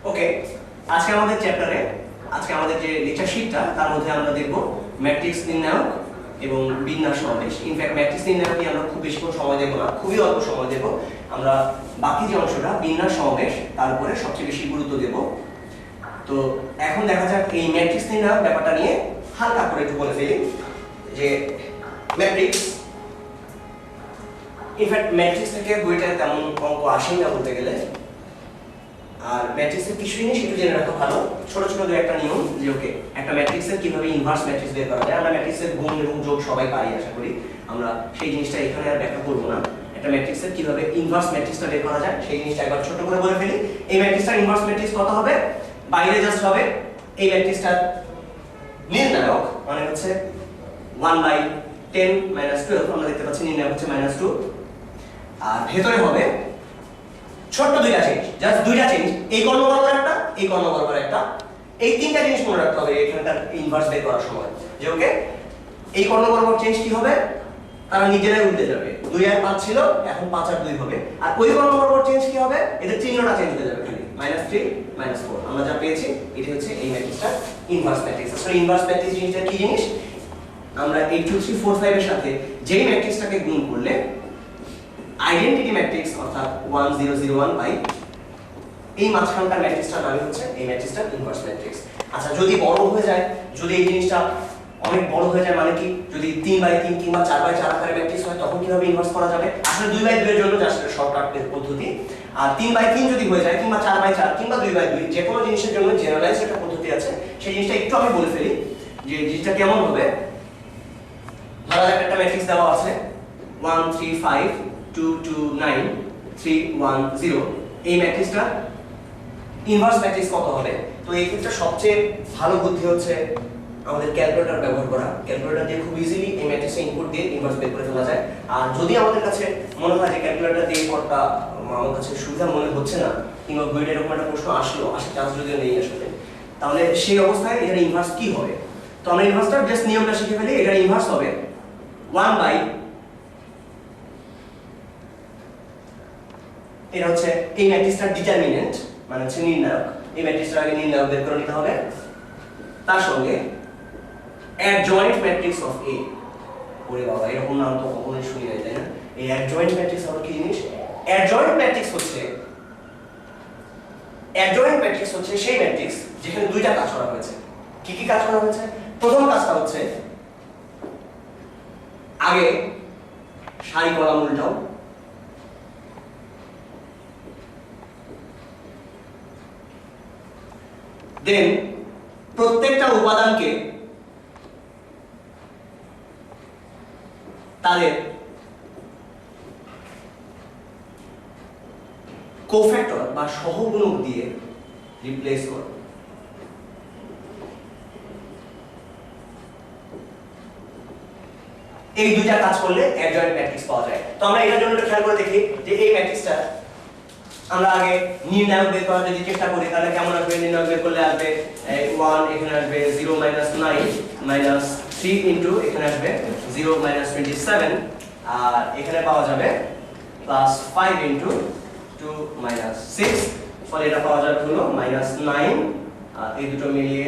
ওকে, আজকে আমাদের চ্যাপ্টারে আজকে আমাদের যে লেকচার শিটটা তার মধ্যে আমরা দেখব ম্যাট্রিক্স নির্ণায়ক এবং বিন্যাস সমাবেশ। ইনফ্যাক্ট ম্যাট্রিক্স নির্ণায়ক নিয়ে আমরা খুব বেশি সময় দেব না, খুবই অল্প সময় দেব। আমরা বাকি যে অংশটা বিন্যাস সমাবেশ তার উপরে সবচেয়ে বেশি গুরুত্ব দেব। তো এখন দেখা যাক এই ম্যাট্রিক্স নির্ণায়ক ব্যাপারটা নিয়ে হালকা করে একটু বলে ফেলি যে ম্যাট্রিক্স, ইনফ্যাক্ট ম্যাট্রিক্স থেকে বইটা তেমন অঙ্ক আসেই না বলতে গেলে। আর ম্যাট্রিক্সের কিছুই নেই সেটা জেনে রাখা ভালো। ছোট ছোট দু একটা নিয়ম যে ওকে একটা ম্যাট্রিক্সের কিভাবে ইনভার্স ম্যাট্রিক্স বের করা যায়। আমরা ম্যাট্রিক্সের গুণ এবং যোগ সবাই পারি আশা করি, আমরা সেই জিনিসটা এখানে আর ব্যাখ্যা করব না। একটা ম্যাট্রিক্সের কিভাবে ইনভার্স ম্যাট্রিক্সটা বের করা যায় সেই জিনিসটা একবার ছোট করে বলে ফেলি। এই ম্যাট্রিক্সটার ইনভার্স ম্যাট্রিক্স কত হবে? বাইরে জাস্ট হবে এই ম্যাট্রিক্সটার নির্ণায়ক মানে হচ্ছে 1/10 - 12, আমরা দেখতে পাচ্ছি নির্ণায়ক হচ্ছে -2, আর ভেতরে হবে ছোট্ট দুইটা চেঞ্জ, জাস্ট দুইটা চেঞ্জ, এই কর্ণ বরাবর একটা, এই কর্ণ বরাবর একটা। এই তিনটা জিনিস মনে রাখতে হবে এখানকার ইনভার্স বের করার সময় যে ওকে এই কর্ণ বরাবর চেঞ্জ কি হবে, তারা নিজেরাই উল্টে যাবে। 2 আর 5 ছিল, এখন 5 আর 2 হবে। আর ওই কর্ণ বরাবর চেঞ্জ কি হবে, এদের চিহ্নটা চেঞ্জ হয়ে যাবে খালি, -3 -4। আমরা যা পেয়েছি এটা হচ্ছে এই ম্যাট্রিক্সটার ইনভার্স ম্যাট্রিক্স। আসলে ইনভার্স ম্যাট্রিক্স জিনিসটা কি জিনিস, আমরা 8 2 3 4 5 এর সাথে যেই ম্যাট্রিক্সটাকে গুণ করলে আইডেন্টিটি ম্যাট্রিক্স অর্থাৎ 1 0 0 1 পাই, এই মাঝখানকার ম্যাট্রিক্সটার নাম হচ্ছে এই ম্যাট্রিক্সটার ইনভার্স ম্যাট্রিক্স। আচ্ছা, যদি বড় হয়ে যায়, যদি এই জিনিসটা অনেক বড় হয়ে যায় মানে কি, যদি 3/3 কিংবা 4/4 আকারের ম্যাট্রিক্স হয় তখন কিভাবে ইনভার্স করা যাবে? আসলে 2/2 এর জন্য জাস্ট শর্টকাট পদ্ধতি। আর 3/3 যদি হয়ে যায় কিংবা 4/4 কিংবা 2/2 যে কোনো জিনিসের জন্য জেনারেলাইজ একটা পদ্ধতি আছে, সেই জিনিসটা একটু আমি বলে ফেলি যে জিনিসটা কেমন হবে। ধরা যাক একটা ম্যাট্রিক্স দেওয়া আছে 1 3 5 2 2 9 3 1 0। এই ম্যাট্রিক্সটা ইনভার্স ম্যাট্রিক্স কত হবে? তো এই ক্ষেত্রে সবচেয়ে ভালো বুদ্ধি হচ্ছে আমাদের ক্যালকুলেটর ব্যবহার করা। ক্যালকুলেটর দিয়ে খুব ইজিলি এই ম্যাট্রিক্সের ইনপুট দিয়ে ইনভার্স বের করে ফেলা যায়। আর যদি আমাদের কাছে মনে হয় যে ক্যালকুলেটর দিয়ে করটা আমার কাছে সুবিধা মনে হচ্ছে না, কিংবা বইয়ের এরকম একটা প্রশ্ন আসার চান্স যদিও নেই আসলে, তাহলে সেই অবস্থায় এর ইনভার্স কি হবে? তো আমরা ইনভার্সটা জাস্ট নিয়মটা শিখে ফেলি। এটার ইনভার্স হবে 1/, এটা হচ্ছে এই ম্যাট্রিক্সটার ডিটারমিনেন্ট মানে হচ্ছে নির্ণায়ক। এই ম্যাট্রিক্সটার আগে নির্ণায়ক বের করে নিতে হবে, তার সঙ্গে অ্যাডজয়েন্ট ম্যাট্রিক্স অফ এ। ওরে বাবা, এরকম নাম তো কখনোই শুনি নাই, তাই না? এই অ্যাডজয়েন্ট ম্যাট্রিক্স হলো কি জিনিস? অ্যাডজয়েন্ট ম্যাট্রিক্স হচ্ছে সেই ম্যাট্রিক্স যেখানে দুইটা কাজ করা হয়েছে। কি কি কাজ করা হয়েছে? প্রথম কাজটা হচ্ছে আগে সারি কলাম উল্টাও, দেন প্রত্যেকটা উপাদানকে তাদের কোফ্যাক্টর বা সহগুণক দিয়ে রিপ্লেস করো। এই দুইটা কাজ করলে অ্যাডজয়েন্ট ম্যাট্রিক্স পাওয়া যায়। তো আমরা এটার জন্য খেয়াল করে দেখি যে এই ম্যাট্রিক্সটা আমরা আগে নির্ণায়ক বের করার যদি চেষ্টা করি তাহলে কেমন আসবে? নির্ণায়ক বের করলে আসবে 1, এখানে আসবে 0 - 9 - 3 ইনটু এখানে আসবে 0 - 27, আর এখানে পাওয়া যাবে +5 ইনটু 2 - 6। ফলে এটা পাওয়া যাবে হলো -9, আর এই দুটো মিলিয়ে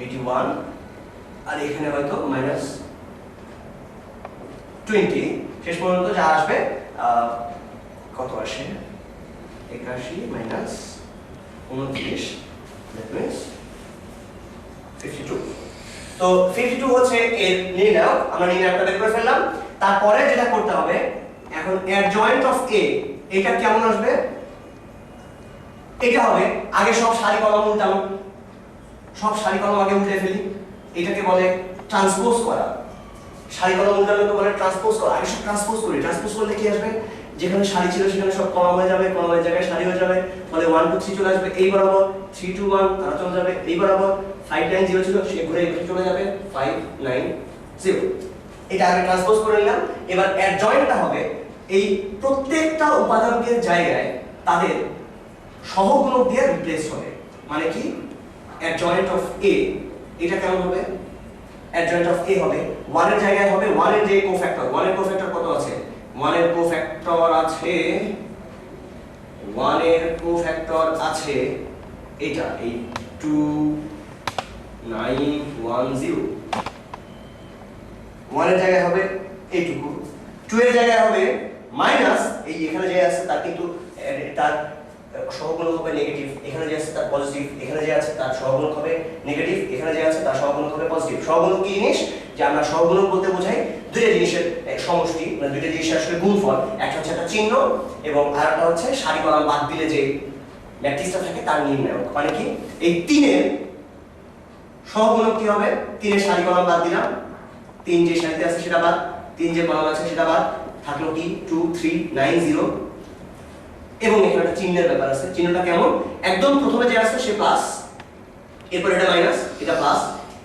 81, আর এখানে হয়তো -20। শেষ পর্যন্ত যা আসবে কত আসে? 81 - 29, that means 52। তো 52 হচ্ছে এর নির্ণায়ক। আমরা নির্ণায়কটা বের করে ফেললাম। তারপরে যেটা করতে হবে, এখন অ্যাডজয়েন্ট অফ এ, এটা কেমন আসবে? এটা হবে আগে সব সারি কলাম উল্টানো, সব সারি কলাম আগে উল্টে ফেলি। এটাকে বলে ট্রান্সপোজ করা। সারি কলাম উল্টানোকে বলে ট্রান্সপোজ করা। আগে সব ট্রান্সপোজ করি। ট্রান্সপোজ করলে কি আসবে? যেখানে সারি ছিল সেখানে সব কলাম হয়ে যাবে, কলামের জায়গায় সারি হয়ে যাবে। ফলে 1 2 3 চলে আসবে এই বরাবর, 3 2 1 তারা চলে যাবে এই বরাবর, 5 9 0 ছিল সে ঘুরে এই চলে যাবে 5 9 0। এটা আগে ট্রান্সপোজ করে নিলাম। এবার অ্যাডজয়েন্টটা হবে এই প্রত্যেকটা উপাদানকে জায়গায় তাদের সহগুণক দিয়ে রিপ্লেস হবে। মানে কি? অ্যাডজয়েন্ট অফ এ, এটা কেমন হবে? অ্যাডজয়েন্ট অফ এ হবে 1 এর জায়গায় হবে 1 এর যে কোফ্যাক্টর, 1 এর কোফ্যাক্টর কত আছে? 1 এর কোফ্যাক্টর আছে এটা এই 2910 1 এর জায়গায় হবে এইটুকু, 2 এর জায়গায় হবে মাইনাস এই এখানে যে আছে তার কিন্তু তার সহগুণক হবে নেগেটিভ, এখানে যে আছে তার পজিটিভ, এখানে যে আছে তার সহগুণক হবে নেগেটিভ, এখানে যে আছে তার সহগুণক হবে পজিটিভ। সহগুণক কি জিনিস? যে আমরা সহগুণক বলতে বোঝাই দুইটা জিনিসের সমষ্টি, মানে দুইটা জিনিসের আসলে গুণফল। একটা হচ্ছে একটা চিহ্ন এবং আরেকটা হচ্ছে সারি কলাম বাদ দিলে যে ম্যাট্রিক্সটা থাকে তার নির্ণায়ক। মানে কি এই 3 এর সহগুণক কি হবে? 3 এর সারি কলাম বাদ দিলাম, 3 যে সারিতে আছে সেটা বাদ, 3 যে কলাম আছে সেটা বাদ, থাকলো কি 2 3 9 0। এবং এখানে একটা চিহ্নের ব্যাপার আছে। চিহ্নটা কেমন? একদম প্রথমে যে আছে সে প্লাস, এরপর এটা মাইনাস, এটা প্লাস,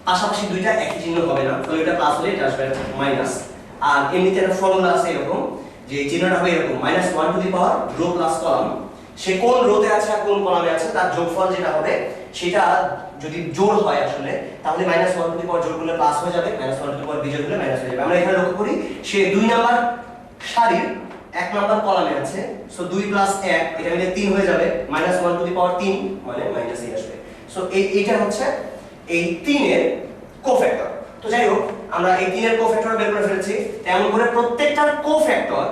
পাশাপাশি দুইটা একই চিহ্ন হবে না, তাহলে এটা প্লাস হলে এটা আসবে মাইনাস। আর এমনিতে একটা ফর্মুলা আছে এরকম যে চিহ্নটা হবে এরকম -1 to the power row plus column, সে কোন রোতে আছে আর কোন কলামে আছে তার যোগফল যেটা হবে সেটা যদি জোড় হয় আসলে তাহলে -1 টু দি পাওয়ার জোড় করলে প্লাস হয়ে যাবে, -1 টু দি পাওয়ার বিজোড় করলে মাইনাস হয়ে যাবে। আমরা এখানে লক্ষ্য করি সে 2 নাম্বার সারির 1 নাম্বার কলামে আছে, সো 2 প্লাস 1 এটা মিলে 3 হয়ে যাবে, -1 টু দি পাওয়ার 3 মানে মাইনাস এই আসবে। সো এইটা হচ্ছে এই 3 এর কোফ্যাক্টর। তো যাই হোক আমরা এই 3 এর কোফ্যাক্টর বের করে ফেলেছি। তেমন করে প্রত্যেকটার কোফ্যাক্টর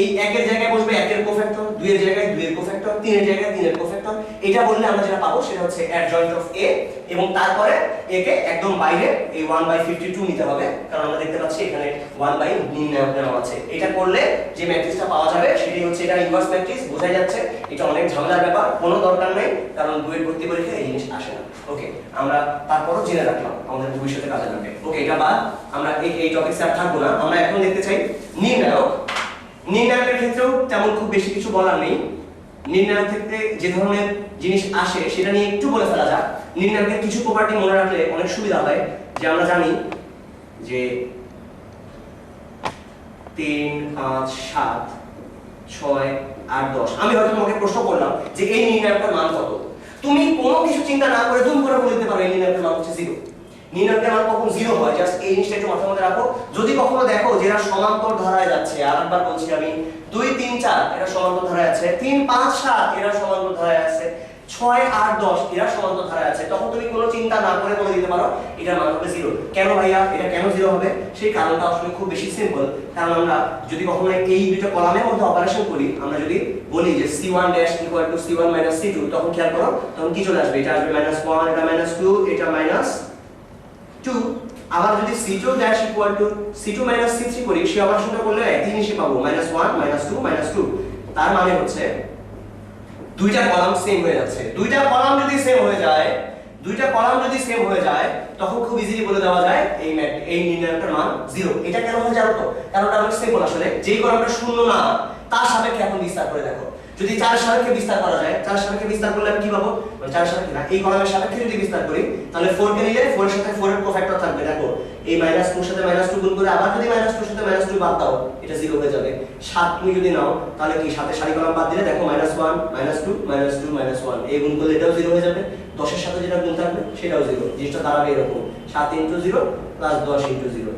এই 1 এর জায়গায় বসবে 1 এর কোফ্যাক্টর, 2 এর জায়গায় 2 এর কোফ্যাক্টর, 3 এর জায়গায় 3 এর কোফ্যাক্টর। এটা বললে আমরা যেটা পাবো সেটা হচ্ছে অ্যাডজয়েন্ট অফ a, এবং তারপরে a কে একদম বাইরে এই 1/52 নিতে হবে, কারণ আমরা দেখতে পাচ্ছি এখানে 1 বাই নির্ণায়ক নেওয়া আছে। এটা করলে যে ম্যাট্রিক্সটা পাওয়া যাবে সেটি হচ্ছে এটা ইনভার্স ম্যাট্রিক্স। বোঝা যাচ্ছে এটা অনেক ঝামেলার ব্যাপার, কোনো দরকার নেই, কারণ বইয়ের ভর্তি পরীক্ষায় এই জিনিস আসে না। ওকে, আমরা তারপরও জেনে রাখলাম, আমাদের ভবিষ্যতে কাজে লাগবে। ওকে, এটা বাদ আমরা এই টপিকসে আর থাকবো না। আমরা এখন দেখতে চাই নির্ণায়ক। নির্ণায়কের ক্ষেত্রেও তেমন খুব বেশি কিছু বলার নেই। নির্ণায়ক ক্ষেত্রে যে ধরনের জিনিস আসে সেটা নিয়ে একটু বলে ফেলা যাক। নির্ণায়কের কিছু প্রপার্টি মনে রাখলে অনেক সুবিধা হয়। যে আমরা জানি যে 3 5 7 6 8 10, আমি হয়তো তোমাকে প্রশ্ন করলাম যে এই নির্ণায়কের মান কত, তুমি কোনো কিছু চিন্তা না করে দুম করে বলে দিতে পারো এই নির্ণায়কের মান হচ্ছে 0। নির্ণায়কের মান কখন 0 হয় জাস্ট এই জিনিসটা একটু মাথার মধ্যে রাখো। যদি কখনো দেখো যে এরা সমান্তর ধারায় যাচ্ছে, আরেকবার বলছি আমি, 2 3 4 এরা সমান্তর ধারায় আছে, 3 5 7 এরা সমান্তর ধারায় আছে, 6 8 10 এরা সমান্তর ধারায় আছে, তখন তুমি কোনো চিন্তা না করে বলে দিতে পারো এটার মান হবে 0। কেন ভাইয়া এটা কেন 0 হবে? সেই কারণটা আসলে খুব বেশি সিম্পল। কারণ আমরা যদি কখনো এই দুটো কলামের মধ্যে অপারেশন করি, আমরা যদি বলি যে c1 dash equal to c1 minus c2, তখন খেয়াল করো তখন কি চলে আসবে? এটা আসবে -1, এটা -2, এটা -2। আবার যদি c2 dash equal to c2 minus c3 করি, সেই অপারেশনটা করলে একই জিনিসই পাবো, -1 -2 -2। তার মানে হচ্ছে দুইটা কলাম সেম হয়ে যাচ্ছে। দুইটা কলাম যদি সেম হয়ে যায় তখন খুব ইজিলি বলে দেওয়া যায় এই নির্ণায়কের মান 0। এটা কেন হয় জানো তো? কারণটা অনেক সিম্পল আসলে। যেই কলামটা শূন্য না তার সাপেক্ষে এখন বিস্তার করে দেখো। যদি 4 এর সাপেক্ষে বিস্তার করা যায়, 4 এর সাপেক্ষে বিস্তার করলে আমি কি পাবো? মানে 4 এর সাপেক্ষে না, এই কলামের সাপেক্ষে যদি বিস্তার করি তাহলে 4 কে নিলে 4 এর সাথে 4 এর কোফ্যাক্টর থাকবে। দেখো এই -2 এর সাথে -2 গুণ করে আবার যদি -2 এর সাথে -2 বাদ দাও এটা 0 হয়ে যাবে। 7 তুমি যদি নাও তাহলে কি সাথে সারি কলাম বাদ দিলে দেখো -1 -2 -2 -1 এই গুণ করলে এটাও 0 হয়ে যাবে। 10 এর সাথে যেটা গুণ থাকবে সেটাও 0। জিনিসটা দাঁড়াবে এরকম 7 * 0 + 10 * 0,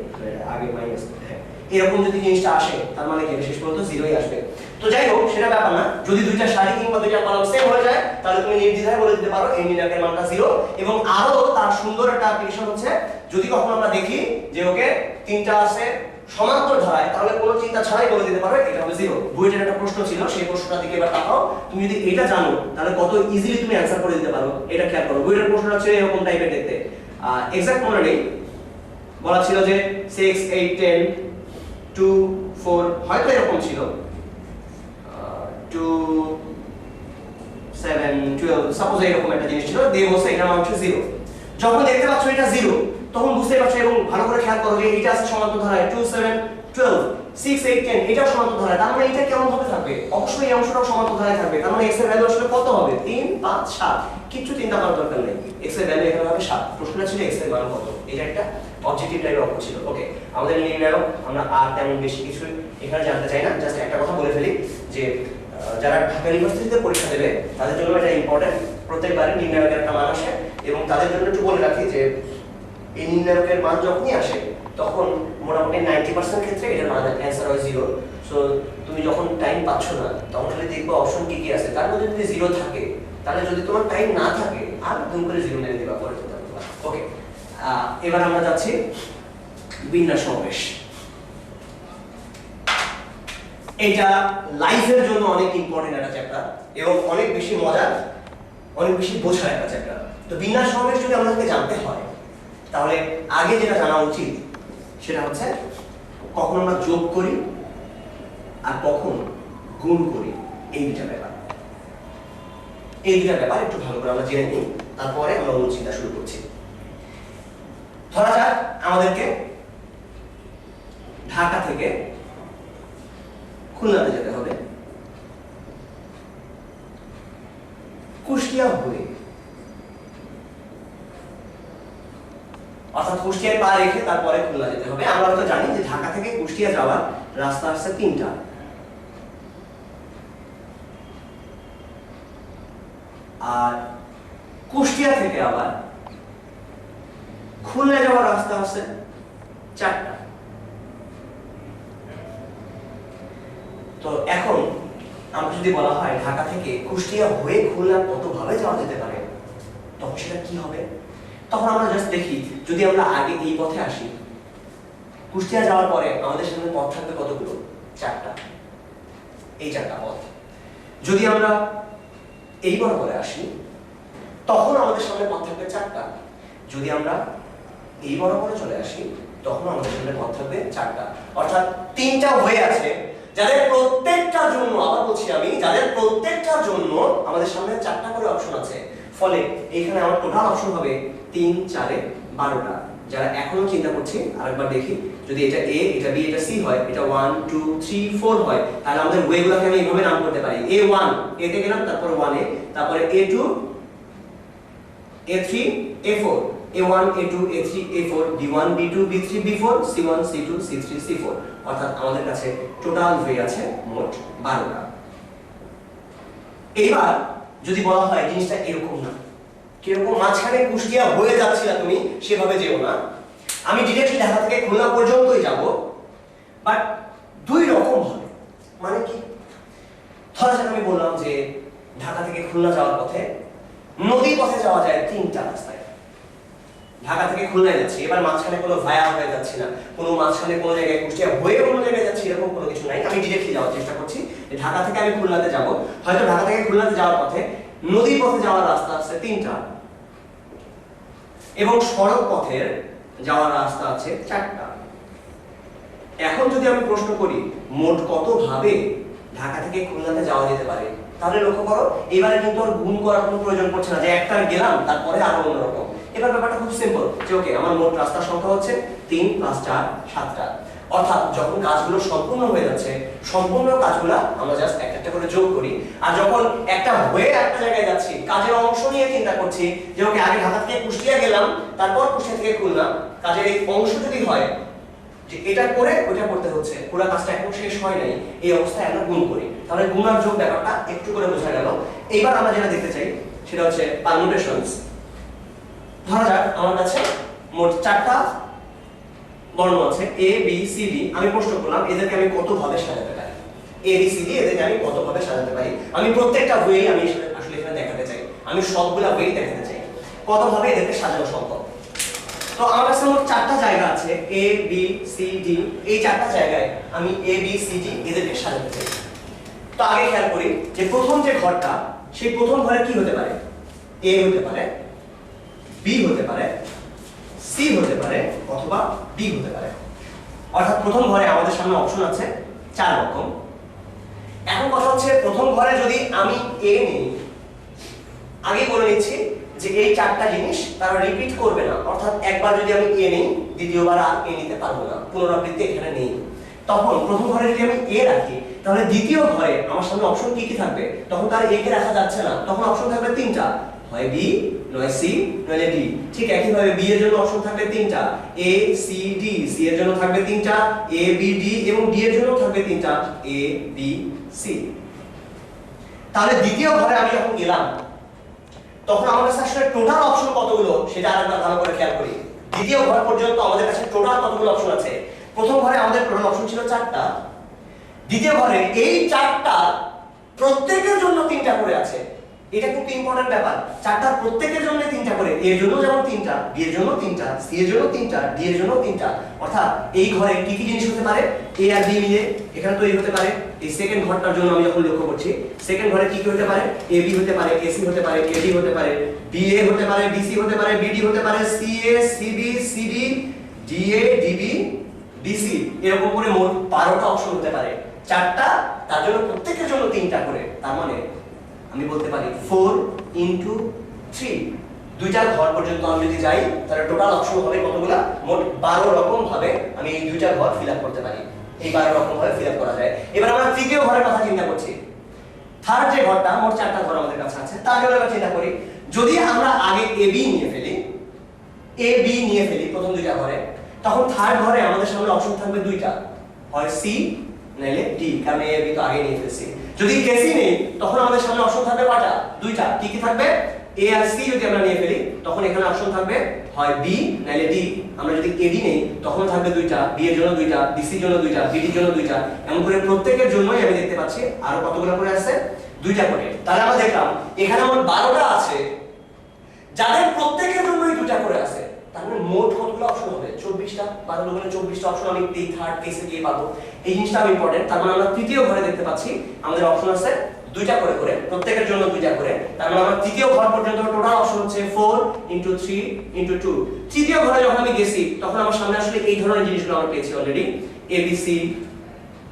আগে মাইনাস। এরকম যদি জিনিসটা আসে তার মানে কি শেষ পর্যন্ত 0ই আসবে। তো যাই হোক সেটা ব্যাপার না। যদি দুইটা সারি কিংবা দুইটা কলাম সেম হয়ে যায় তাহলে তুমি নির্দ্বিধায় বলে দিতে পারো এই নির্ণায়কের মানটা 0। এবং আরো তার সুন্দর একটা অ্যাপ্লিকেশন হচ্ছে, যদি কখনো আমরা দেখি যে ওকে তিনটা আছে সমান্তর ধারায়, তাহলে কোনো চিন্তা ছাড়াই বলে দিতে পারো এটা হবে 0। বইটার একটা প্রশ্ন ছিল, সেই প্রশ্নটা দিকে এবার তাকাও। তুমি যদি এটা জানো তাহলে কত ইজিলি তুমি অ্যানসার করে দিতে পারো, এটা খেয়াল করো। বইটার প্রশ্নটা ছিল এরকম টাইপের দেখতে, এক্সাক্ট মনে নেই, বলা ছিল যে 6 8 10 2 4 হয়তো এরকম ছিল, 2 7 12 সাপোজ এরকম একটা জিনিস ছিল। দিয়ে বলছে এটার মান হচ্ছে 0। যখন দেখতে পাচ্ছ এটা 0 তখন বুঝতে পারছো, এবং ভালো করে খেয়াল করো যে এটা আছে সমান্তর ধারায় 2 7 12 6 8 10 এটাও সমান্তর ধারায়। তার মানে এটা কেমন ভাবে থাকবে? অবশ্যই এই অংশটাও সমান্তর ধারায় থাকবে। তার মানে x এর ভ্যালু আসলে কত হবে? 3 5 7। কিছু চিন্তা করার দরকার নেই, x এর ভ্যালু এখানে হবে 7। প্রশ্নটা ছিল x এর মান কত। এটা একটা অবজেক্টিভ টাইপের অঙ্ক ছিল। ওকে, আমাদের নির্ণায়ক আমরা আর তেমন বেশি কিছু এখানে জানতে চাই না। জাস্ট একটা কথা বলে ফেলি যে যারা ঢাকা ইউনিভার্সিটিতে পরীক্ষা দেবে তাদের জন্য এটা ইম্পর্টেন্ট। প্রত্যেকবারই নির্ণায়কের একটা মান আসে, এবং তাদের জন্য একটু বলে রাখি যে এই নির্ণায়কের মান যখনই আসে তখন মোটামুটি 90% ক্ষেত্রে এটার মান অ্যান্সার হয় 0। সো তুমি যখন টাইম পাচ্ছ না তখন খালি দেখবে অপশন কি কি আছে, তার মধ্যে যদি 0 থাকে তাহলে যদি তোমার টাইম না থাকে আর নতুন করে জিরো মেনে দেবা পরে তো ওকে। এবার আমরা যাচ্ছি বিন্যাস সমাবেশ। এটা লাইফের জন্য অনেক ইম্পর্টেন্ট একটা চ্যাপ্টার এবং অনেক বেশি মজার, অনেক বেশি বোঝার একটা চ্যাপ্টার। তো বিন্যাস সমাবেশ যদি আমাদেরকে জানতে হয় তাহলে আগে যেটা জানা উচিত সেটা হচ্ছে কখন আমরা যোগ করি আর কখন গুণ করি, এই দুটা ব্যাপার। এই দুটা ব্যাপার একটু ভালো করে আমরা জেনে নিই, তারপরে আমরা মূল চিন্তা শুরু করছি। ধরা যাক আমাদেরকে ঢাকা থেকে খুলনাতে যেতে হবে, কুষ্টিয়া হয়ে, অর্থাৎ কুষ্টিয়ায় পা রেখে তারপরে খুলনা যেতে হবে। আমরা তো জানি যে ঢাকা থেকে কুষ্টিয়া যাওয়ার রাস্তা আছে তিনটা। আর কুষ্টিয়া থেকে আবার খুলনা যাওয়ার রাস্তা আছে চারটা। তো এখন আমাকে যদি বলা হয় ঢাকা থেকে কুষ্টিয়া হয়ে খুলনা কতভাবে যাওয়া যেতে পারে, তখন সেটা কি হবে? তখন আমরা জাস্ট দেখি, যদি আমরা আগে এই পথে আসি, কুষ্টিয়া যাওয়ার পরে আমাদের সামনে পথ থাকবে কতগুলো? চারটা। এই চারটা পথ। যদি আমরা এই বরাবরে আসি তখন আমাদের সামনে পথ থাকবে চারটা। যদি আমরা এই বরাবরে চলে আসি তখন আমাদের সামনে পথ থাকবে চারটা। অর্থাৎ তিনটা হয়ে আছে, যাদের প্রত্যেকটার জন্য, আবার বলছি আমি, যাদের প্রত্যেকটার জন্য আমাদের সামনে চারটা করে অপশন আছে। ফলে এখানে আমার টোটাল অপশন হবে 3 4 12টা। যারা এখনো চিন্তা করছি আরেকবার দেখি, যদি এটা এ, এটা বি, এটা সি হয়, এটা 1 2 3 4 হয়, তাহলে আমাদের ওয়েগুলোকে আমি এইভাবে নাম করতে পারি। A1 এ তে গেলাম, তারপর 1 এ, তারপরে A2 A3 A4, A1 A2 A3 A4, B1 B2 B3 B4, C1 C2 C3 C4। অর্থাৎ আমাদের কাছে টোটাল ওয়ে আছে মোট 12টা। এইবার যদি বলা হয় জিনিসটা এরকম না, কিরকম মাঝখানে কুষ্টিয়া হয়ে যাচ্ছিল তুমি সেভাবে যেও না, আমি ডিরেক্টলি ঢাকা থেকে খুলনা পর্যন্তই যাব, বাট দুই রকম ভাবে। মানে কি? ধরা যাক আমি বললাম যে ঢাকা থেকে খুলনা যাওয়ার পথে নদী পথে যাওয়া যায় তিনটা রাস্তায়। ঢাকা থেকে খুলনায় যাচ্ছি, এবার মাঝখানে কোনো ভায়া হয়ে যাচ্ছি না, কোনো মাঝখানে কোনো জায়গায় কুষ্টিয়া হয়ে কোনো জায়গায় যাচ্ছি, এরকম কোনো কিছু নাই। আমি ডিরেক্টলি যাওয়ার চেষ্টা করছি। ঢাকা থেকে আমি খুলনাতে যাব, হয়তো ঢাকা থেকে খুলনাতে যাওয়ার পথে নদী পথে যাওয়ার রাস্তা আছে তিনটা এবং সড়ক পথের যাওয়ার রাস্তা আছে চারটা। এখন যদি আমি প্রশ্ন করি মোট কত ভাবে ঢাকা থেকে খুলনাতে যাওয়া যেতে পারে, তাহলে লক্ষ্য করো এবারে কিন্তু আর গুণ করার কোনো প্রয়োজন পড়ছে না যে একটা গেলাম তারপরে আরো অন্যরকম। এবার ব্যাপারটা খুব সিম্পল যে ওকে আমার মোট রাস্তার সংখ্যা হচ্ছে 3 + 4 7টা। অর্থাৎ যখন কাজগুলো সম্পূর্ণ হয়ে যাচ্ছে, সম্পূর্ণ কাজগুলো আমরা জাস্ট একটা করে যোগ করি। আর যখন একটা হয়ে একটা জায়গায় যাচ্ছি, কাজের অংশ নিয়ে চিন্তা করছি যে ওকে আগে ঢাকা থেকে কুষ্টিয়া গেলাম, তারপর কুষ্টিয়া থেকে খুলনা, কাজের এই অংশ যদি হয় যে এটা করে ওটা করতে হচ্ছে, পুরো কাজটা এখন শেষ হয় নাই, এই অবস্থায় আমরা গুণ করি। তাহলে গুণ আর যোগ ব্যাপারটা একটু করে বোঝা গেল। এইবার আমরা যেটা দেখতে চাই সেটা হচ্ছে পারমুটেশনস। ধরা যাক আমার কাছে মোট 4টা বর্ণ আছে A B C D। আমি প্রশ্ন করলাম এদেরকে আমি কত ভাবে সাজাতে পারি, A B C D এদেরকে আমি কত ভাবে সাজাতে পারি। আমি প্রত্যেকটা ওয়ে আমি আসলে এখানে দেখাতে চাই, আমি সবগুলা ওয়ে দেখাতে চাই কত ভাবে এদেরকে সাজানো সম্ভব। তো আমার কাছে মোট 4টা জায়গা আছে A B C D। এই 4টা জায়গায় আমি A B C D এদেরকে সাজাতে চাই। তো আগে খেয়াল করি যে প্রথম যে ঘরটা, সেই প্রথম ঘরে কি হতে পারে? A হতে পারে, B হতে পারে, C হতে পারে, অথবা D হতে পারে। অর্থাৎ প্রথম ঘরে আমাদের সামনে অপশন আছে 4 রকম। এখন কথা হচ্ছে প্রথম ঘরে যদি আমি A নেই, আগে বলে নিচ্ছি যে এই 4টা জিনিস তারা রিপিট করবে না। অর্থাৎ একবার যদি আমি A নেই, দ্বিতীয়বার আর A নিতে পারবো না, পুনরাবৃত্তি এখানে নেই। তখন প্রথম ঘরে যদি আমি A রাখি, তাহলে দ্বিতীয় ঘরে আমার সামনে অপশন কি কি থাকবে? তখন তার A কে রাখা যাচ্ছে না, তখন অপশন থাকবে 3টা, হয় B নয় C নয় D। ঠিক একই ভাবে B এর জন্য অপশন থাকবে 3টা, A C D। C এর জন্য থাকবে 3টা, A B D, এবং D এর জন্য থাকবে 3টা, A B C। তাহলে দ্বিতীয় ঘরে আমি যখন গেলাম তখন আমার কাছে আসলে টোটাল অপশন কতগুলো সেটা আরেকবার ভালো করে খেয়াল করি। দ্বিতীয় ঘর পর্যন্ত আমাদের কাছে টোটাল কতগুলো অপশন আছে? প্রথম ঘরে আমাদের টোটাল অপশন ছিল 4টা, দ্বিতীয় ঘরে এই 4টা প্রত্যেকের জন্য 3টা করে আছে। এটা কিন্তু ইম্পর্টেন্ট ব্যাপার। চারটার প্রত্যেকের জন্য তিনটা করে, এর জন্য যেমন তিনটা, বি এর জন্য তিনটা, সি এর জন্য তিনটা, ডি এর জন্য তিনটা। অর্থাৎ এই ঘরে কি কি জিনিস হতে পারে, এ আর বি মিলে এখানে তৈরি হতে পারে। এই সেকেন্ড ঘরটার জন্য আমি যখন লক্ষ্য করছি, সেকেন্ড ঘরে কি কি হতে পারে, এ বি হতে পারে, এ সি হতে পারে, এ ডি হতে পারে, বি এ হতে পারে, বি সি হতে পারে, বি ডি হতে পারে, C A, C B, C D, D A, D B, D C, এরকম করে মোট 12টা অপশন হতে পারে। চারটা, তার জন্য প্রত্যেকের জন্য তিনটা করে। তার মানে আমি বলতে পারি 4 ইনটু 3, দুইটার ঘর পর্যন্ত আমি যদি যাই তাহলে টোটাল অপশন হবে কতগুলা, মোট 12 রকম ভাবে আমি এই দুইটার ঘর ফিল আপ করতে পারি। এই 12 রকম ভাবে ফিল আপ করা যায়। এবার আমরা তৃতীয় ঘরের কথা চিন্তা করছি। থার্ড যে ঘরটা, মোট 4টা ঘর আমাদের কাছে আছে, তার জন্য আমরা চিন্তা করি যদি আমরা আগে এ বি নিয়ে ফেলি, এ বি নিয়ে ফেলি প্রথম দুইটা ঘরে, তখন থার্ড ঘরে আমাদের সামনে অপশন থাকবে দুইটা, হয় সি নাইলে ডি, কারণ এ বি তো আগে নিয়ে ফেলছি। যদি এসি নেই তখন আমাদের সামনে অপশন থাকবে কয়টা, দুইটা। কি কি থাকবে, এ আর সি যদি আমরা নিয়ে ফেলি তখন এখানে অপশন থাকবে হয় বি নাইলে ডি। আমরা যদি এডি নেই তখন থাকবে দুইটা, বি এর জন্য দুইটা, বিসি এর জন্য দুইটা, বিডি এর জন্য দুইটা। এমন করে প্রত্যেকের জন্যই আমি দেখতে পাচ্ছি আর কতগুলো করে আছে, দুইটা করে। তাহলে আমরা দেখলাম এখানে মোট 12টা আছে, যাদের প্রত্যেকের জন্যই দুইটা করে আছে। তার মানে মোট কতগুলো অপশন হবে, 24টা। 12 গুণে 24টা অপশন আমি এই থার্ড কেসে গিয়ে পাবো। এই জিনিসটা ইম্পর্টেন্ট। তার মানে আমরা তৃতীয় ঘরে দেখতে পাচ্ছি আমাদের অপশন আছে দুইটা করে করে, প্রত্যেকের জন্য দুইটা করে। তার মানে আমরা তৃতীয় ঘর পর্যন্ত টোটাল অপশন হচ্ছে 4 ইনটু 3 ইনটু 2। তৃতীয় ঘরে যখন আমি গেছি তখন আমার সামনে আসলে এই ধরনের জিনিসগুলো আমরা পেয়েছি অলরেডি। এ বি সি,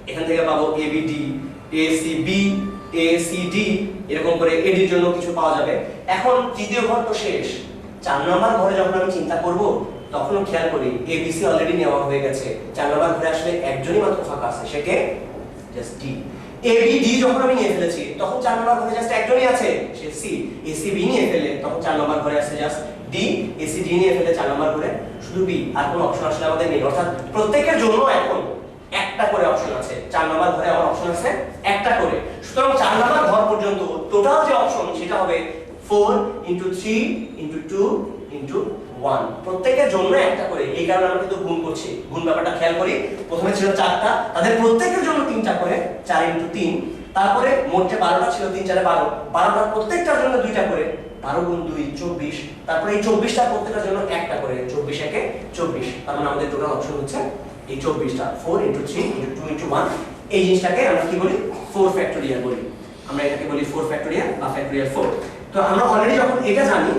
এখান থেকে পাবো A B D, A C B, A C D, এরকম করে এডির জন্য কিছু পাওয়া যাবে। এখন তৃতীয় ঘর তো শেষ, 4 নম্বর ঘরে যখন আমি চিন্তা করব তখন খেয়াল করি এ বি সি অলরেডি নেওয়া হয়ে গেছে। 4 নম্বর ঘরে আসলে একজনই মাত্র ফাঁকা আছে, সে কে, just D. A B D যখন আমি নিয়ে ফেলেছি তখন 4 নম্বর ঘরে জাস্ট একজনই আছে, সে সি। এ সি বি নিয়ে ফেলে তখন 4 নম্বর ঘরে আছে just D. A C D নিয়ে ফেলে 4 নম্বর ঘরে শুধু বি, আর কোনো অপশন আসলে আমাদের নেই। অর্থাৎ প্রত্যেকের জন্য এখন একটা করে অপশন আছে। 4 নম্বর ঘরে আমার অপশন আছে একটা করে। সুতরাং 4 নম্বর ঘর পর্যন্ত টোটাল যে অপশন সেটা হবে 4 ইনটু 3 ইনটু 2 ইনটু 1, প্রত্যেকের জন্য একটা করে। এই কারণে আমরা কিন্তু গুণ করছি। গুণ ব্যাপারটা খেয়াল করি। প্রথমে ছিল 4টা, তাদের প্রত্যেকের জন্য তিনটা করে, 4 ইনটু 3। তারপরে মোট যে 12টা ছিল, 3 4 12, 12টার প্রত্যেকটার জন্য দুইটা করে, 12 গুণ 2 24। তারপরে এই 24টার প্রত্যেকটার জন্য একটা করে, 24 একে 24। তার মানে আমাদের টোটাল অপশন হচ্ছে এই 24টা, 4 ইনটু 3 ইনটু 2 ইনটু 1। এই জিনিসটাকে আমরা কি বলি, 4 ফ্যাক্টোরিয়াল বলি। আমরা এটাকে বলি 4 ফ্যাক্টোরিয়াল বা ফ্যাক্টোরিয়াল 4। তো আমরা অলরেডি যখন এটা জানি,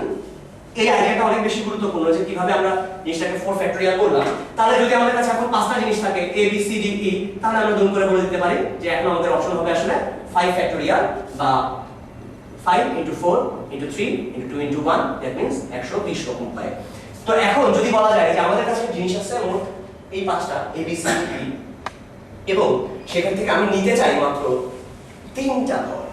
এই আইডিয়াটা অনেক বেশি গুরুত্বপূর্ণ যে কিভাবে আমরা জিনিসটাকে 4 ফ্যাক্টোরিয়াল করলাম। তাহলে যদি আমাদের কাছে এখন 5টা জিনিস থাকে a b c d e, তাহলে আমরা দুম করে বলে দিতে পারি যে এখন আমাদের অপশন হবে আসলে 5 ফ্যাক্টোরিয়াল বা 5 into 4 into 3 into 2 into 1, that means 120 রকম পাই। তো এখন যদি বলা যায় যে আমাদের কাছে জিনিস আছে মোট এই 5টা a b c d e, এবং সেখান থেকে আমি নিতে চাই মাত্র 3টা ঘর।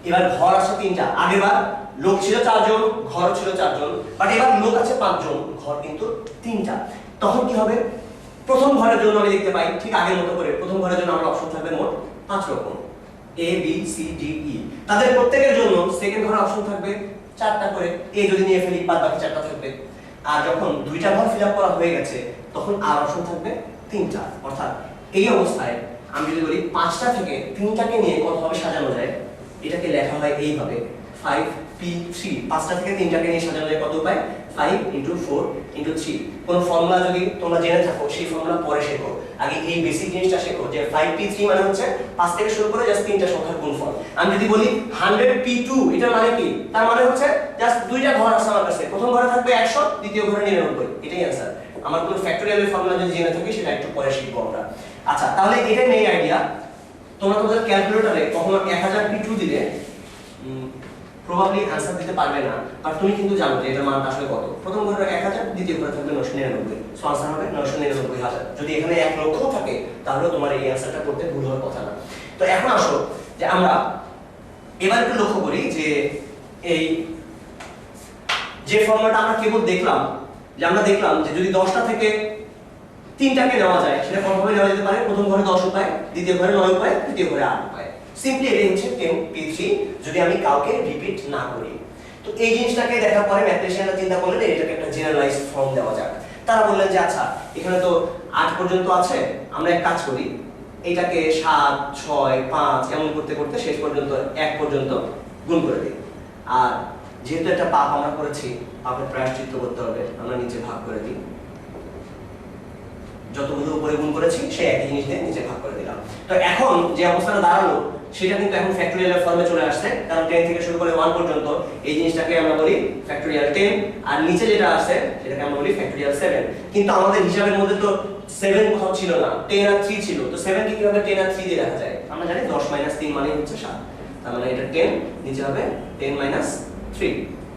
এবার ঘর আছে 3টা। আগেরবার লোক ছিল 4 জন, ঘর ছিল 4 জন, বাট এবার লোক আছে 5 জন, ঘর কিন্তু 3টা। তখন কি হবে, প্রথম ঘরের জন্য আমি দেখতে পাই ঠিক আগের মতো করে প্রথম ঘরের জন্য আমার অপশন থাকবে মোট 5 রকম, এ বি সি ডি ই। তাদের প্রত্যেকের জন্য সেকেন্ড ঘরের অপশন থাকবে 4টা করে, এ যদি নিয়ে ফেলি বাদ বাকি 4টা থাকবে। আর যখন দুইটা ঘর ফিল আপ করা হয়ে গেছে তখন আর অপশন থাকবে 3টা। অর্থাৎ এই অবস্থায় আমি যদি বলি 5টা থেকে 3টাকে নিয়ে কতভাবে সাজানো যায়, এটাকে লেখা হয় এইভাবে 5p3। 5টা থেকে 3টাকে নিয়ে সাজানো যায় কত উপায়, 5 ইনটু 4 ইনটু 3। কোন ফর্মুলা যদি তোমরা জেনে থাকো সেই ফর্মুলা পরে শেখো, আগে এই বেসিক জিনিসটা শেখো যে 5p3 মানে হচ্ছে 5 থেকে শুরু করে জাস্ট 3টা সংখ্যার গুণফল। আমি যদি বলি 100p2, এটা মানে কি, তার মানে হচ্ছে জাস্ট দুইটা ঘর আছে আমার কাছে, প্রথম ঘরে থাকবে 100, দ্বিতীয় ঘরে 99, এটাই आंसर। আমার কোন ফ্যাক্টোরিয়ালের ফর্মুলা যদি জেনে থাকি সেটা একটু পরে শিখবো আমরা। আচ্ছা, তাহলে এটাই মেইন আইডিয়া। তোমরা তোমাদের ক্যালকুলেটরে কখনো 1000p2 দিলে প্রবাবলি आंसर দিতে পারবে না, বাট তুমি কিন্তু জানো যে এটার মানটা আসলে কত। প্রথম ঘরে 1000, দ্বিতীয় ঘরে থাকবে 999, সো आंसर হবে 999000। যদি এখানে 1 লক্ষ থাকে তাহলে তোমার এই आंसरটা করতে ভুল হওয়ার কথা না। তো এখন আসো যে আমরা এবার একটু লক্ষ্য করি যে এই যে ফর্মুলাটা আমরা কেবল দেখলাম, যে আমরা দেখলাম যে যদি 10টা থেকে 3টাকে নেওয়া যায় সেটা কোনভাবে নেওয়া যেতে পারে। প্রথম ঘরে 10 উপায়, দ্বিতীয় ঘরে 9 উপায়, তৃতীয় ঘরে 8 উপায়। সিম্পলি এটা হচ্ছে 10p3 যদি আমি কাউকে রিপিট না করি। তো এই জিনিসটাকে দেখার পরে ম্যাথমেটিশিয়ানরা চিন্তা করলেন এটাকে একটা জেনারেলাইজড ফর্ম দেওয়া যাক। তারা বললেন যে আচ্ছা এখানে তো 8 পর্যন্ত আছে, আমরা এক কাজ করি, এটাকে 7 6 5 এমন করতে করতে শেষ পর্যন্ত 1 পর্যন্ত গুণ করে দিই। আর যেহেতু একটা পাপ আমরা করেছি, পাপের প্রায়শ্চিত্ত করতে হবে, আমরা নিচে ভাগ করে দিই। যতগুলো উপরে গুণ করেছি সেই একই জিনিস দিয়ে নিচে ভাগ করে দিলাম। তো এখন যে অবস্থাটা দাঁড়ালো সেটা কিন্তু এখন ফ্যাক্টোরিয়াল ফর্মে চলে আসছে, কারণ 10 থেকে শুরু করে 1 পর্যন্ত এই জিনিসটাকে আমরা বলি ফ্যাক্টোরিয়াল 10, আর নিচে যেটা আছে সেটাকে আমরা বলি ফ্যাক্টোরিয়াল 7। কিন্তু আমাদের হিসাবের মধ্যে তো 7 কোথাও ছিল না, 10 আর 3 ছিল। তো 7 কে কিভাবে 10 আর 3 দিয়ে রাখা যায়? আমরা জানি 10 - 3 মানে হচ্ছে 7। তার মানে এটা 10, নিচে হবে 10 - 3।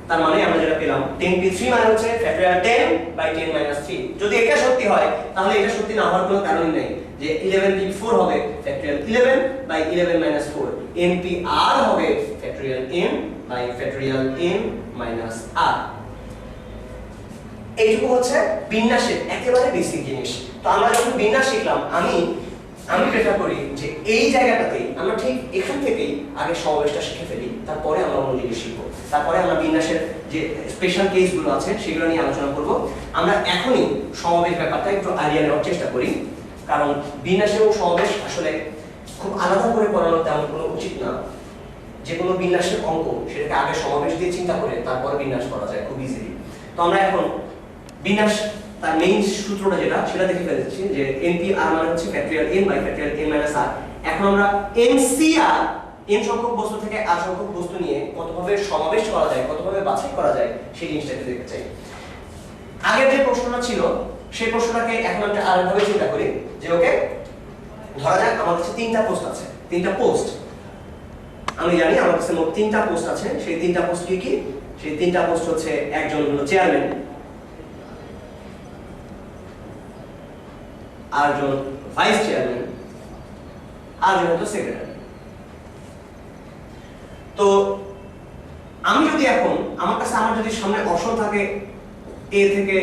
তার মানে আমরা যেটা পেলাম 10p3 মানে হচ্ছে ফ্যাক্টোরিয়াল 10/10 - 3। যদি এটা সত্যি হয় তাহলে এটা সত্যি না হওয়ার কোনো কারণই নেই, যে 11p4 হবে ফ্যাক্টোরিয়াল 11/11 - 4, npr হবে ফ্যাক্টোরিয়াল n/ফ্যাক্টোরিয়াল n - r। এইটুকু হচ্ছে বিন্যাসের একেবারে বেসিক জিনিস। তো আমরা যখন বিন্যাস শিখলাম, আমি প্রেফার করি যে এই জায়গাটাতেই আমরা ঠিক এখান থেকেই আগে সমাবেশটা শিখে ফেলি, তারপরে আমরা অন্য জিনিস শিখবো, তারপরে আমরা বিন্যাসের যে স্পেশাল কেসগুলো আছে সেগুলো নিয়ে আলোচনা করব। আমরা এখনই সমাবেশ ব্যাপারটা একটু আইডিয়া নেওয়ার চেষ্টা করি, কারণ বিন্যাস এবং সমাবেশ আসলে খুব আলাদা করে পড়ানো তেমন কোনো উচিত না। যে কোনো বিন্যাসের অঙ্ক সেটাকে আগে সমাবেশ দিয়ে চিন্তা করে তারপরে বিন্যাস করা যায় খুব ইজিলি। তো আমরা এখন বিন্যাস তার মেইন সূত্রটা যেটা সেটা দেখে ফেলেছি, যে npr মানে হচ্ছে ফ্যাক্টোরিয়াল n/ফ্যাক্টোরিয়াল n - r। এখন আমরা ncr, n সংখ্যক বস্তু থেকে r সংখ্যক বস্তু নিয়ে কতভাবে সমাবেশ করা যায়, কতভাবে বাছাই করা যায় সেই জিনিসটাকে দেখতে চাই। আগের যে প্রশ্নটা ছিল সেই প্রশ্নটাকে এখন আমরা আরেকভাবে চিন্তা করি, যে ওকে ধরা যাক আমার কাছে 3টা পোস্ট আছে, 3টা পোস্ট আমি জানি আমার কাছে মোট 3টা পোস্ট আছে। সেই 3টা পোস্ট কি কি? সেই 3টা পোস্ট হচ্ছে, একজন হলো চেয়ারম্যান, আরেকজন ভাইস চেয়ারম্যান, আরেকজন হলো সেক্রেটারি। তো আমি যদি এখন আমার যদি সামনে অপশন থাকে এ থেকে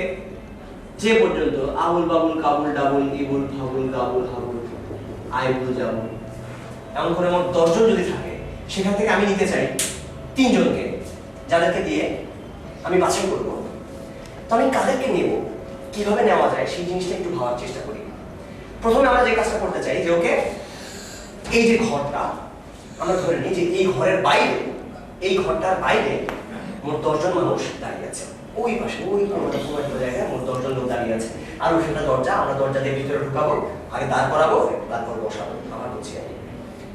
যে পর্যন্ত, আবুল বাবুল কাবুল ডাবুল ইবুল ফাবুল গাবুল হাবুল আইবুল জাবুল, এমন করে মোট 10 জন যদি থাকে, সেখান থেকে আমি নিতে চাই 3 জনকে, যাদেরকে দিয়ে আমি বাছাই করব। তো আমি কাদেরকে নেব, কিভাবে নেওয়া যায় সেই জিনিসটা একটু ভাবার চেষ্টা করি। প্রথমে আমরা যে কাজটা করতে চাই, যে ওকে এই যে ঘরটা আমরা ধরে নিই যে এই ঘরের বাইরে, এই ঘরটার বাইরে মোট 10 জন মানুষ দাঁড়িয়ে আছে। ওই পাশে ওই একটা জায়গায় মোট 10 জন লোক দাঁড়িয়ে আছে। আর ওখানে দরজা, আমরা দরজা দিয়ে ভিতরে ঢুকাবো, আগে দাঁড় করাবো, তারপর বসাবো। আমার বলছি আমি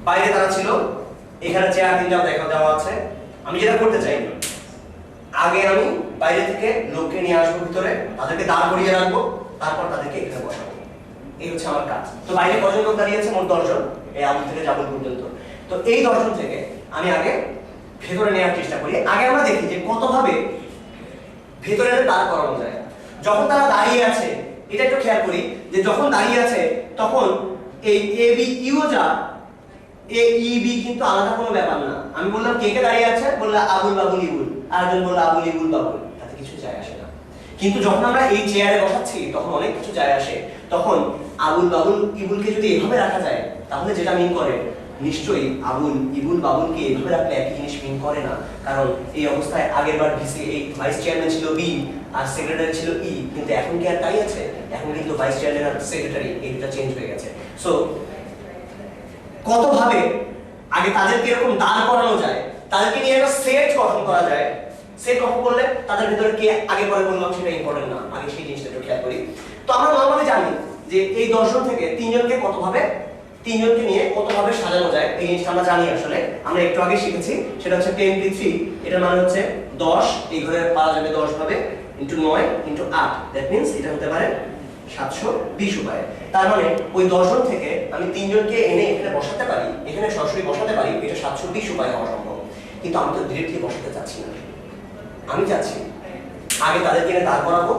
বাইরে তারা ছিল, এখানে চেয়ার 3টা দেওয়া আছে। আমি যেটা করতে চাই, আগে আমি বাইরে থেকে লোককে নিয়ে আসবো ভিতরে, তাদেরকে দাঁড় করিয়ে রাখবো, তারপর তাদেরকে এখানে বসাবো। এই হচ্ছে আমার কাজ। তো বাইরে কজন লোক দাঁড়িয়ে আছে? মোট 10 জন, এই আবুল থেকে জাবুল পর্যন্ত। তো এই 10 জন থেকে আমি আগে ভেতরে নেওয়ার চেষ্টা করি। আগে আমরা দেখি যে কতভাবে ভেতরে দাঁড় করানো যায়। যখন তারা দাঁড়িয়ে আছে, এটা একটু খেয়াল করি, যে যখন দাঁড়িয়ে আছে তখন এই এ বি ইউ যা এ ই বি কিন্তু আলাদা কোনো ব্যাপার না। আমি বললাম কে কে দাঁড়িয়ে আছে, বললাম আবুল বাবুল ইবুল, আরেকজন বলল আবুল ইবুল বাবুল, তাতে কিছু যায় আসে না। কিন্তু যখন আমরা এই চেয়ারে বসাচ্ছি তখন অনেক কিছু যায় আসে। তখন আবুল বাবুল ইবুলকে যদি এভাবে রাখা যায়, তাহলে যেটা মিন করে, নিশ্চয়ই আবুল ইবুল বাবুলকে এভাবে রাখলে একই জিনিস মিন করে না। কারণ এই অবস্থায় আগেরবার ভিসি এই ভাইস চেয়ারম্যান ছিল বি আর সেক্রেটারি ছিল ই, কিন্তু এখন কি আর তাই আছে? এখন কিন্তু ভাইস চেয়ারম্যান আর সেক্রেটারি এই দুটো চেঞ্জ হয়ে গেছে। সো কতভাবে আগে তাদেরকে এরকম দাঁড় করানো যায়, তাদেরকে নিয়ে একটা সেট গঠন করা যায়। সেট গঠন করলে তাদের ভিতরে কে আগে পরে বললাম সেটা ইম্পর্টেন্ট না, আগে সেই জিনিসটা একটু খেয়াল করি। তো আমরা নরমালি জানি যে এই 10 জন থেকে 3 জনকে নিয়ে কতভাবে সাজানো যায়, এই জিনিসটা আমরা জানি। আসলে আমরা একটু আগে শিখেছি, সেটা হচ্ছে 10p3, এটার মানে হচ্ছে 10, এই ঘরে পাওয়া যাবে 10 ভাবে, ইনটু 9 ইনটু 8, দ্যাট মিন্স এটা হতে পারে 720 উপায়ে। তার মানে ওই 10 জন থেকে আমি 3 জনকে এনে এখানে বসাতে পারি, এখানে সরাসরি বসাতে পারি, এটা 720 উপায়ে হওয়া সম্ভব। কিন্তু আমি তো ডিরেক্টলি বসাতে চাচ্ছি না, আমি চাচ্ছি আগে তাদেরকে এনে দাঁড় করাবো,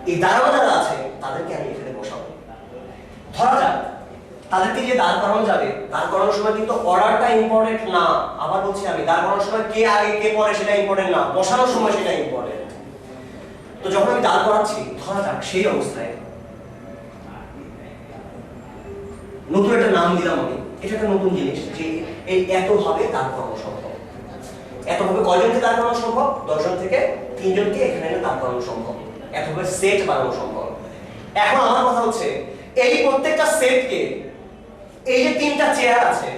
এই দাঁড়ানো যারা আছে তাদেরকে আমি এখানে বসাবো। ধরা যাক তাদেরকে যে দাঁড় করানো যাবে, দাঁড় করানোর সময় কিন্তু অর্ডারটা ইম্পর্টেন্ট না। আবার বলছি, আমি দাঁড় করানোর সময় কে আগে কে পরে সেটা ইম্পর্টেন্ট না, বসানোর সময় সেটা ইম্পর্টেন্ট। তো যখন আমি দাঁড় করাচ্ছি, ধরা যাক সেই অবস্থায় নতুন একটা নাম দিলাম আমি, এটা একটা নতুন জিনিস, যে এই এতভাবে দাঁড় করানো সম্ভব। এতভাবে কয়জনকে দাঁড় করানো সম্ভব? 10 জন থেকে 3 জনকে এখানে এনে দাঁড় করানো সম্ভব, এতভাবে সেট বানানো সম্ভব। এখন আমার কথা হচ্ছে, এই প্রত্যেকটা সেটকে, এই যে 3টা চেয়ার আছে,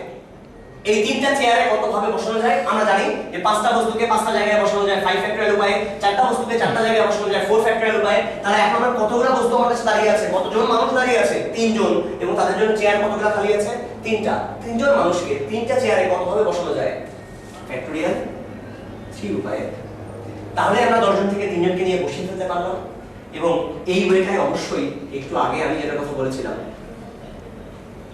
এই তিনটা চেয়ারে কত ভাবে বসানো যায় আমরা জানি যে পাঁচটা বস্তুকে পাঁচটা জায়গায় বসানো যায় 5 ফ্যাক্টরিয়াল উপায়ে, চারটা বস্তুকে চারটা জায়গায় বসানো যায় 4 ফ্যাক্টরিয়াল উপায়ে। তাহলে এখন আমরা কতগুলো বস্তু আমাদের কাছে দাঁড়িয়ে আছে, কতজন মানুষ দাঁড়িয়ে আছে? তিনজন। এবং তাদের জন্য চেয়ার কতগুলো খালি আছে? তিনটা। তিনজন মানুষকে তিনটা চেয়ারে কত ভাবে বসানো যায়? ফ্যাক্টরিয়াল 3 উপায়ে। তাহলে আমরা 10 জন থেকে 3 জনকে নিয়ে বসিয়ে ফেলতে পারলাম। এবং এই ওয়েটাই অবশ্যই একটু আগে আমি যেটা কথা বলেছিলাম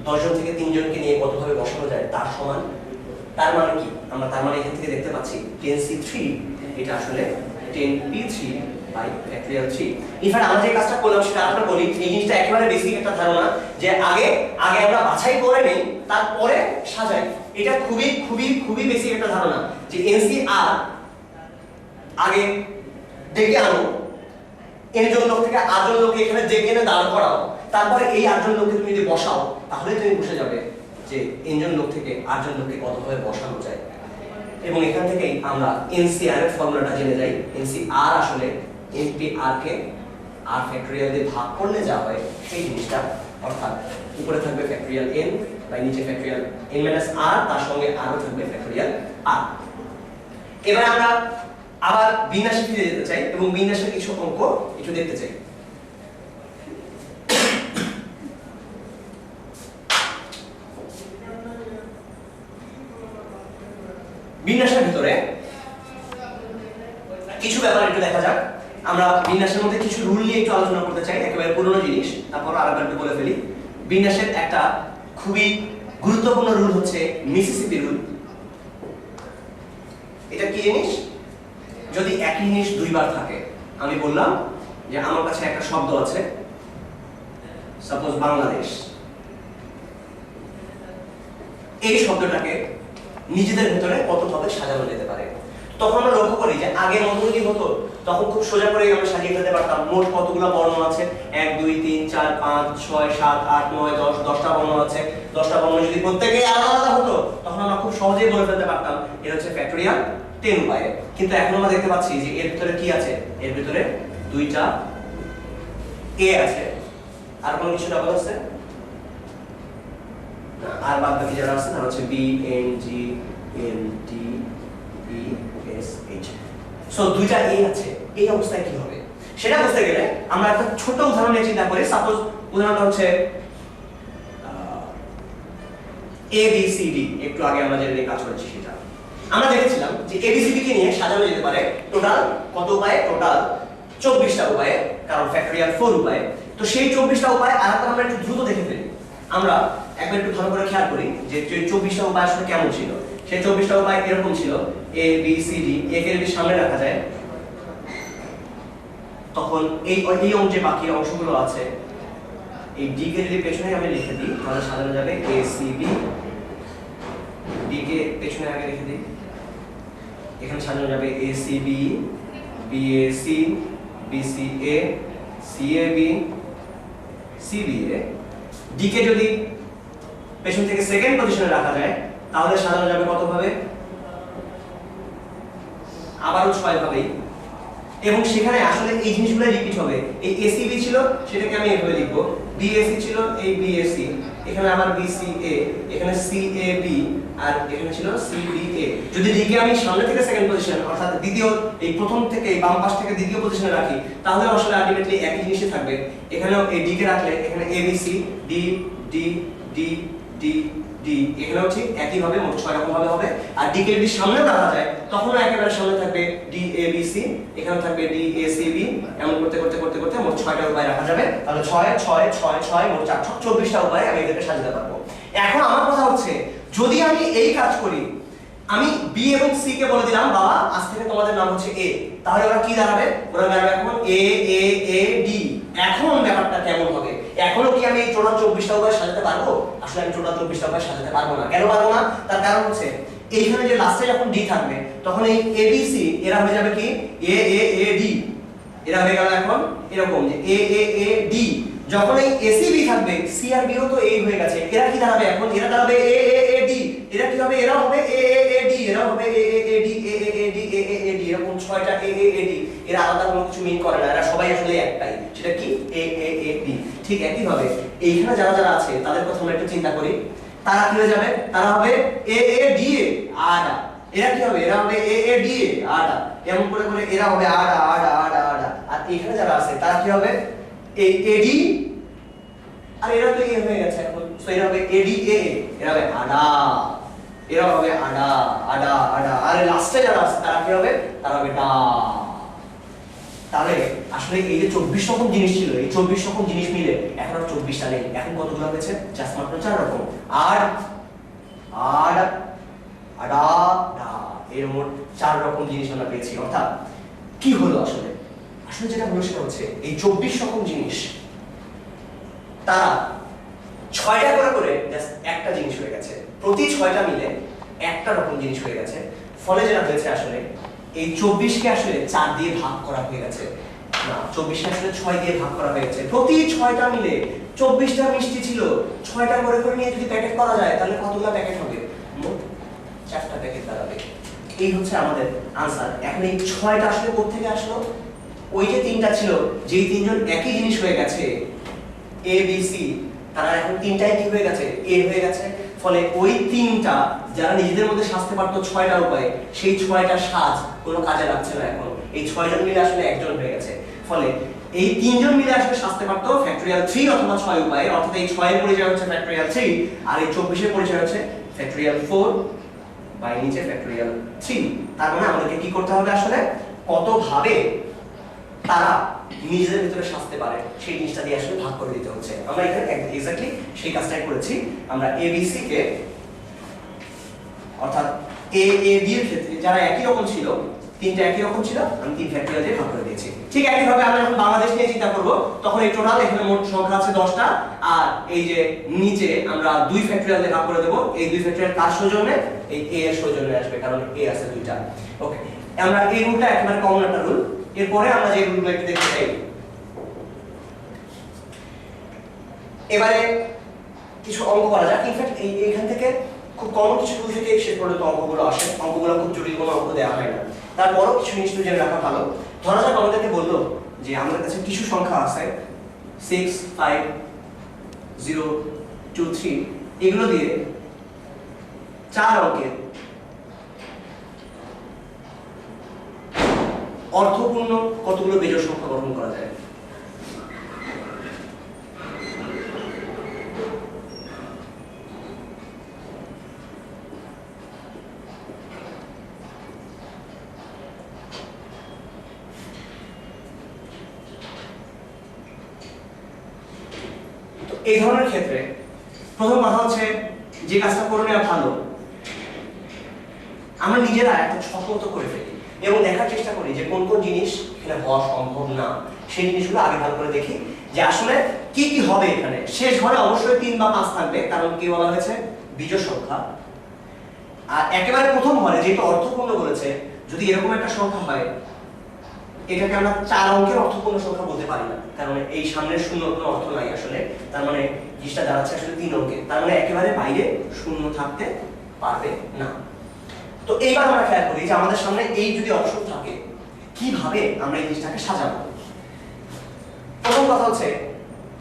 10 জন থেকে 3 জনকে নিয়ে কতভাবে বসানো যায় তার সমান। তার মানে কি? আমরা তার মানে এখান থেকে দেখতে পাচ্ছি 10c3 এটা আসলে 10p3 বাই ফ্যাক্টরিয়াল 3। ইনফ্যাক্ট আমরা যে কাজটা করলাম সেটা আমরা বলি, এই জিনিসটা একেবারে বেসিক একটা ধারণা যে আগে আমরা বাছাই করে নেই তারপরে সাজাই। এটা খুবই খুবই খুবই বেসিক একটা ধারণা যে NCR আগে ডেকে আনো, n জন লোক থেকে 8 জন লোককে এখানে ডেকে এনে দাঁড় করাও, তারপরে এই 8 জন লোককে তুমি যদি বসাও তাহলে তুমি বুঝে যাবে যে n জন লোক থেকে 8 জন লোককে কতভাবে বসানো যায়। এবং এখান থেকেই আমরা NCR এর ফর্মুলাটা জেনে যাই। NCR আসলে NPR কে r ফ্যাক্টরিয়াল দিয়ে ভাগ করলে যা হয় সেই জিনিসটা, অর্থাৎ উপরে থাকবে ফ্যাক্টরিয়াল n বাই নিচে ফ্যাক্টরিয়াল n - r, তার সঙ্গে আরও থাকবে ফ্যাক্টরিয়াল r। এবার আমরা আবার বিন্যাসে ফিরে যেতে চাই এবং বিন্যাসের কিছু অঙ্ক একটু দেখতে চাই। বিন্যাসের ভিতরে কিছু ব্যাপার একটু দেখা যাক। আমরা বিন্যাসের মধ্যে কিছু রুল নিয়ে একটু আলোচনা করতে চাই, একেবারে পুরনো জিনিস, তারপর আরেকবার একটু বলে ফেলি। বিন্যাসের একটা খুবই গুরুত্বপূর্ণ রুল হচ্ছে মিসিসিপি রুল। এটা কি জিনিস? যদি একই জিনিস দুইবার থাকে, আমি বললাম যে আমার কাছে একটা শব্দ আছে, সাপোজ বাংলাদেশ, এই শব্দটাকে নিজেদের ভিতরে কতভাবে সাজানো যেতে পারে। তখন আমরা লক্ষ্য করি যে আগের মতো কি হতো, তখন খুব সোজা করে আমরা সাজিয়ে ফেলতে পারতাম। মোট কতগুলো বর্ণ আছে? 1 2 3 4 5 6 7 8 9 10, 10টা বর্ণ আছে। 10টা বর্ণ যদি প্রত্যেকই আলাদা আলাদা হতো তখন আমরা খুব সহজেই বলে ফেলতে পারতাম এটা হচ্ছে ফ্যাক্টরিয়াল 10 উপায়ে। কিন্তু এখন আমরা দেখতে পাচ্ছি যে এর ভিতরে কি আছে? এর ভিতরে দুইটা এ আছে, আর কোনো কিছু ডাবল আছে না, আর বাদ বাকি যারা আছে তারা হচ্ছে B N G N T E S H. So দুইটা এ আছে। এই অবস্থায় কি হবে সেটা বুঝতে গেলে আমরা একটা ছোট উদাহরণ নিয়ে চিন্তা করি। সাপোজ উদাহরণটা হচ্ছে এ বি সি ডি। একটু আগে আমরা যেটা নিয়ে কাজ করেছি সেটা আমরা দেখেছিলাম যে এ বি সি ডি কে নিয়ে সাজানো যেতে পারে টোটাল কত উপায়ে? টোটাল 24টা উপায়ে, কারণ ফ্যাক্টরিয়াল 4 উপায়ে। তো সেই 24টা উপায় আর আমরা একটু দ্রুত দেখে ফেলি। আমরা একবার একটু ভালো করে খেয়াল করি যে 24টা উপায় আসলে কেমন ছিল। সেই 24টা উপায় এরকম ছিল, এ বি সি ডি। এ কে যদি সামনে রাখা যায় তখন এই যে বাকি অংশগুলো আছে, এই ডি কে যদি পেছনে আমি লিখে দিই তাহলে সাজানো যাবে এ সি বি। ডি কে পেছনে আগে লিখে দিই, এখানে সাজানো যাবে A C B, B A C, B C A, C A B, C B A. D কে যদি পেছন থেকে সেকেন্ড পজিশনে রাখা যায় তাহলে সাজানো যাবে কত ভাবে? আবারও 6 ভাবেই। এবং সেখানে আসলে এই জিনিসগুলো রিপিট হবে। এই এসিবি ছিল সেটাকে আমি এভাবে লিখব, বিএসি ছিল এই বিএসি, এখানে আবার বিসিএ, এখানে সিএবি, আর এখানে ছিল সিবিএ। যদি ডি কে আমি সামনে থেকে সেকেন্ড পজিশন অর্থাৎ দ্বিতীয়, এই প্রথম থেকে বাম পাশ থেকে দ্বিতীয় পজিশনে রাখি তাহলে আসলে আলটিমেটলি একই জিনিসই থাকবে। এখানেও এই ডি কে রাখলে এখানে ABC, D D D D D, এখানেও ঠিক একই ভাবে মোট 6 রকম ভাবে হবে। আর ডি কে যদি সামনে রাখা যায় তখন একেবারে সামনে থাকবে ডি এ বি সি, এখানে থাকবে ডি এ সি বি। এমন করতে করতে করতে করতে মোট 6টা উপায় রাখা যাবে। তাহলে 6 6 6 6 মোট 24টা উপায় আমি এদেরকে সাজাতে পারবো। এখন আমার কথা হচ্ছে যদি আমি এই কাজ করি, আমি বি এবং সি কে বলে দিলাম বাবা আজ থেকে তোমাদের নাম হচ্ছে এ, তাহলে ওরা কি দাঁড়াবে? ওরা দাঁড়াবে এখন এ এ এ ডি। এখন ব্যাপারটা কেমন হবে? এখনো কি আমি এই টোটাল 24টা উপায় সাজাতে পারবো? আসলে আমি টোটাল 24টা উপায় সাজাতে পারবো না। কেন পারবো না? তার কারণ হচ্ছে এইখানে যে লাস্টে যখন ডি থাকবে তখন এই এ বি সি এরা হয়ে যাবে কি এ এ এ ডি। এরা হয়ে গেল এখন এরকম যে এ এ এ ডি। যখন এই এসিবি থাকবে সি আর বিও তো এই হয়ে গেছে, এরা কি দাঁড়াবে এখন? এরা দাঁড়াবে এ এ এ ডি। এরা কি হবে? এরা হবে এ এ এ ডি। এরা হবে A A A D, A A A D, A A A D. এরকম 6টা এ এ এ ডি। এরা আলাদা কোনো কিছু মিন করে না, এরা সবাই আসলে একটাই, সেটা কি এ এ এ ডি। ঠিক একই ভাবে এইখানে যারা যারা আছে তাদের কথা আমরা একটু চিন্তা করি। তারা কি হয়ে যাবে, তারা হবে এ এ ডি এ আডা, এরা কি হবে, এরা হবে এ এ ডি এ আডা, এমন করে করে এরা হবে আডা আডা আডা আডা। আর এখানে যারা আছে তারা কি হবে এ এডি, আর এরা তো এ হয়ে গেছে এখন, সো এরা হবে এডি এ, এরা হবে আডা, এরা হবে আডা আডা আডা। আর লাস্টে যারা আছে তারা কি হবে, তারা হবে ডা। তাহলে আসলে এই যে 24 রকম জিনিস ছিল, এই 24 রকম জিনিস মিলে এখন আর 24টা নেই, এখন কতগুলো হয়েছে, জাস্ট মাত্র 4 রকম। আর আড আডা ডা, এর মোট 4 রকম জিনিস আমরা পেয়েছি। অর্থাৎ কি হলো আসলে, আসলে যেটা হলো সেটা হচ্ছে এই 24 রকম জিনিস তারা 6টা করে করে জাস্ট একটা জিনিস হয়ে গেছে, প্রতি 6টা মিলে একটা রকম জিনিস হয়ে গেছে। ফলে যেটা হয়েছে আসলে এই 24 কে আসলে 4 দিয়ে ভাগ করা হয়ে গেছে না, 24 কে আসলে 6 দিয়ে ভাগ করা হয়ে গেছে। প্রতি 6টা মিলে 24টা মিষ্টি ছিল, 6টা করে করে নিয়ে যদি প্যাকেট করা যায় তাহলে কতগুলো প্যাকেট হবে, মোট 4টা প্যাকেট দাঁড়াবে। এই হচ্ছে আমাদের আনসার। এখন এই 6টা আসলে কোথা থেকে আসলো, ওই যে 3টা ছিল, যেই তিনজন একই জিনিস হয়ে গেছে এ বি সি, তারা এখন 3টাই কি হয়ে গেছে, এ হয়ে গেছে। ফলে ওই 3টা যারা নিজেদের মধ্যে সাজতে পারতো 6টা উপায়ে, সেই 6টা সাজ কোনো কাজে লাগছে না এখন, এই 6 জন মিলে আসলে একজন হয়ে গেছে। ফলে এই 3 জন মিলে আসলে সাজতে পারতো ফ্যাক্টরিয়াল 3 অথবা 6 উপায়ে, অর্থাৎ এই 6 এর পরিচয় হচ্ছে ফ্যাক্টরিয়াল 3 আর এই 24 এর পরিচয় হচ্ছে ফ্যাক্টরিয়াল 4 বাই নিচে ফ্যাক্টরিয়াল 3। তার মানে আমাদেরকে কি করতে হবে আসলে, কত ভাবে তারা নিজেদের ভিতরে সাজতে পারে সেই জিনিসটা দিয়ে আসলে ভাগ করে দিতে হচ্ছে। আমরা এখানে এক্স্যাক্টলি সেই কাজটাই করেছি। আমরা এ বি সি কে, অর্থাৎ এ এ বি এর ক্ষেত্রে যারা একই রকম ছিল, 3টা একই রকম ছিল, আমি 3 ফ্যাক্টরিয়াল দিয়ে ভাগ করে দিয়েছি। ঠিক একই ভাবে আমরা যখন বাংলাদেশ নিয়ে চিন্তা করব তখন এই টোটাল এখানে মোট সংখ্যা আছে 10টা, আর এই যে নিচে আমরা 2 ফ্যাক্টরিয়াল দিয়ে ভাগ করে দেব। এই 2 ফ্যাক্টরিয়াল কার সৌজন্যে, এই এ এর সৌজন্যে আসবে, কারণ এ আছে 2টা। ওকে, আমরা এই রুলটা একেবারে কমন একটা রুল। এরপরে আমরা যে রুলগুলো একটু দেখতে চাই, এবারে কিছু অঙ্ক করা যাক। ইনফ্যাক্ট এইখান থেকে খুব কমন কিছু রুল থেকে শেষ পর্যন্ত অঙ্কগুলো আসে, অঙ্কগুলো খুব জটিল কোনো অঙ্ক দেওয়া হয় না, তারপরও কিছু জিনিস জেনে রাখা ভালো। ধরা যাক আমাদেরকে বললো যে আমাদের কাছে কিছু সংখ্যা আছে 6 5 0 2 3, এগুলো দিয়ে 4 অঙ্কের অর্থপূর্ণ কতগুলো বেজোড় সংখ্যা গঠন করা যায়। এই ধরনের ক্ষেত্রে প্রথম কথা হচ্ছে যে কাজটা করে নেওয়া ভালো, আমরা নিজেরা একটা ছক মতো করে ফেলি এবং দেখার চেষ্টা করি যে কোন কোন জিনিস এখানে হওয়া সম্ভব না, সেই জিনিসগুলো আগে ভালো করে দেখি যে আসলে কি কি হবে এখানে। শেষ ঘরে অবশ্যই 3 বা 5 থাকবে, কারণ কি বলা হয়েছে, বিজোড় সংখ্যা। আর একেবারে প্রথম ঘরে যেহেতু অর্থপূর্ণ বলেছে, যদি এরকম একটা সংখ্যা হয় এটাকে আমরা 4 অঙ্কের অর্থপূর্ণ সংখ্যা বলতে পারি না, কারণ এই সামনের শূন্য কোনো অর্থ নাই আসলে। তার মানে জিনিসটা দাঁড়াচ্ছে আসলে 3 অঙ্কের, তার মানে একেবারে বাইরে শূন্য থাকতে পারবে না। তো এইবার আমরা খেয়াল করি যে আমাদের সামনে এই যদি অপশন থাকে কিভাবে আমরা এই জিনিসটাকে সাজাবো। প্রথম কথা হচ্ছে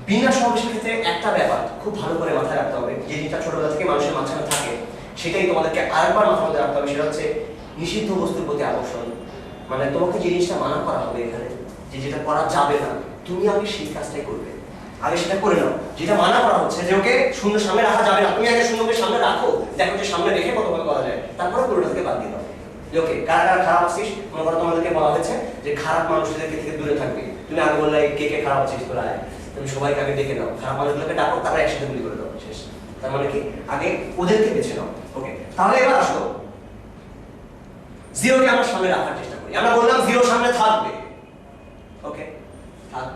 বিন্যাস সমাবেশের ক্ষেত্রে একটা ব্যাপার খুব ভালো করে মাথায় রাখতে হবে, যে জিনিসটা ছোটবেলা থেকে মানুষের মাঝখানে থাকে সেটাই তোমাদেরকে আরেকবার মাথার মধ্যে রাখতে হবে, সেটা হচ্ছে নিষিদ্ধ বস্তুর প্রতি আকর্ষণ। মানে তোমাকে যে জিনিসটা মানা করা হবে এখানে, যে যেটা করা যাবে না, তুমি আগে সেই কাজটাই করবে, আগে সেটা করে নাও। যেটা মানা করা হচ্ছে যে ওকে শূন্য সামনে রাখা যাবে না, তুমি আগে শূন্যকে সামনে রাখো, দেখো যে সামনে রেখে কতভাবে করা যায়, তারপরে পুরোটা থেকে বাদ দিয়ে দাও। যে ওকে কারা কারা খারাপ আছিস, মনে করো তোমাদেরকে বলা হয়েছে যে খারাপ মানুষদের থেকে দূরে থাকবে, তুমি আগে বললে কে কে খারাপ আছিস তোরা আয়, তুমি সবাইকে আগে ডেকে নাও, খারাপ মানুষগুলোকে ডাকো, তারপরে একসাথে গুলি করে দাও, শেষ। তার মানে কি আগে ওদেরকে বেছে নাও। ওকে, তাহলে এবার আসো জিরোকে আমরা সামনে রাখার চেষ্টা করি। আমরা বললাম 0 সামনে থাকবে, ওকে থাক।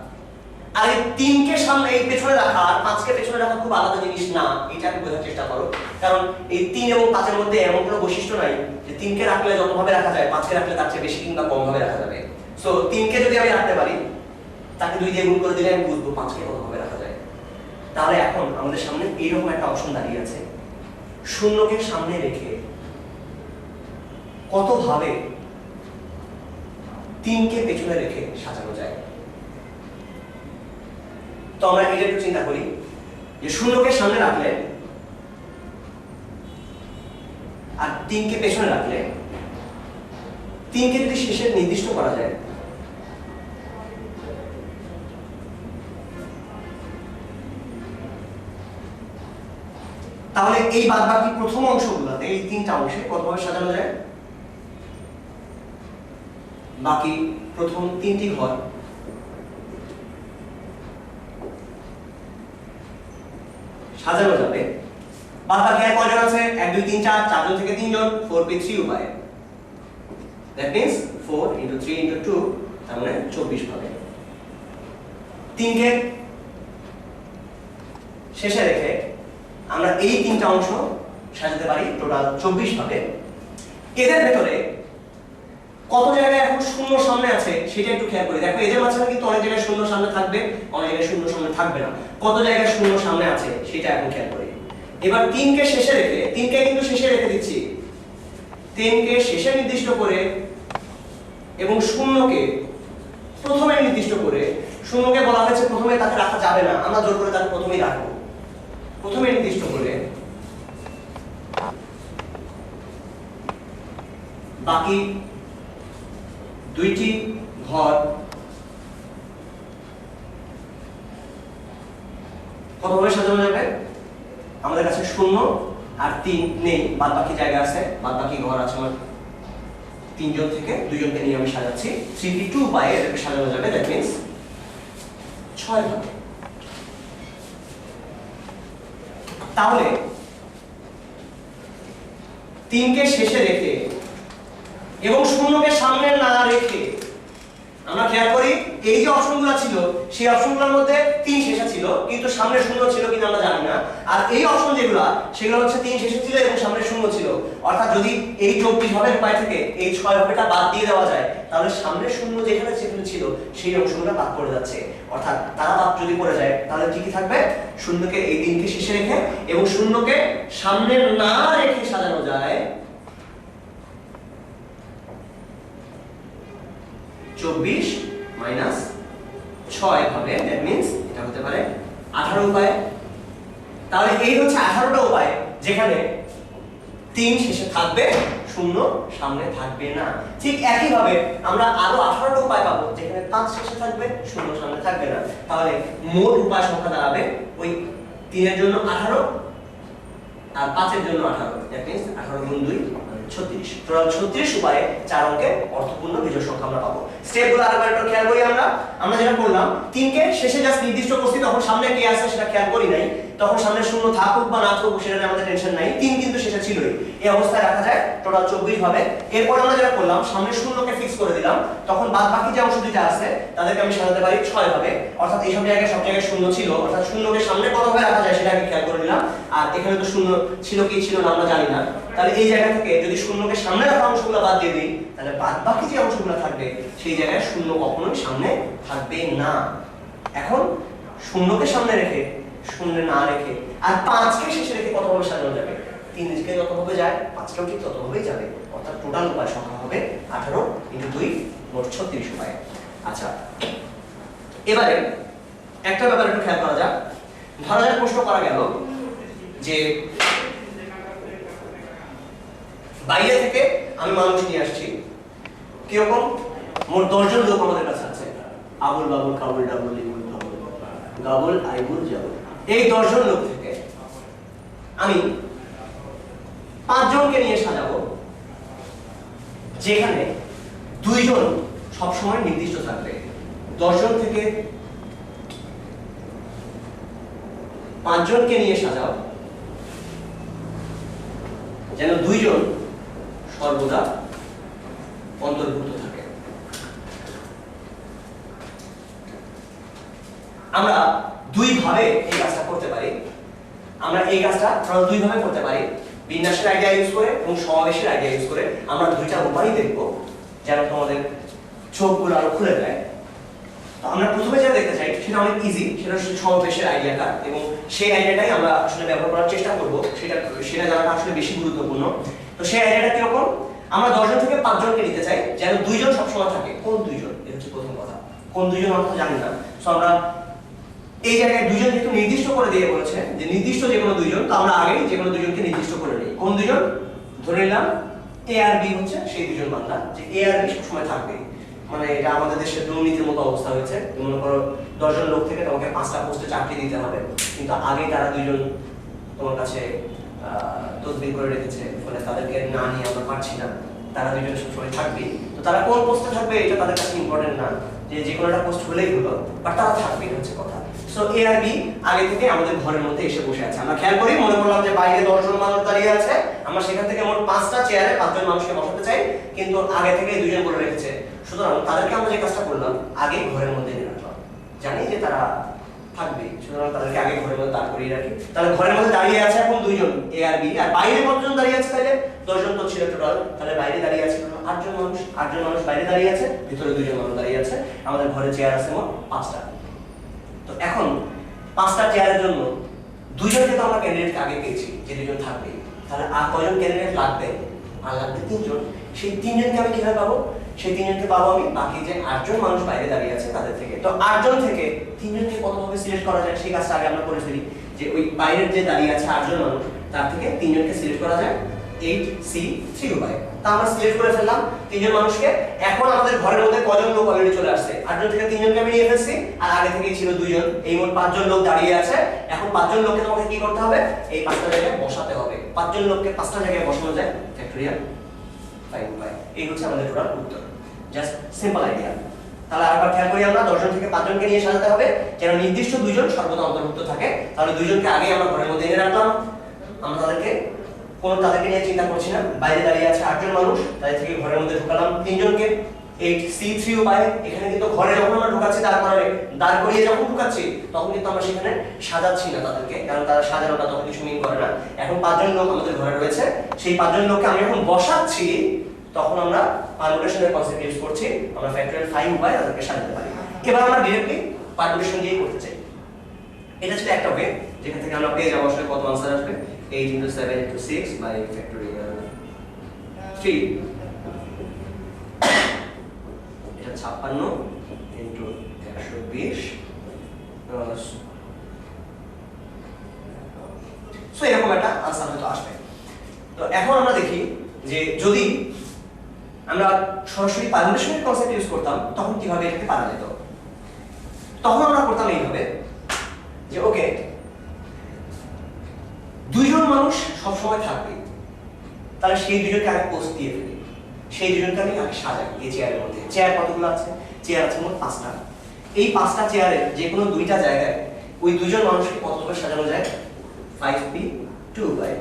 আর এই 3 কে সামনে এই পেছনে রাখা আর 5 কে পেছনে রাখা খুব আলাদা জিনিস না, এটা বোঝার চেষ্টা করো। কারণ এই 3 এবং 5 এর মধ্যে এমন কোনো বৈশিষ্ট্য নাই যে 3 কে রাখলে যতভাবে রাখা যায় 5 কে রাখলে তার চেয়ে বেশি কিংবা কম ভাবে রাখা যাবে। সো 3 কে যদি আমি রাখতে পারি, তাকে 2 দিয়ে গুণ করে দিলে আমি বুঝবো 5 কে কতভাবে রাখা যায়। তাহলে এখন আমাদের সামনে এইরকম একটা অপশন দাঁড়িয়ে আছে, শূন্যকে সামনে রেখে কতভাবে 3 কে পেছনে রেখে সাজানো যায়। তো আমরা এটা একটু চিন্তা করি যে শূন্যকে সামনে রাখলে আর 3 কে পেছনে রাখলে 3 কে যদি শেষে নির্দিষ্ট করা যায় তাহলে এই বাদবাকি প্রথম অংশগুলোতে এই 3টা অংশে কতভাবে সাজানো যায়? বাকি প্রথম 3টি ঘর সাজানো যাবে। বাদবাকি আর কয়জন আছে? 1 2 3 4 4 জন থেকে 3 জন 4p3 উপায়ে। দ্যাট মিন্স 4 * 3 * 2 তার মানে 24 ভাবে। 3 কে শেষে রেখে আমরা এই 3টা অংশ সাজাতে পারি টোটাল 24 ভাবে। এদের ভেতরে কত জায়গায় এখন শূন্য সামনে আছে সেটা একটু খেয়াল করি। দেখো এদের মাঝখানে কিন্তু অনেক জায়গায় শূন্য সামনে থাকবে, অনেক জায়গায় শূন্য সামনে থাকবে না। কত জায়গায় শূন্য সামনে আছে সেটা এখন খেয়াল করি। এবার 3 কে শেষে রেখে 3 কে কিন্তু শেষে রেখে দিচ্ছি। 3 কে শেষে নির্দিষ্ট করে এবং শূন্যকে প্রথমে নির্দিষ্ট করে, শূন্যকে বলা হয়েছে প্রথমে তাকে রাখা যাবে না, আমরা জোর করে তাকে প্রথমেই রাখবো। প্রথমে নির্দিষ্ট করে বাকি 2টি ঘর কতভাবে সাজানো যাবে? আমাদের কাছে 0 আর 3 নেই, বাদ বাকি জায়গা আছে, বাদ বাকি ঘর আছে আমার 3 জন থেকে 2 জনকে নিয়ে আমি সাজাচ্ছি। 3p2 উপায়ে এটাকে সাজানো যাবে। দ্যাট মিন্স 6 ভাবে। তাহলে 3 কে শেষে রেখে এবং 0 কে সামনে না রেখে আমরা খেয়াল করি এই যে অপশনগুলো ছিল সেই অপশনগুলোর মধ্যে 3 শেষে ছিল কিন্তু সামনে 0 ছিল কিনা আমরা জানি না। আর এই অপশন যেগুলো সেগুলো হচ্ছে 3 শেষে ছিল এবং সামনে 0 ছিল। অর্থাৎ যদি এই 24 ভাবের উপায় থেকে এই 6 ভাবেটা বাদ দিয়ে দেওয়া যায় তাহলে সামনে 0 যেখানে ছিল সেই অংশগুলো বাদ পড়ে যাচ্ছে। অর্থাৎ তারা বাদ যদি পড়ে যায় তাহলে কি কি থাকবে? 0 কে এই 3 কে শেষে রেখে এবং 0 কে সামনে না রেখে সাজানো যায় 24 - 6 ভাবে। দ্যাট মিন্স এটা হতে পারে 18 উপায়। তাহলে এই হচ্ছে 18টা উপায় যেখানে 3 শেষে থাকবে, 0 সামনে থাকবে না। ঠিক একই ভাবে আমরা আরো 18টা উপায় পাবো যেখানে 5 শেষে থাকবে, 0 সামনে থাকবে না। তাহলে মোট উপায় সংখ্যা দাঁড়াবে ওই 3 এর জন্য 18 আর 5 এর জন্য 18। That means 18 × 2 36। টোটাল 36 উপায়ে 4 অঙ্কের অর্থপূর্ণ বিজোড় সংখ্যা আমরা পাবো। স্টেপগুলো আরেকবার একটু খেয়াল করি। আমরা যেটা করলাম 3 কে শেষে জাস্ট নির্দিষ্ট করছি, তখন সামনে কে আছে সেটা খেয়াল করি নাই, তখন সামনে 0 থাকুক বা না থাকুক সেটা নিয়ে আমাদের টেনশন নাই। 3 কিন্তু শেষে ছিলই, এই অবস্থায় রাখা যায় টোটাল 24 ভাবে। এরপর আমরা যেটা করলাম সামনে 0 কে ফিক্স করে দিলাম, তখন বাদ বাকি যে অংশ দুটো আছে তাদেরকে আমি সাজাতে পারি 6 ভাবে। অর্থাৎ এই সব জায়গায় 0 ছিল, অর্থাৎ 0 কে সামনে কতভাবে রাখা যায় সেটা আমি খেয়াল করে নিলাম। আর এখানে তো 0 ছিল কি ছিল না আমরা জানি না। তাহলে এই জায়গা থেকে যদি 0 কে সামনে রাখা অংশগুলো বাদ দিয়ে দিই তাহলে বাদ বাকি যে অংশগুলো থাকবে সেই জায়গায় 0 কখনোই সামনে থাকবে না। এখন 0 কে সামনে রেখে, 0 না রেখে আর 5 কে শেষে রেখে কতভাবে সাজানো যাবে? 3 দিকে যতভাবে যায় 5টাও ঠিক ততভাবেই যাবে। অর্থাৎ টোটাল উপায় সংখ্যা হবে 18 × 2 মোট 36 উপায়। আচ্ছা, এবারে একটা ব্যাপার একটু খেয়াল করা যাক। ধরা যাক প্রশ্ন করা গেল যে বাইরে থেকে আমি মানুষ নিয়ে আসছি, কিরকম? মোট 10 জন লোক আমাদের কাছে আছে। আবুল, বাবুল, কাবুল, ডাবুল, ইবুল, বাবুল, গাবুল, আইবুল, জাবুল। এই 10 জন লোক থেকে আমি 5 জনকে নিয়ে সাজাবো, যেখানে 2 জন সবসময় নির্দিষ্ট থাকবে। 10 জন থেকে 5 জনকে নিয়ে সাজাও যেন 2 জন সর্বদা অন্তর্ভুক্ত থাকে। আমরা 2 ভাবে এই কাজটা করতে পারি। আমরা এই কাজটা টোটাল 2 ভাবে করতে পারি, বিন্যাসের আইডিয়া ইউজ করে এবং সমাবেশের আইডিয়া ইউজ করে। আমরা 2টা উপায় দেখব যেন তোমাদের চোখগুলো আরো খুলে যায়। তো আমরা প্রথমে যেটা দেখতে চাই সেটা অনেক ইজি, সেটা হচ্ছে সমাবেশের আইডিয়াটা, এবং সেই আইডিয়াটাই আমরা আসলে ব্যবহার করার চেষ্টা করব। সেটা জানাটা আসলে বেশি গুরুত্বপূর্ণ। তো সেই আইডিয়াটা কিরকম? আমরা 10 জন থেকে 5 জনকে নিতে চাই যেন 2 জন সবসময় থাকে। কোন 2 জন? এটা হচ্ছে প্রথম কথা। কোন 2 জন আমরা তো জানি না। সো আমরা এই জায়গায় 2 জন যেহেতু নির্দিষ্ট করে দিয়ে বলেছে যে নির্দিষ্ট যে কোনো 2 জন, তো আমরা আগেই যে কোনো 2 জনকে নির্দিষ্ট করে নিই। কোন 2 জন? ধরে নিলাম এ আর বি হচ্ছে সেই দুজন বান্দা, যে এ আর বি সবসময় থাকবে। মানে এটা আমাদের দেশে দুর্নীতির মতো অবস্থা হয়েছে। মনে করো 10 জন লোক থেকে তোমাকে 5টা পোস্টে চাকরি দিতে হবে, কিন্তু আগে তারা দুইজন তোমার কাছে তদবির করে রেখেছে, ফলে তাদেরকে না নিয়ে আমরা পারছি না। তারা দুইজন সবসময় থাকবে। তো তারা কোন পোস্টে থাকবে এটা তাদের কাছে ইম্পর্টেন্ট না, যে কোনো একটা পোস্ট হলেই হলো, বাট তারা থাকবে, এটা হচ্ছে কথা। সো এ আর বি আগে থেকে আমাদের ঘরের মধ্যে এসে বসে আছে। আমরা খেয়াল করি, মনে করলাম যে বাইরে 10 জন মানুষ দাঁড়িয়ে আছে, আমরা সেখান থেকে মোট 5টা চেয়ারে 5 জন মানুষকে বসাতে চাই, কিন্তু আগে থেকে দুজন বলে রেখেছে। সুতরাং তাদেরকে আমরা যে কাজটা করলাম, আগে ঘরের মধ্যে এনে রাখলাম, জানি যে তারা থাকবে, সুতরাং তাদেরকে আগে ঘরের মধ্যে দাঁড় করিয়ে রাখি। তাহলে ঘরের মধ্যে দাঁড়িয়ে আছে এখন দুইজন এ আর বি, আর বাইরে কতজন দাঁড়িয়ে আছে? তাহলে 10 জন তো ছিল টোটাল, তাহলে বাইরে দাঁড়িয়ে আছে 8 জন মানুষ। 8 জন মানুষ বাইরে দাঁড়িয়ে আছে, ভিতরে 2 জন মানুষ দাঁড়িয়ে আছে। আমাদের ঘরে চেয়ার আছে মোট 5টা। তো এখন 5টা চেয়ারের জন্য দুইজনকে তো আমরা ক্যান্ডিডেট আগে পেয়েছি, যে দুজন থাকবে। তাহলে আর কয়জন ক্যান্ডিডেট লাগবে? আর লাগবে 3 জন। সেই 3 জনকে আমি কিভাবে পাবো? সেই 3 জনকে পাবো আমি বাকি যে 8 জন মানুষ বাইরে দাঁড়িয়ে আছে তাদের থেকে। তো 8 জন থেকে 3 জনকে কতভাবে সিলেক্ট করা যায় সেই কাজটা আগে আমরা করে ফেলি। যে ওই বাইরের যে দাঁড়িয়ে আছে 8 জন মানুষ, তার থেকে 3 জনকে সিলেক্ট করা যায় 8C3 উপায়। তা আমরা সিলেক্ট করে ফেললাম 3 জন মানুষকে। এখন আমাদের ঘরের মধ্যে কজন লোক অলরেডি চলে আসছে? 8 জন থেকে 3 জনকে আমি নিয়ে ফেলছি, আর আগে থেকেই ছিল 2 জন। এই মোট 5 জন লোক দাঁড়িয়ে আছে। এখন 5 জন লোককে তোমাকে কি করতে হবে? এই 5টা জায়গায় বসাতে হবে। 5 জন লোককে 5টা জায়গায় বসানো যায় ফ্যাক্টরিয়াল 5 উপায়। এই হচ্ছে আমাদের টোটাল উত্তর। Just simple idea. তাহলে আরেকবার খেয়াল করি, আমরা 10 জন থেকে 5 জনকে নিয়ে সাজাতে হবে, যেন নির্দিষ্ট 2 জন সর্বদা অন্তর্ভুক্ত থাকে। তাহলে 2 জনকে আগে আমরা ঘরের মধ্যে এনে রাখলাম, আমরা তাদেরকে নিয়ে চিন্তা করছি না। বাইরে দাঁড়িয়ে আছে 8 জন মানুষ, তাদের থেকে ঘরের মধ্যে ঢোকালাম 3 জনকে 8C3 উপায়ে। এখানে কিন্তু ঘরে যখন আমরা ঢোকাচ্ছি, দাঁড় করিয়ে যখন ঢোকাচ্ছি, তখন কিন্তু আমরা সেখানে সাজাচ্ছি না তাদেরকে, কারণ তারা সাজানোটা তখন কিছু মিন করে না। এখন 5 জন লোক আমাদের ঘরে রয়েছে, সেই 5 জন লোককে আমি যখন বসাচ্ছি, তখন আমরা পারমুটেশনের কনসেপ্ট ইউজ করছি। আমরা ফ্যাক্টরিয়াল 5 উপায়ে তাদেরকে সাজাতে পারি। এবার আমরা ডিরেক্টলি পারমুটেশন দিয়ে করতে চাই। এটা ছিল একটা ওয়ে, যেখান থেকে আমরা পেয়ে যাবো আসলে কত আনসার আসবে। 8 × 7 × 6 by factorial 3। এটা 56 × 120। সো এরকম একটা আনসার হয়তো আসবে। তো এখন আমরা দেখি যে যদি আমরা সরাসরি পারমুটেশনের কনসেপ্ট ইউজ করতাম, তখন কিভাবে এটাকে পারা যেত। তখন আমরা করতাম এইভাবে যে ওকে, 2 জন মানুষ সবসময় থাকবে, তাহলে সেই 2 জনকে আগে পোস্ট দিয়ে ফেলি। সেই 2 জনকে আমি আগে সাজাই এই চেয়ারের মধ্যে। চেয়ার কতগুলো আছে? চেয়ার আছে মোট 5টা। এই 5টা চেয়ারে যে কোনো 2টা জায়গায় ওই 2 জন মানুষকে কতভাবে সাজানো যায়? 5P2 উপায়।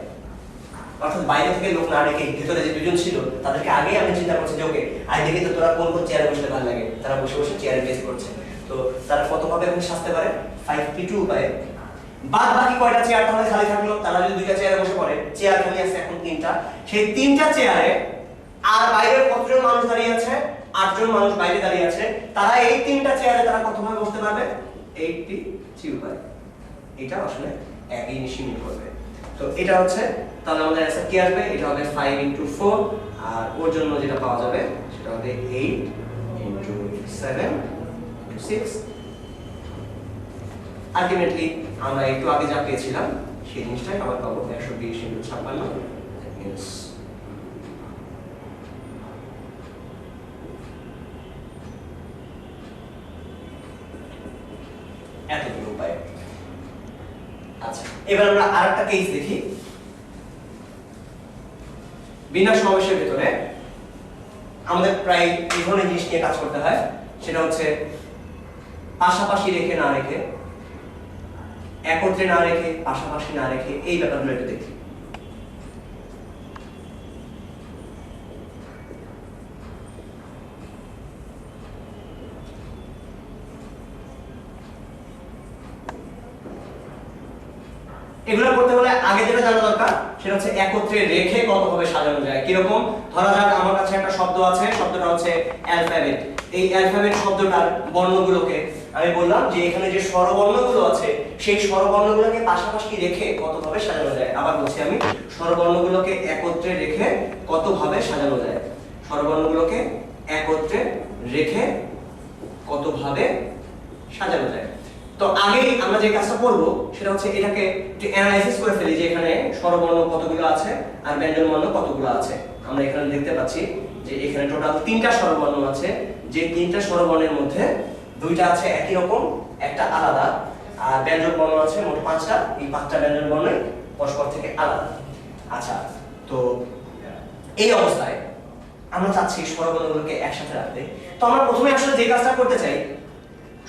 অর্থাৎ বাইরে থেকে লোক না রেখে ভিতরে যে 2 জন ছিল, তাদেরকে আগেই আমি চিন্তা করছি যে ওকে, আই দেখি তো তোরা কোন কোন চেয়ারে বসলে ভালো লাগে। তারা বসে বসে চেয়ারে বেস করছে, তো তারা কতভাবে এখন সাজতে পারে? 5P2 উপায়ে। বাদ বাকি কয়টা চেয়ার তাহলে খালি থাকলো? তারা যদি 2টা চেয়ারে বসে পড়ে, চেয়ার খালি আছে এখন 3টা। সেই 3টা চেয়ারে আর বাইরে কতজন মানুষ দাঁড়িয়ে আছে? 8 জন মানুষ বাইরে দাঁড়িয়ে আছে। তারা এই 3টা চেয়ারে তারা কতভাবে বসতে পারবে? 8P3 উপায়। এটা আসলে একই নিশিমিন করবে। তো এটা হচ্ছে, তাহলে আমাদের অ্যান্সার কি আসবে? এটা হবে 5 × 4, আর ওর জন্য যেটা পাওয়া যাবে সেটা হবে 8 × 7 × 6। আলটিমেটলি আমরা একটু আগে যা পেয়েছিলাম সেই জিনিসটাই আবার পাবো, 120 × 56। এতটুকু উপায়। আচ্ছা, এবার আমরা আরেকটা কেস দেখি। বিন্যাস সমাবেশের ভিতরে আমাদের প্রায় এই ধরনের জিনিস নিয়ে কাজ করতে হয়। সেটা হচ্ছে পাশাপাশি রেখে না রেখে, একত্রে না রেখে, পাশাপাশি না রেখে, এই ব্যাপারগুলো একটু দেখি। এগুলো করতে হলে আগে যেটা জানা দরকার সেটা হচ্ছে একত্রে রেখে কতভাবে সাজানো যায়। কিরকম? ধরা যাক আমার কাছে একটা শব্দ আছে, শব্দটা হচ্ছে অ্যালফাবেট। এই অ্যালফাবেট শব্দটার বর্ণগুলোকে আমি বললাম যে এখানে যে স্বরবর্ণগুলো আছে সেই স্বরবর্ণগুলোকে পাশাপাশি রেখে কতভাবে সাজানো যায়। আবার বলছি আমি, স্বরবর্ণগুলোকে একত্রে রেখে কতভাবে সাজানো যায়। স্বরবর্ণগুলোকে একত্রে রেখে কতভাবে সাজানো যায়। তো আগেই আমরা যে কাজটা করব সেটা হচ্ছে এটাকে একটু অ্যানালাইসিস করে ফেলি যে এখানে স্বরবর্ণ কতগুলো আছে আর ব্যঞ্জনবর্ণ কতগুলো আছে। আমরা এখানে দেখতে পাচ্ছি যে এখানে টোটাল 3টা স্বরবর্ণ আছে, যে 3টা স্বরবর্ণের মধ্যে 2টা আছে একই রকম, একটা আলাদা, আর ব্যঞ্জনবর্ণ আছে মোট 5টা। এই 5টা ব্যঞ্জনবর্ণই পরস্পর থেকে আলাদা। আচ্ছা, তো এই অবস্থায় আমরা চাচ্ছি স্বরবর্ণগুলোকে একসাথে রাখতে। তো আমরা প্রথমে আসলে যে কাজটা করতে চাই,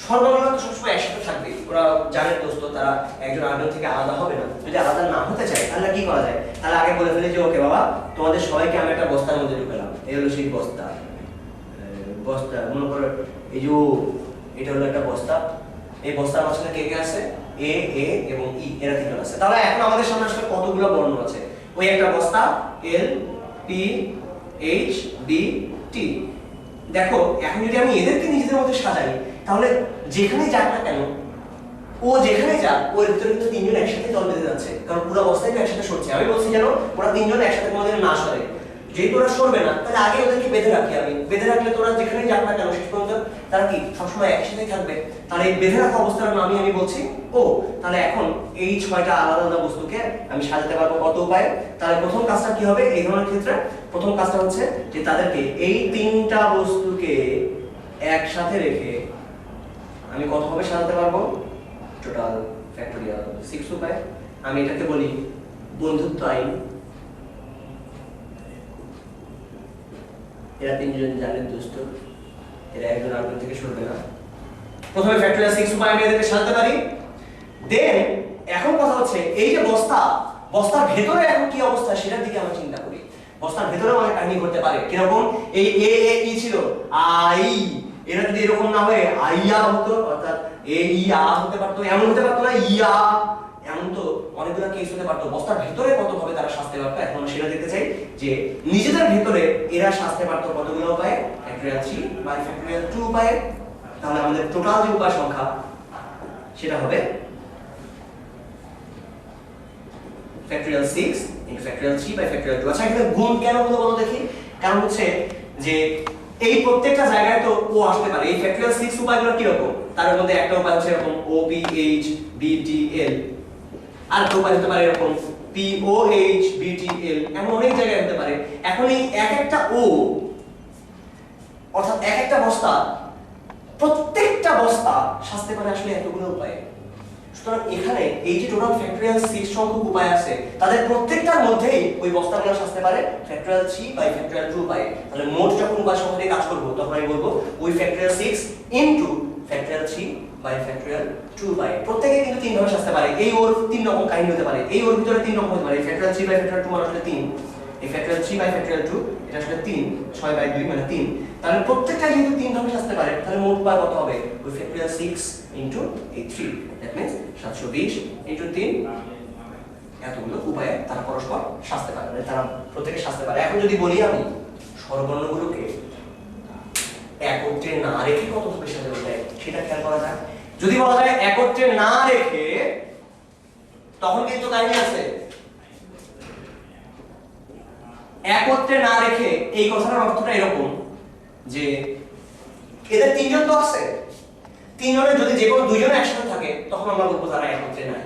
স্বরবর্ণগুলো তো সবসময় একসাথে থাকবে, ওরা জানে দোস্ত তারা একজন আরেকজন থেকে আলাদা হবে না। যদি আলাদা না হতে চায় তাহলে কি করা যায়? তাহলে আগে বলে ফেলি যে ওকে বাবা, তোমাদের সবাইকে আমি একটা বস্তার মধ্যে ঢুকালাম, এই হলো সেই বস্তা। বস্তা মনে করো এই যে এটা হলো একটা বস্তা, এই বস্তার মাঝখানে কে কে আছে? এ, এ এবং ই, এরা তিনজন আছে। তাহলে এখন আমাদের সামনে আসলে কতগুলো বর্ণ আছে? ওই একটা বস্তা, এল, পি, এইচ, বি, টি। দেখো এখন যদি আমি এদেরকে নিজেদের মধ্যে সাজাই, তাহলে যেখানে যাক না কেন, ও যেখানে যাক ওর ভিতরে কিন্তু তিনজন একসাথে দল বেঁধে যাচ্ছে, কারণ পুরো অবস্থায় একসাথে সরছে। আমি বলছি যেন ওরা তিনজন একসাথে কোনোদিন না সরে। যেহেতু ওরা সরবে না, তাহলে আগে ওদেরকে বেঁধে রাখি আমি। বেঁধে রাখলে তোরা যেখানে যাক না কেন শেষ পর্যন্ত তারা কি সবসময় একসাথে থাকবে। তাহলে এই বেঁধে রাখা অবস্থার নামই আমি বলছি ও। তাহলে এখন এই 6টা আলাদা আলাদা বস্তুকে আমি সাজাতে পারবো কত উপায়ে? তাহলে প্রথম কাজটা কি হবে এই ধরনের ক্ষেত্রে? প্রথম কাজটা হচ্ছে যে তাদেরকে এই 3টা বস্তুকে একসাথে রেখে আমি কত ভাবে সাজাতে পারবো? টোটাল ফ্যাক্টরিয়াল 6 উপায়। আমি এটাকে বলি বন্ধুত্ব আইন। এরা তিনজন জানেন দোস্ত, এরা একজন আরেকজন থেকে সরবে না। প্রথমে ফ্যাক্টরিয়াল 6 উপায় আমি এদেরকে সাজাতে পারি। দেন এখন কথা হচ্ছে এই যে বস্তা, বস্তার ভেতরে এখন কি অবস্থা সেটার দিকে আমরা চিন্তা করি। বস্তার ভেতরে অনেক কাহিনী করতে পারে। কিরকম? এই এ এ ই ছিল আই, এরা যদি এরকম না হয়ে আইয়া হতো, অর্থাৎ এ ই আ হতে পারতো, এমন হতে পারতো না ইয়া, এমন তো অনেকগুলো কেস হতে পারতো। বস্তার ভেতরে কত ভাবে তারা সাজতে পারতো, এখন আমরা সেটা দেখতে চাই যে নিজেদের ভেতরে এরা সাজতে পারতো কতগুলো উপায়ে? ফ্যাক্টরিয়াল 3 বাই ফ্যাক্টরিয়াল 2 উপায়ে। তাহলে আমাদের টোটাল যে উপায় সংখ্যা সেটা হবে factorial 6 into factorial 3 by factorial 2। আচ্ছা এখানে গুণ কেন হলো বলো দেখি? কারণ হচ্ছে যে এই প্রত্যেকটা জায়গায় তো ও আসতে পারে। এই ফ্যাক্টরিয়াল 6 উপায়গুলো কি রকম? তার মধ্যে একটা উপায় হচ্ছে এরকম O P H B T L, আর একটা উপায় হতে পারে এরকম P O H B T L, এমন অনেক জায়গায় হতে পারে। এখন এই এক একটা ও, অর্থাৎ এক একটা বস্তা, প্রত্যেকটা বস্তা সাজতে পারে আসলে এতগুলো উপায়ে। সুতরাং এখানে এই যে টোটাল ফ্যাক্টরিয়াল 6 সংখ্যক উপায় আছে, তাদের প্রত্যেকটার মধ্যেই ওই বস্তাগুলো সাজতে পারে ফ্যাক্টরিয়াল 3 বাই ফ্যাক্টরিয়াল 2 উপায়ে। তাহলে মোট যখন উপায় সংখ্যা নিয়ে কাজ করব তখন আমি বলবো ওই factorial 6 into factorial 3 by factorial 2 উপায়ে। প্রত্যেকে কিন্তু তিন ভাবে সাজতে পারে। এই ওর তিন রকম কাহিনী হতে পারে, এই ওর ভিতরে তিন রকম হতে পারে। ফ্যাক্টরিয়াল 3 বাই ফ্যাক্টরিয়াল 2 মানে আসলে 3, এই ফ্যাক্টরিয়াল 3 বাই ফ্যাক্টরিয়াল 2 এটা আসলে 3, 6 বাই 2 মানে 3। তাহলে প্রত্যেকটা যেহেতু তিন ভাবে সাজতে পারে, তাহলে মোট উপায় কত হবে? ওই ফ্যাক্টরিয়াল 6 ইনটু এই 3, দ্যাট মিন্স 720 ইনটু 3, এতগুলো উপায়ে তারা পরস্পর সাজতে পারে, মানে তারা প্রত্যেকে সাজতে পারে। এখন যদি বলি আমি স্বরবর্ণগুলোকে একত্রে না রেখে কত ভাবে সাজানো যায় সেটা খেয়াল করা যাক। যদি বলা যায় একত্রে না রেখে, তখন কিন্তু কাহিনী আছে। একত্রে না রেখে এই কথাটার অর্থটা এরকম যে এদের তিনজন তো আছে, তিনজনের যদি যে কোনো দুইজন একসাথে থাকে তখন আমরা বলবো তারা একত্রে নাই।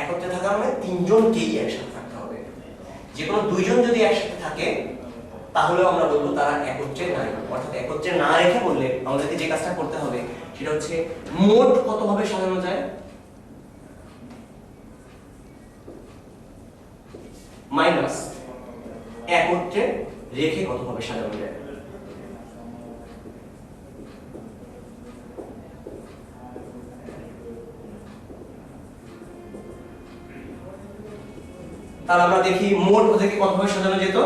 একত্রে থাকা মানে তিনজনকেই একসাথে থাকতে হবে। যে কোনো দুইজন যদি একসাথে থাকে তাহলেও আমরা বলবো তারা একত্রে নাই। অর্থাৎ একত্রে না রেখে বললে আমাদেরকে যে কাজটা করতে হবে সেটা হচ্ছে মোট কত ভাবে সাজানো যায় মাইনাস একত্রে রেখে কত ভাবে সাজানো যায়। তাহলে আমরা দেখি মোট ওদেরকে কত ভাবে সাজানো যেত।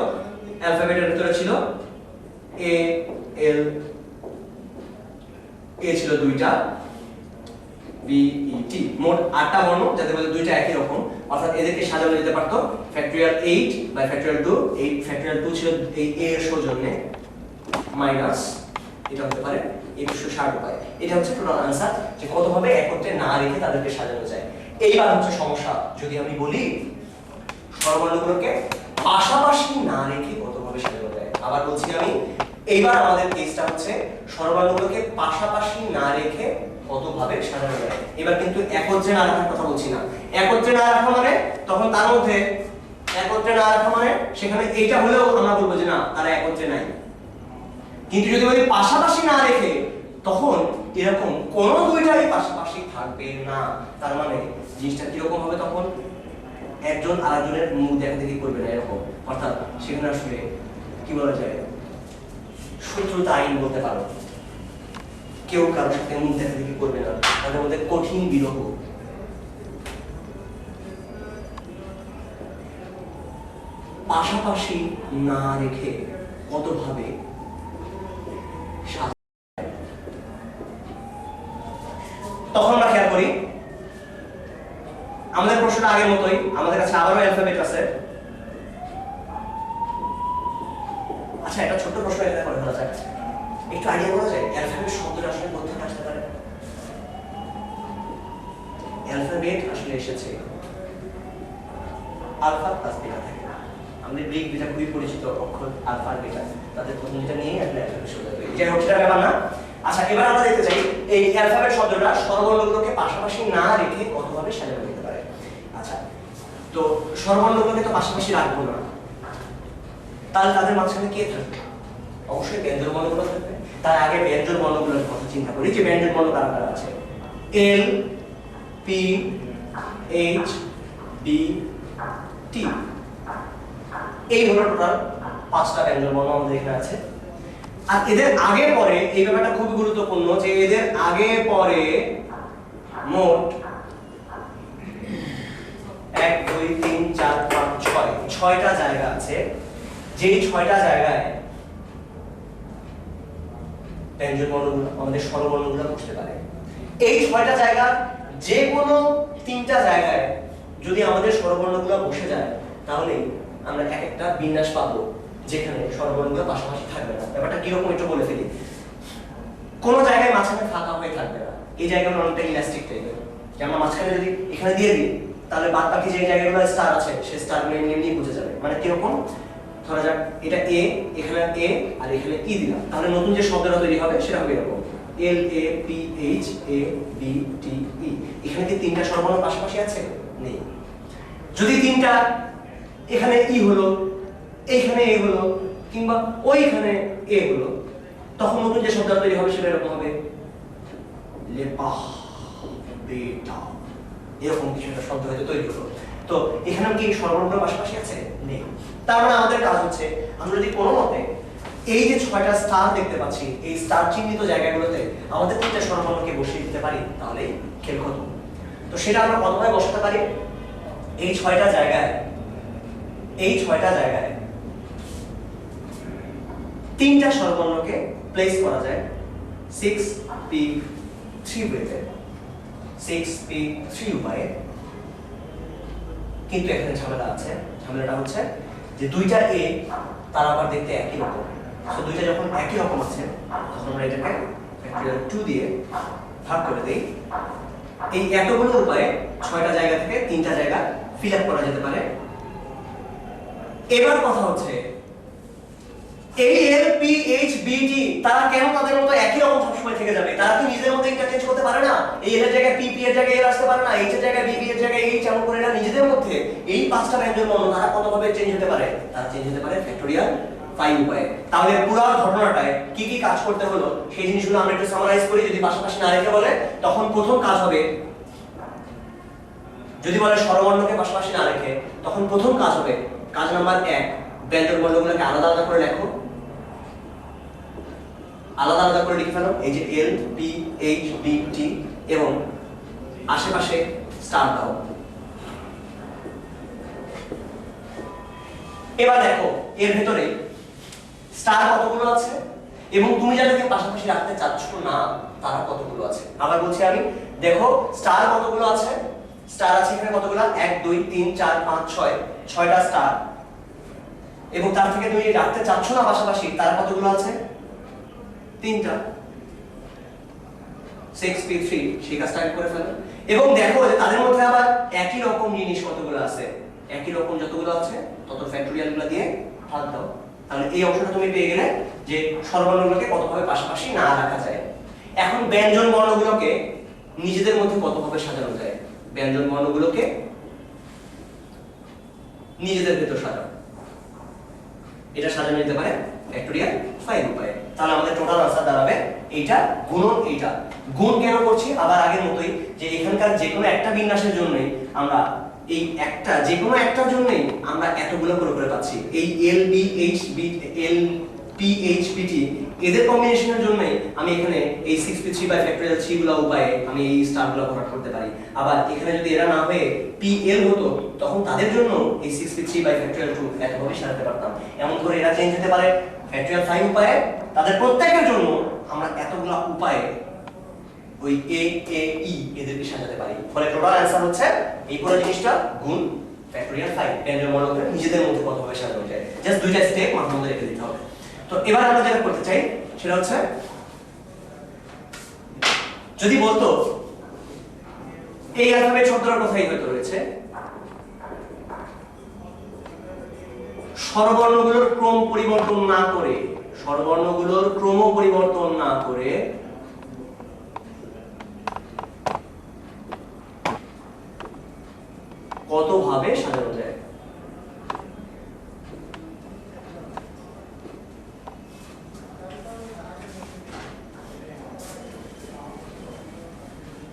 অ্যালফাবেটের ভিতরে ছিল এ এল, এ ছিল দুইটা, বি ই টি, মোট 8টা বর্ণ, যাদের মধ্যে দুইটা একই রকম। অর্থাৎ এদেরকে সাজানো যেতে পারতো ফ্যাক্টরিয়াল 8 বাই ফ্যাক্টরিয়াল 2। এই ফ্যাক্টরিয়াল 2 ছিল এই এ এর সৌজন্যে, মাইনাস এটা হতে পারে 160 উপায়। এটা হচ্ছে টোটাল आंसर যে কত ভাবে একত্রে না রেখে তাদেরকে সাজানো যায়। এইবার হচ্ছে সমস্যা, যদি আমি বলি স্বরবর্ণগুলোকে পাশাপাশি না রেখে কত ভাবে সাজানো যায়। আবার বলছি আমি এইবার আমাদের কেসটা হচ্ছে সরবরাহগুলোকে পাশাপাশি না রেখে কতভাবে সাজানো যায়। এবার কিন্তু একত্রে না রাখার কথা বলছি না। একত্রে না রাখা মানে তখন তার মধ্যে একত্রে না রাখা মানে সেখানে এইটা হলেও আমরা বলবো যে না তারা একত্রে নাই। কিন্তু যদি বলি পাশাপাশি না রেখে, তখন এরকম কোন দুইটাই পাশাপাশি থাকবে না। তার মানে জিনিসটা কিরকম হবে, তখন একজন আরেকজনের মুখ দেখা দেখি করবে না এরকম। অর্থাৎ সেখানে আসলে কি বলা যায়, শত্রুতা আইন বলতে পারো। কেউ কারোর সাথে মুখ দেখা দেখি করবে না, তাদের মধ্যে কঠিন বিরহ। পাশাপাশি না রেখে কতভাবে তখন আমরা খেয়াল করি আমাদের প্রশ্নটা আগের মতোই, আমাদের কাছে আবারও অ্যালফাবেট আছে। আচ্ছা, এটা ছোট্ট প্রশ্ন এটা করে ফেলা যায়, একটু আইডিয়া করা যায় অ্যালফাবেট শব্দটা আসলে কোথা থেকে আসতে পারে? অ্যালফাবেট আসলে এসেছে আলফা প্লাস বিটা থেকে। আমাদের গ্রিক যেটা খুবই পরিচিত অক্ষর আলফা আর বিটা, তাদের প্রথম যেটা নিয়ে আসলে অ্যালফাবেট শব্দ তৈরি। যাই হোক, সেটা ব্যাপার না। আচ্ছা, এবার আমরা দেখতে চাই এই অ্যালফাবেট শব্দটা স্বরবর্ণগুলোকে পাশাপাশি না রেখে কতভাবে সাজানো যেতে পারে। আচ্ছা, তো স্বরবর্ণগুলোকে তো পাশাপাশি রাখবো না, তাহলে তাদের মাঝখানে কে থাকবে? অবশ্যই ব্যঞ্জন বর্ণগুলো থাকবে। তার আগে ব্যঞ্জন বর্ণগুলোর কথা চিন্তা করি যে ব্যঞ্জন বর্ণ কারা কারা আছে। এল, পি, এইচ, বি, টি, এই হলো টোটাল 5টা ব্যঞ্জন বর্ণ আমাদের এখানে আছে। আর এদের আগে পরে এই ব্যাপারটা খুব গুরুত্বপূর্ণ যে এদের আগে পরে মোট 1 2 3 4 5 6 6টা জায়গা আছে, যেই 6টা জায়গায় ব্যঞ্জন বর্ণগুলো আমাদের স্বরবর্ণগুলো বসতে পারে। এই 6টা জায়গা যে কোনো 3টা জায়গায় যদি আমাদের স্বরবর্ণগুলো বসে যায়, তাহলে আমরা এক একটা বিন্যাস পাবো যেখানে স্বরবর্ণগুলো পাশাপাশি থাকবে না। ব্যাপারটা কিরকম একটু বলে ফেলি। কোনো জায়গায় মাঝখানে ফাঁকা হয়ে থাকবে না, এই জায়গাগুলো অনেকটা ইলাস্টিক টাইপের, যে আমরা মাঝখানে যদি এখানে দিয়ে দিই, তাহলে বাদ বাকি যে জায়গাগুলো স্টার আছে সেই স্টারগুলো এমনি এমনি বুঝে যাবে। মানে কিরকম, ধরা যাক এটা এ, এখানে এ আর এখানে ই দিলাম, তাহলে নতুন যে শব্দটা তৈরি হবে সেটা হবে এরকম L A P H A B T E. এখানে কি 3টা স্বরবর্ণ পাশাপাশি আছে? নেই। যদি 3টা এখানে ই হলো, এইখানে এ হলো, কিংবা ওইখানে এ হলো, তখন নতুন যে শব্দটা তৈরি হবে সেটা এরকম হবে লেপা বেটা, এরকম কিছু একটা শব্দ হয়তো তৈরি হলো। তো এখানে কি স্বরবর্ণগুলো পাশাপাশি আছে? নেই। তার মানে আমাদের কাজ হচ্ছে আমরা যদি কোনো মতে এই যে 6টা স্টার দেখতে পাচ্ছি, এই স্টার চিহ্নিত জায়গাগুলোতে আমাদের 3টা স্বরবর্ণকে বসিয়ে দিতে পারি, তাহলে খেল খতম। তো সেটা আমরা কতভাবে বসাতে পারি? এই 6টা জায়গায় 3টা স্বরবর্ণকে প্লেস করা যায় 6p3 ওয়েতে, 6p3 উপায়ে। কিন্তু এখানে ঝামেলা আছে। ঝামেলাটা হচ্ছে যে 2টা এ তারা আবার দেখতে একই রকম। সো 2টা যখন একই রকম আছে, তখন আমরা এটাকে ফ্যাক্টরিয়াল 2 দিয়ে ভাগ করে দেই। এই এতগুলো উপায়ে 6টা জায়গা থেকে 3টা জায়গা ফিল আপ করা যেতে পারে। এবার কথা হচ্ছে এই L P H B T তারা কেন তাদের মতো একই রকম সবসময় থেকে যাবে? তারা কি নিজেদের মধ্যে ইন্টারচেঞ্জ করতে পারে না? এই এল এর জায়গায় পি, পি এর জায়গায় এল আসতে পারে না? এইচ এর জায়গায় বি, বি এর জায়গায় এইচ, এমন করে না নিজেদের মধ্যে এই 5টা ব্যঞ্জন বর্ণ তারা কতভাবে চেঞ্জ হতে পারে? তারা চেঞ্জ হতে পারে ফ্যাক্টরিয়াল 5 উপায়ে। তাহলে পুরো ঘটনাটায় কি কি কাজ করতে হলো সেই জিনিসগুলো আমরা একটু সামারাইজ করি। যদি পাশাপাশি না রেখে বলে, তখন প্রথম কাজ হবে, যদি বলে স্বরবর্ণকে পাশাপাশি না রেখে, তখন প্রথম কাজ হবে, কাজ নাম্বার 1, ব্যঞ্জন বর্ণগুলোকে আলাদা আলাদা করে লেখো। আলাদা আলাদা করে লিখে ফেলো, এই যে L P H B T, এবং আশেপাশে স্টার দাও। এবার দেখো এর ভেতরে স্টার কতগুলো আছে এবং তুমি যাদেরকে পাশাপাশি রাখতে চাচ্ছ না তারা কতগুলো আছে। আবার বলছি আমি, দেখো স্টার কতগুলো আছে। স্টার আছে এখানে কতগুলো? 1 2 3 4 5 6, 6টা স্টার। এবং তার থেকে তুমি রাখতে চাচ্ছ না পাশাপাশি, তারা কতগুলো আছে? 3টা। 6p3 সেই কাজটা করে ফেলো। এবং দেখো যে তাদের মধ্যে আবার একই রকম জিনিস কতগুলো আছে। একই রকম যতগুলো আছে তত ফ্যাক্টরিয়ালগুলো দিয়ে ভাগ দাও। তাহলে এই অংশটা তুমি পেয়ে গেলে যে স্বরবর্ণগুলোকে কতভাবে পাশাপাশি না রাখা যায়। এখন ব্যঞ্জন বর্ণগুলোকে নিজেদের মধ্যে কতভাবে সাজানো যায়, ব্যঞ্জন বর্ণগুলোকে নিজেদের ভেতর সাজানো, এটা সাজানো যেতে পারে ফ্যাক্টোরিয়াল 5 উপায়ে। তাহলে আমাদের টোটাল আনসার দাঁড়াবে এইটা গুণন এইটা। গুণ কেন করছি? আবার আগের মতোই, যে এখানকার যে কোনো একটা বিন্যাসের জন্যই আমরা এই একটা যে কোনো একটার জন্যই আমরা এতগুলো করে করে পাচ্ছি। এই L B H B L P H P T এদের কম্বিনেশনের জন্যই আমি এখানে এই 6p3 বাই ফ্যাক্টোরিয়াল 3 গুলো উপায়ে আমি এই স্টারগুলো ভরাট করতে পারি। আবার এখানে যদি এরা না হয়ে পি এল হতো তখন তাদের জন্য এই 6p3 বাই ফ্যাক্টোরিয়াল 2 এতভাবে সাজাতে পারতাম। এমন করে এরা চেঞ্জ হতে পারে ফ্যাক্টোরিয়াল 5 উপায়ে। তাদের প্রত্যেকের জন্য আমরা এতগুলো উপায়ে ওই এ এ ই এদেরকে সাজাতে পারি। ফলে টোটাল অ্যানসার হচ্ছে এই পুরো জিনিসটা গুণ ফ্যাক্টোরিয়াল 5 ব্যঞ্জন বর্ণ করে নিজেদের মধ্যে কতভাবে সাজানো যায়। জাস্ট দুইটা স্টেপ মাথার মধ্যে রেখে দিতে হবে। তো এবার আমরা যেটা করতে চাই সেটা হচ্ছে, যদি বলতো এই অ্যালফাবেট শব্দটার কথাই হয়তো রয়েছে, স্বরবর্ণগুলোর ক্রম পরিবর্তন না করে, স্বরবর্ণগুলোর ক্রম পরিবর্তন না করে কতভাবে সাজানো যায়।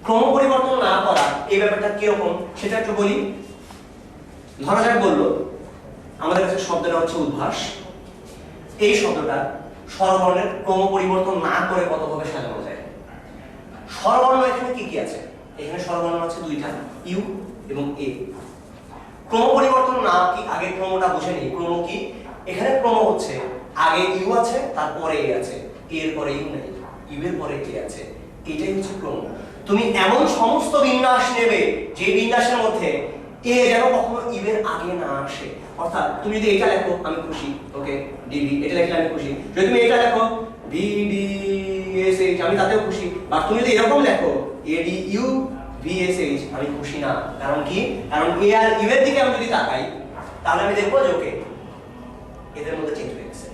ক্রম পরিবর্তন না করা এই ব্যাপারটা কিরকম সেটা একটু বলি। ধরা যাক বললো আমাদের কাছে শব্দটা হচ্ছে উদ্ভাস, এই শব্দটা স্বরবর্ণের ক্রম পরিবর্তন না করে কতভাবে সাজানো যায়। স্বরবর্ণ এখানে কি কি আছে? এখানে স্বরবর্ণ আছে দুইটা, ইউ এবং এ। ক্রম পরিবর্তন না কি আগে ক্রমটা বুঝে নিই। ক্রম কি? এখানে ক্রম হচ্ছে আগে ইউ আছে তারপরে এ আছে, এর পরে ইউ নাই, ইউ এর পরে এ আছে, এটাই হচ্ছে ক্রম। তুমি এমন সমস্ত বিন্যাস নেবে যে বিন্যাসের মধ্যে এ যেন কখনো ইউ এর আগে না আসে। অর্থাৎ তুমি যদি এটা লেখো আমি খুশি, ওকে ডিবি এটা লিখলে আমি খুশি। যদি তুমি এটা লেখো বিডি এস এইচ আমি তাতেও খুশি। বা তুমি যদি এরকম লেখো এডি ইউ ভিএসএইচ আমি খুশি না। কারণ কি? কারণ এ আর ইউ এর দিকে আমি যদি তাকাই তাহলে আমি দেখবো যে ওকে এদের মধ্যে চেঞ্জ হয়ে গেছে।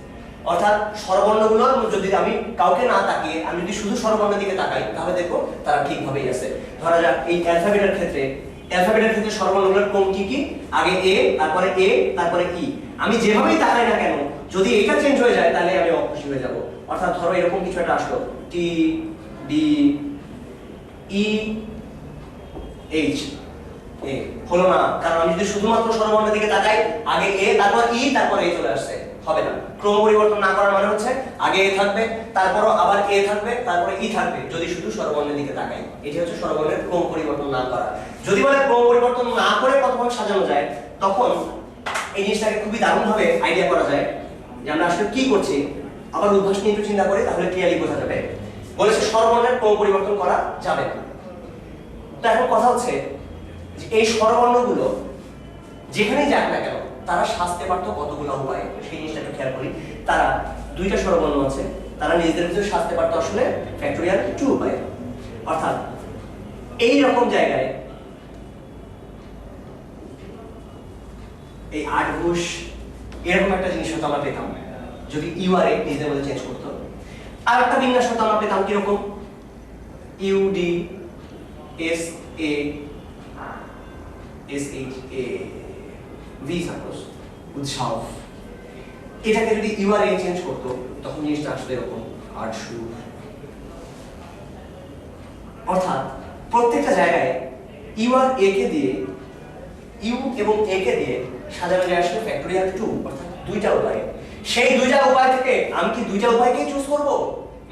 অর্থাৎ স্বরবর্ণগুলো যদি আমি কাউকে না তাকিয়ে আমি যদি শুধু স্বরবর্ণের দিকে তাকাই তাহলে দেখো তারা ঠিকভাবেই আছে। ধরা যাক এই অ্যালফাবেটের ক্ষেত্রে স্বরবর্ণগুলোর ক্রম কি কি? আগে এ তারপরে এ তারপরে ই। আমি যেভাবেই তাকাই না কেন যদি এটা চেঞ্জ হয়ে যায় তাহলে আমি অখুশি হয়ে যাব। অর্থাৎ ধরো এরকম কিছু একটা আসলো T D E H A হলো না, কারণ আমি যদি শুধুমাত্র স্বরবর্ণের দিকে তাকাই আগে এ তারপর ই তারপর এ চলে আসছে, হবে না। ক্রম পরিবর্তন না করার মানে হচ্ছে আগে এ থাকবে তারপরও আবার এ থাকবে তারপরে ই থাকবে যদি শুধু স্বরবর্ণের দিকে তাকাই। এটি হচ্ছে স্বরবর্ণের ক্রম পরিবর্তন না করা। যদি বলে ক্রম পরিবর্তন না করে কতভাবে সাজানো যায় তখন এই জিনিসটাকে খুবই দারুণভাবে আইডিয়া করা যায় যে আমরা আসলে কি করছি। আবার উদ্ভাস নিয়ে একটু চিন্তা করে তাহলে ক্লিয়ারলি বোঝা যাবে। বলেছে স্বরবর্ণের ক্রম পরিবর্তন করা যাবে না। তো এখন কথা হচ্ছে যে এই স্বরবর্ণগুলো যেখানেই যাক না কেন তারা সাজতে পারতো কতগুলো উপায়ে, সেই জিনিসটা একটু খেয়াল করি। তারা দুইটা স্বরবর্ণ আছে, তারা নিজেদের ভিতরে সাজতে পারতো আসলে ফ্যাক্টোরিয়াল 2 উপায়ে। অর্থাৎ এই রকম জায়গায় এই আটঘুষ এরকম একটা জিনিস হয়তো আমরা পেতাম যদি ইউ আর এ নিজেদের মধ্যে চেঞ্জ করতো। আর একটা বিন্যাস হয়তো আমরা পেতাম কিরকম U D S A S H A V suppose উৎসাহ। এটাকে যদি ইউ আর এ চেঞ্জ করতো তখন জিনিসটা আসলে এরকম আটশু। অর্থাৎ প্রত্যেকটা জায়গায় ইউ আর এ কে দিয়ে ইউ এবং এ কে দিয়ে সাজানো যায় আসলে ফ্যাক্টোরিয়াল 2 অর্থাৎ দুইটা উপায়। সেই দুইটা উপায় থেকে আমি কি দুইটা উপায়কেই চুজ করব?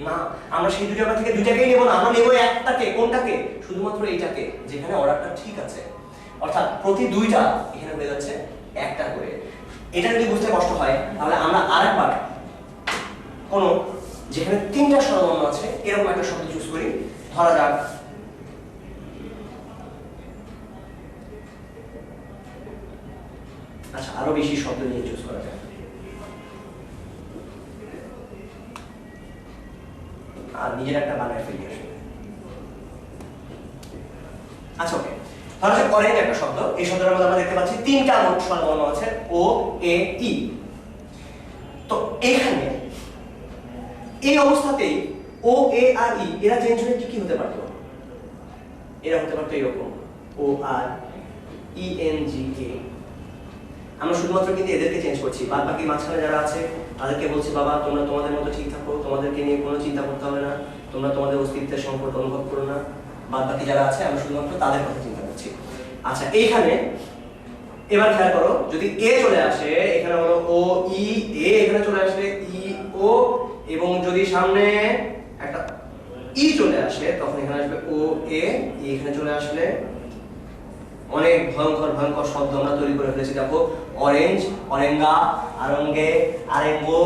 না, আমরা সেই দুইটা উপায় থেকে দুইটাকেই নেব না। আমরা নেব একটাকে। কোনটাকে? শুধুমাত্র এইটাকে যেখানে অর্ডারটা ঠিক আছে। অর্থাৎ প্রতি দুইটা এখানে হয়ে যাচ্ছে একটা করে। এটা যদি বুঝতে কষ্ট হয় তাহলে আমরা আরেকবার কোন যেখানে তিনটা স্বরবর্ণ আছে এরকম একটা শব্দ চুজ করি। ধরা যাক আচ্ছা আরো বেশি শব্দ নিয়ে চুজ করা যায়। আর নিজের একটা বানায় ফেলি আসলে। আচ্ছা ওকে, ধরা যাক অরেঞ্জ একটা শব্দ। এই শব্দের মধ্যে আমরা দেখতে পাচ্ছি তিনটা মোট স্বরবর্ণ আছে ও এ ই। তো এখানে এই অবস্থাতেই ও এ আর ই এরা চেঞ্জ হয়ে কি হতে পারতো? এরা হতে পারতো এরকম ও আর ই এন জি এ। আমরা শুধুমাত্র কিন্তু এদেরকে চেঞ্জ করছি, বাদ বাকি মাঝখানে যারা আছে তাদেরকে বলছি বাবা তোমরা তোমাদের মতো ঠিক থাকো, তোমাদেরকে নিয়ে কোনো চিন্তা করতে হবে না, তোমরা তোমাদের অস্তিত্বের সংকট অনুভব করো না। বাদ বাকি যারা আছে আমরা শুধুমাত্র তাদের কথা চিন্তা করছি। আচ্ছা এইখানে এবার খেয়াল করো, যদি এ চলে আসে এখানে হলো ও ই এ, এখানে চলে আসবে ই ও, এবং যদি সামনে একটা ই চলে আসে তখন এখানে আসবে ও এ, এখানে চলে আসলে অনেক ভয়ঙ্কর ভয়ঙ্কর শব্দ আমরা তৈরি করে ফেলেছি। দেখো অরেঞ্জ, অরেঙ্গা, আরঙ্গে, আরেঙ্গো,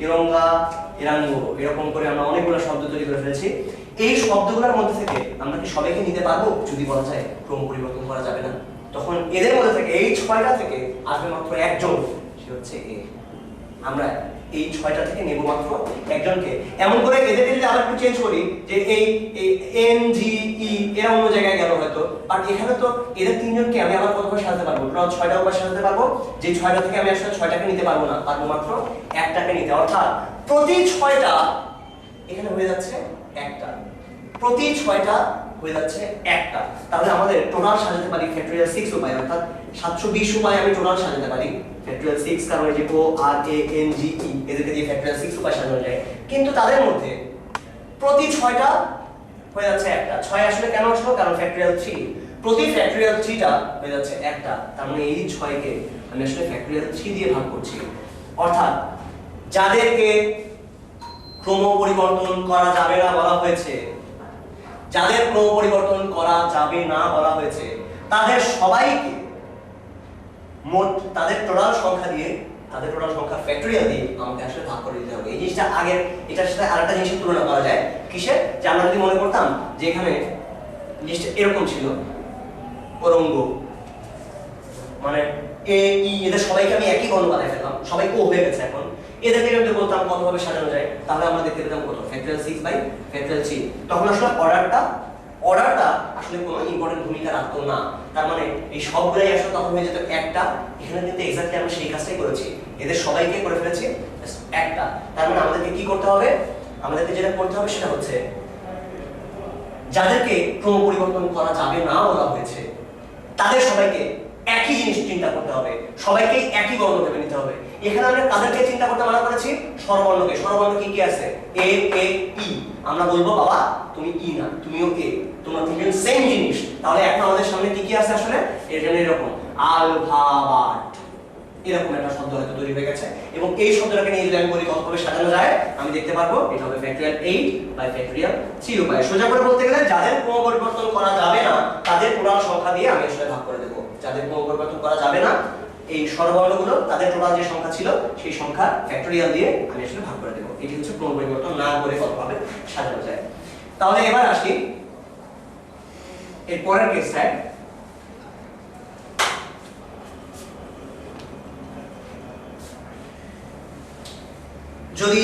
ইরঙ্গা, ইরাঙ্গো, এরকম করে আমরা অনেকগুলো শব্দ তৈরি করে ফেলেছি। এই শব্দগুলোর মধ্যে থেকে আমরা কি সবাইকে নিতে পারবো? যদি বলা যায় ক্রম পরিবর্তন করা যাবে না, তখন এদের মধ্যে থেকে এই 6টা থেকে আসবে মাত্র একজন, সে হচ্ছে এ। আমরা এই 6টা থেকে নেব মাত্র একজনকে। এমন করে এদেরকে যদি আবার একটু চেঞ্জ করি যে এই এন জি ই এরা অন্য জায়গায় গেল হয়তো, বাট এখানে তো এদের তিনজনকে আমি আবার কতভাবে সাজাতে পারবো? টোটাল 6টা উপায় সাজাতে পারবো, যে 6টা থেকে আমি আসলে 6টাকে নিতে পারবো না, পারবো মাত্র একটাকে নিতে। অর্থাৎ প্রতি 6টা এখানে হয়ে যাচ্ছে একটা, প্রতি 6টা হয়ে যাচ্ছে একটা। তাহলে আমাদের টোটাল সাজাতে পারি ফ্যাক্টরিয়াল 6 উপায়, অর্থাৎ 720 উপায় আমি টোটাল সাজাতে পারি ফ্যাক্টরিয়াল 6, কারণ এই যে ও আর এ এন জি ই এদেরকে দিয়ে ফ্যাক্টরিয়াল 6 উপায় সাজানো যায়। কিন্তু তাদের মধ্যে প্রতি 6টা হয়ে যাচ্ছে একটা। 6 আসলে কেন আসলো? কারণ ফ্যাক্টরিয়াল 3, প্রতি ফ্যাক্টরিয়াল 3টা হয়ে যাচ্ছে একটা। তার মানে এই 6কে আমি আসলে ফ্যাক্টরিয়াল 3 দিয়ে ভাগ করছি। অর্থাৎ যাদেরকে ক্রম পরিবর্তন করা যাবে না বলা হয়েছে, যাদের ক্রম পরিবর্তন করা যাবে না বলা হয়েছে, তাদের সবাইকে মোট তাদের টোটাল সংখ্যা দিয়ে, তাদের টোটাল সংখ্যা ফ্যাক্টরিয়াল দিয়ে আমাকে আসলে ভাগ করে দিতে হবে। এই জিনিসটা আগের এটার সাথে আরেকটা জিনিসের তুলনা করা যায়। কিসের? যে আমরা যদি মনে করতাম যে এখানে জিনিসটা এরকম ছিল, অরঙ্গ মানে এ ই এদের সবাইকে আমি একই বর্ণ বানাই ফেললাম, সবাই ও হয়ে গেছে। এখন এদেরকে যদি বলতাম কতভাবে সাজানো যায়, তাহলে আমরা দেখতে পেতাম কত ফ্যাক্টরিয়াল 6 বাই ফ্যাক্টরিয়াল 3। তখন আসলে অর্ডারটা আসলে কোনো ইম্পর্টেন্ট ভূমিকা রাখতো না। তার মানে এই সবগুলাই আসলে তখন হয়ে যেত একটা। এখানে কিন্তু এক্স্যাক্টলি আমরা সেই কাজটাই করেছি, এদের সবাইকে করে ফেলেছি একটা। তার মানে আমাদেরকে কি করতে হবে? আমাদেরকে যেটা করতে হবে সেটা হচ্ছে যাদেরকে ক্রম পরিবর্তন করা যাবে না বলা হয়েছে তাদের সবাইকে একই জিনিস চিন্তা করতে হবে, সবাইকে একই বর্ণ ভেবে নিতে হবে। এখানে আমরা তাদেরকে চিন্তা করতে মানা করেছি স্বরবর্ণকে। স্বরবর্ণ কি কি আছে? এ এ ই। আমরা বলবো বাবা তুমি ই না, তুমিও এ, তোমরা তিনজন সেম জিনিস। তাহলে এখন আমাদের সামনে কি কি আছে আসলে? এর জন্য এরকম আলফাবাট, এরকম একটা শব্দ হয়তো তৈরি হয়ে গেছে। এবং এই শব্দটাকে নিয়ে যদি আমি বলি কতভাবে সাজানো যায়, আমি দেখতে পারবো এটা হবে ফ্যাক্টরিয়াল 8 বাই ফ্যাক্টরিয়াল 3 উপায়। সোজা করে বলতে গেলে যাদের ক্রম পরিবর্তন করা যাবে না তাদের টোটাল সংখ্যা দিয়ে আমি আসলে ভাগ করে দেব। যাদের ক্রম পরিবর্তন করা যাবে না এই স্বরবর্ণগুলো, তাদের টোটাল যে সংখ্যা ছিল সেই সংখ্যা ফ্যাক্টরিয়াল দিয়ে আমি আসলে ভাগ করে দেব। এটি হচ্ছে ক্রম পরিবর্তন না করে কতভাবে সাজানো যায়। তাহলে এবার আসি এর পরের কেসটায়। যদি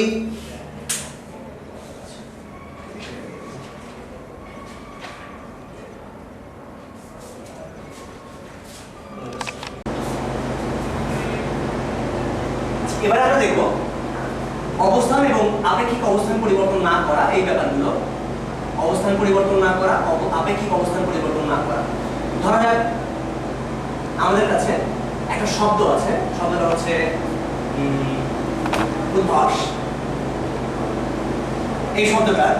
এবারে আমরা দেখব অবস্থান এবং আপেক্ষিক অবস্থান পরিবর্তন না করা, এই ব্যাপারগুলো। অবস্থান পরিবর্তন না করা, আপেক্ষিক অবস্থান পরিবর্তন না করা। ধরা যাক আমাদের কাছে একটা শব্দ আছে, শব্দটা হচ্ছে উদ্ভাস। এই শব্দটার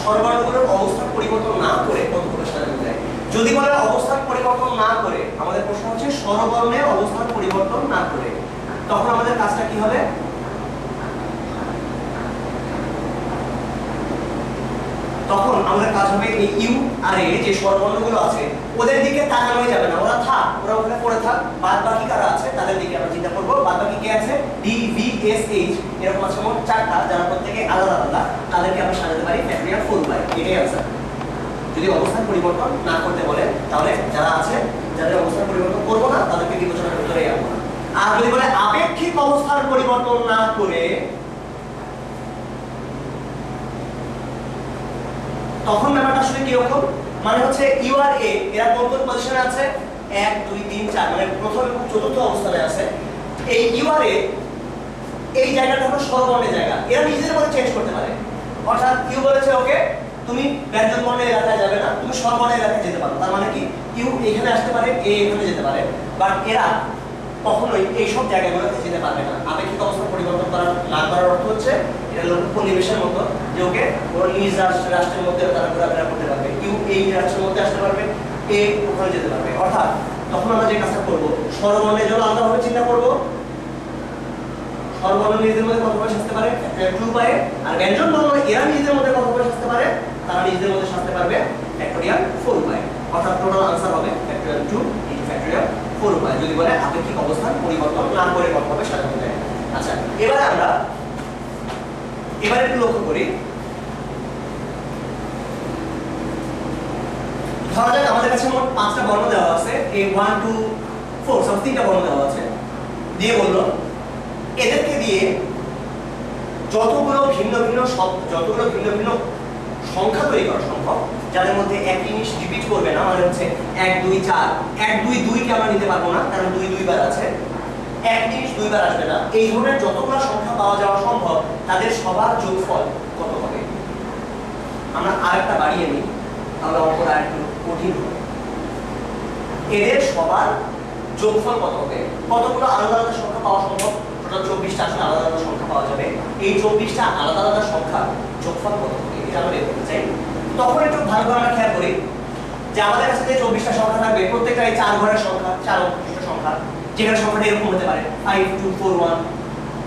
স্বরবর্ণগুলোর অবস্থান পরিবর্তন না করে কতভাবে সাজানো যায়? যদি বলে অবস্থান পরিবর্তন না করে, আমাদের প্রশ্ন হচ্ছে স্বরবর্ণের অবস্থান পরিবর্তন না করে, তখন আমাদের কাজটা কি হবে? তখন আমাদের কাজ হবে এই ইউ আর এ যে স্বরবর্ণগুলো আছে ওদের দিকে তাকানো যাবে না, ওরা থাক, ওরা ওখানে পড়ে থাক। বাদ বাকি কারা আছে তাদের দিকে আমরা চিন্তা করব। বাদ বাকি কে আছে? ডি ভি এস এইচ, এরকম আছে মোট 4টা, যারা প্রত্যেকে আলাদা আলাদা, তাদেরকে আমরা সাজাতে পারি ফ্যাক্টরিয়াল 4 বাই। এটাই आंसर। যদি অবস্থান পরিবর্তন না করতে বলে তাহলে যারা আছে, যাদের অবস্থান পরিবর্তন করব না তাদেরকে বিবেচনার ভিতরেই আনবো না। আর যদি বলে আপেক্ষিক অবস্থান পরিবর্তন না করে, তখন ব্যাপারটা আসলে কি রকম? মানে হচ্ছে ইউ আর এ এরা কোন কোন পজিশনে আছে? 1 2 3 4, মানে প্রথম এবং চতুর্থ অবস্থানে আছে। এই ইউ আর এ এই জায়গাটা হলো স্বরবর্ণের জায়গা, এরা নিজেদের মধ্যে চেঞ্জ করতে পারে। অর্থাৎ ইউ বলেছে ওকে তুমি ব্যঞ্জন বর্ণের এলাকায় যাবে না, তুমি স্বরবর্ণের এলাকায় যেতে পারো। তার মানে কি ইউ এখানে আসতে পারে, এ এখানে যেতে পারে, বাট এরা কখনোই এই সব জায়গাগুলোতে যেতে পারবে না। আপেক্ষিক অবস্থা পরিবর্তন না করার অর্থ হচ্ছে এটা হলো উপনিবেশের মতো, যে ওকে ওর নিজ রাষ্ট্রের মধ্যে তারা ঘোরাফেরা করতে পারবে, ইউ এই রাষ্ট্রের মধ্যে আসতে পারবে, এ ওখানে যেতে পারবে। অর্থাৎ তখন আমরা যে কাজটা করবো, স্বরবর্ণের জন্য আলাদাভাবে চিন্তা করবো, স্বরবর্ণ নিজেদের মধ্যে কত করে সাজতে পারে ফ্যাক্টরিয়াল 2 পায়, আর ব্যঞ্জন বর্ণ এরা নিজেদের মধ্যে কত করে সাজতে পারে, তারা নিজেদের মধ্যে সাজতে পারবে ফ্যাক্টরিয়াল 4 পায়। অর্থাৎ টোটাল আনসার হবে ফ্যাক্টরিয়াল 2 ইনটু ফ্যাক্টরিয়াল 4 পায়, যদি বলে আপেক্ষিক অবস্থান পরিবর্তন না করে কত হবে সাজানো যায়। আচ্ছা এবারে আমরা একটু লক্ষ্য করি, ধরা যাক আমাদের কাছে মোট 5টা বর্ণ দেওয়া আছে, এই 1 2 4 সব 3টা বর্ণ দেওয়া আছে, দিয়ে বললো এদেরকে দিয়ে যতগুলো ভিন্ন ভিন্ন সংখ্যা তৈরি করা সম্ভব, যাদের মধ্যে একই জিনিস রিপিট করবে না, মানে হচ্ছে 1 2 4 1 2 2 কে আমরা নিতে পারবো না, কারণ 2 2 বার আছে, এক জিনিস 2 বার আসবে না। এই ধরনের যতগুলো সংখ্যা পাওয়া যাওয়া সম্ভব তাদের সবার যোগফল কত হবে। আমরা আরেকটা বাড়িয়ে নিই, তাহলে অঙ্কটা একটু কঠিন হবে। এদের সবার যোগফল কত হবে, কতগুলো আলাদা আলাদা সংখ্যা পাওয়া সম্ভব, টোটাল 24টা আসলে আলাদা আলাদা সংখ্যা পাওয়া যাবে, এই 24টা আলাদা আলাদা সংখ্যা যোগফল কত হবে এটা আমরা বের করতে চাই। তখন একটু ভালো করে আমরা খেয়াল করি যে আমাদের কাছে যে 24টা সংখ্যা থাকবে প্রত্যেকটা এই 4 ঘরের সংখ্যা, 4 অঙ্কের সংখ্যা, যেখানে সংখ্যাটা এরকম হতে পারে 5 2 4 1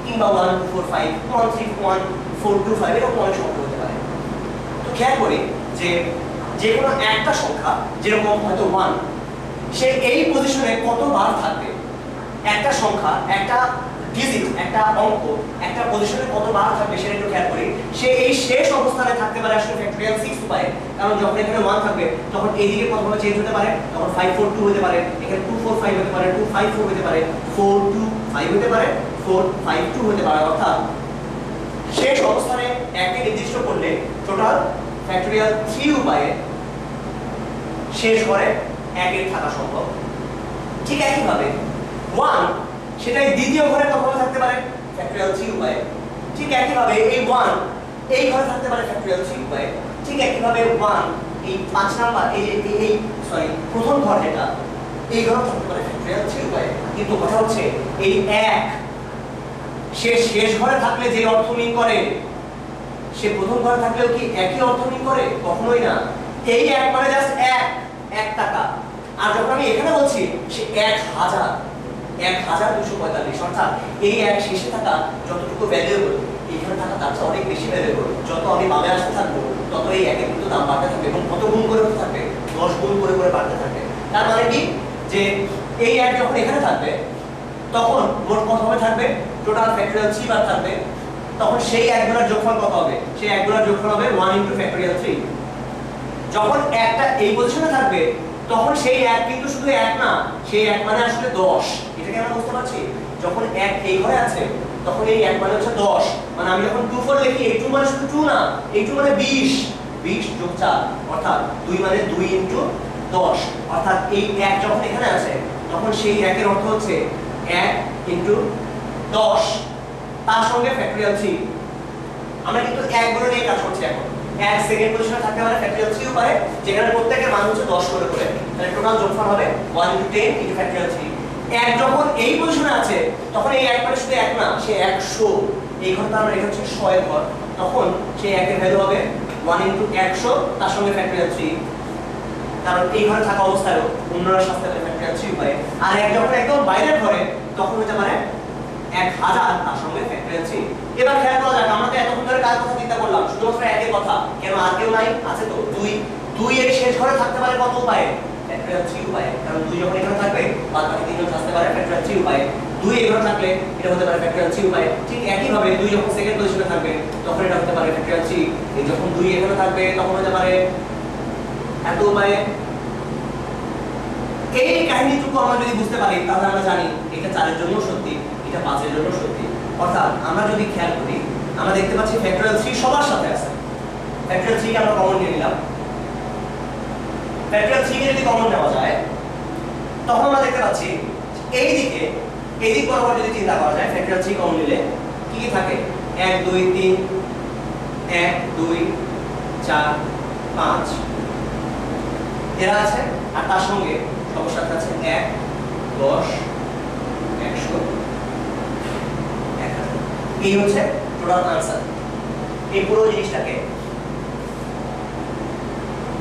কিংবা 1 2 4 5 1 3 1 4 2 5 এরকম অনেক সংখ্যা হতে পারে। তো খেয়াল করি যে কোনো একটা সংখ্যা, যেরকম হয়তো 1, সে এই পজিশনে কতবার থাকবে, একটা সংখ্যা একটা ডিজিট একটা অঙ্ক একটা পজিশনে কতবার থাকবে সেটা একটু খেয়াল করি। সে এই শেষ অবস্থানে থাকতে পারে আসলে ফ্যাক্টরিয়াল 6 উপায়ে, কারণ যখন এখানে 1 থাকবে তখন এইদিকে কতভাবে চেঞ্জ হতে পারে, তখন 5 4 2 হতে পারে, এখানে 2 4 5 হতে পারে, 2 5 4 হতে পারে, 4 2 5 হতে পারে, 4 5 2 হতে পারে। অর্থাৎ শেষ অবস্থানে একে নির্দিষ্ট করলে টোটাল ফ্যাক্টরিয়াল 3 উপায়ে শেষ ঘরে একের থাকা সম্ভব। ঠিক একইভাবে 1 সেটাই দ্বিতীয় ঘরে কতভাবে থাকতে পারে ফ্যাক্টরিয়াল 3 উপায়ে। ঠিক একইভাবে এই 1 এই ঘরে থাকতে পারে ফ্যাক্টরিয়াল 3 উপায়ে। ঠিক একইভাবে 1 এই 5 নাম্বার এই প্রথম ঘর যেটা এই ঘরে থাকতে পারে ফ্যাক্টরিয়াল 3 উপায়ে। কিন্তু কথা হচ্ছে এই 1 সে শেষ ঘরে থাকলে যে অর্থ মিন করে সে প্রথম ঘরে থাকলেও কি একই অর্থ মিন করে? কখনোই না। এই 1 মানে জাস্ট 1 টাকা, আর যখন আমি এখানে বলছি সে 1245, অর্থাৎ এই 1 শেষে থাকা যতটুকু ভ্যালুয়েবল এখানে থাকা তার চেয়ে অনেক বেশি ভ্যালুয়েবল। যত আমি বামে আসতে থাকবো তত এই 1 এর কিন্তু দাম বাড়তে থাকবে, এবং কত গুণ করে হতে থাকবে, 10 গুণ করে করে বাড়তে থাকবে। তার মানে কি যে এই 1 যখন এখানে থাকবে তখন মোট কত হবে থাকবে, টোটাল ফ্যাক্টরিয়াল 3 বার থাকবে, তখন সেই 1 গুণের যোগফল কত হবে, সেই 1 গুণের যোগফল হবে 1 * ফ্যাক্টরিয়াল 3। যখন একটা এই পজিশনে থাকবে তখন সেই 1 কিন্তু শুধু 1 না, সেই 1 মানে আসলে 10। এটাকে আমরা বুঝতে পারছি, যখন 1 এই ঘরে আছে তখন এই 1 মানে হচ্ছে 10, মানে আমি যখন 2 4 লিখি এই 2 মানে শুধু 2 না, এই 2 মানে 20 20 + 4, অর্থাৎ 2 মানে 2 * 10। অর্থাৎ এই 1 যখন এখানে আছে তখন সেই 1 এর অর্থ হচ্ছে 1 * 10 তার সঙ্গে ফ্যাক্টরিয়াল 3। আমরা কিন্তু 1 গুলো নিয়ে কাজ করছি এখন। 1 সেকেন্ড পজিশনে থাকতে পারে ফ্যাক্টরিয়াল 3 উপায়ে, যেখানে প্রত্যেকের মান হচ্ছে 10 করে করে, তাহলে টোটাল যোগফল হবে 1 * 10 * ফ্যাক্টরিয়াল 3। 1 যখন এই পজিশনে আছে তখন এই 1 মানে শুধু 1 না, সে 100। এই ঘরটা আমরা এটা হচ্ছে 100 এর ঘর, তখন সেই 1 এর ভ্যালু হবে 1 * 100 তার সঙ্গে ফ্যাক্টরিয়াল 3, কারণ এই ঘরে থাকা অবস্থায় অন্যরা সাজতে পারে ফ্যাক্টরিয়াল 3 উপায়ে। আর 1 যখন একদম বাইরের ঘরে তখন হতে পারে 1000 তার সঙ্গে ফ্যাক্টরিয়াল 3। এবার খেয়াল করা যাক, আমরা তো এতক্ষণ ধরে কার কথা চিন্তা করলাম, শুধুমাত্র 1 এর কথা, কেন আর কেউ নাই? আছে তো 2 এর শেষ ঘরে থাকতে পারে কত উপায়ে, ফ্যাক্টরিয়াল 3 উপায়ে, কারণ 2 যখন এখানে থাকবে বাদ বাকি তিনজন থাকতে পারে ফ্যাক্টরিয়াল 3 উপায়ে। 2 এই ঘরে থাকলে এটা হতে পারে ফ্যাক্টরিয়াল 3 উপায়ে। ঠিক একই ভাবে 2 যখন সেকেন্ড পজিশনে থাকবে তখন এটা হতে পারে ফ্যাক্টরিয়াল 3। এই যখন 2 এখানে থাকবে তখন হতে পারে এত উপায়ে। এই কাহিনীটুকু আমরা যদি বুঝতে পারি তাহলে আমরা জানি এটা 4 এর জন্য সত্যি, এটা 5 এর জন্য সত্যি। অর্থাৎ আমরা যদি খেয়াল করি আমরা দেখতে পাচ্ছি ফ্যাক্টরিয়াল 3 সবার সাথে আছে। ফ্যাক্টরিয়াল 3 কে আমরা কমন নিয়ে নিলাম। ফ্যাক্টরিয়াল 3 কে যদি কমন নেওয়া যায় তখন আমরা দেখতে পাচ্ছি এই দিক বরাবর যদি চিন্তা করা যায় ফ্যাক্টরিয়াল 3 কমন নিলে কি কি থাকে 1 2 3 1 2 4 5 এরা আছে আর তার সঙ্গে সবার সাথে আছে 1 10 100 1000 এই হচ্ছে টোটাল आंसर এই পুরো জিনিসটাকে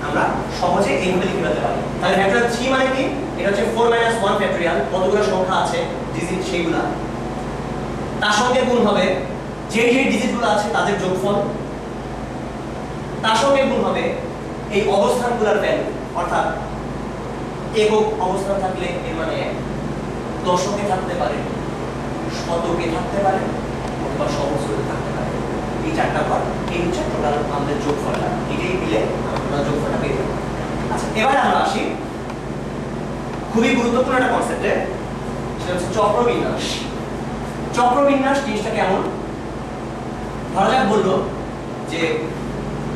আমরা সহজে এইভাবে লিখে ফেলতে পারি তাহলে ফ্যাক্টরিয়াল 3 মানে কি এটা হচ্ছে 4 1 ফ্যাক্টরিয়াল কতগুলো সংখ্যা আছে ডিজিট সেইগুলা তার সঙ্গে গুণ হবে যে যে ডিজিটগুলো আছে তাদের যোগফল তার সঙ্গে গুণ হবে এই অবস্থানগুলোর ভ্যালু অর্থাৎ একক অবস্থান থাকলে এর মানে 1 দশকে থাকতে পারে শতকে থাকতে পারে অথবা সহস্রে থাকতে পারে এই চারটা পর এই হচ্ছে টোটাল আমাদের যোগফলটা এটাই মিলে আমরা যোগফলটা পেয়ে যাব আচ্ছা এবারে আমরা আসি খুবই গুরুত্বপূর্ণ একটা কনসেপ্টে সেটা হচ্ছে চক্রবিন্যাস চক্রবিন্যাস জিনিসটা কেমন ধরা যাক বললো যে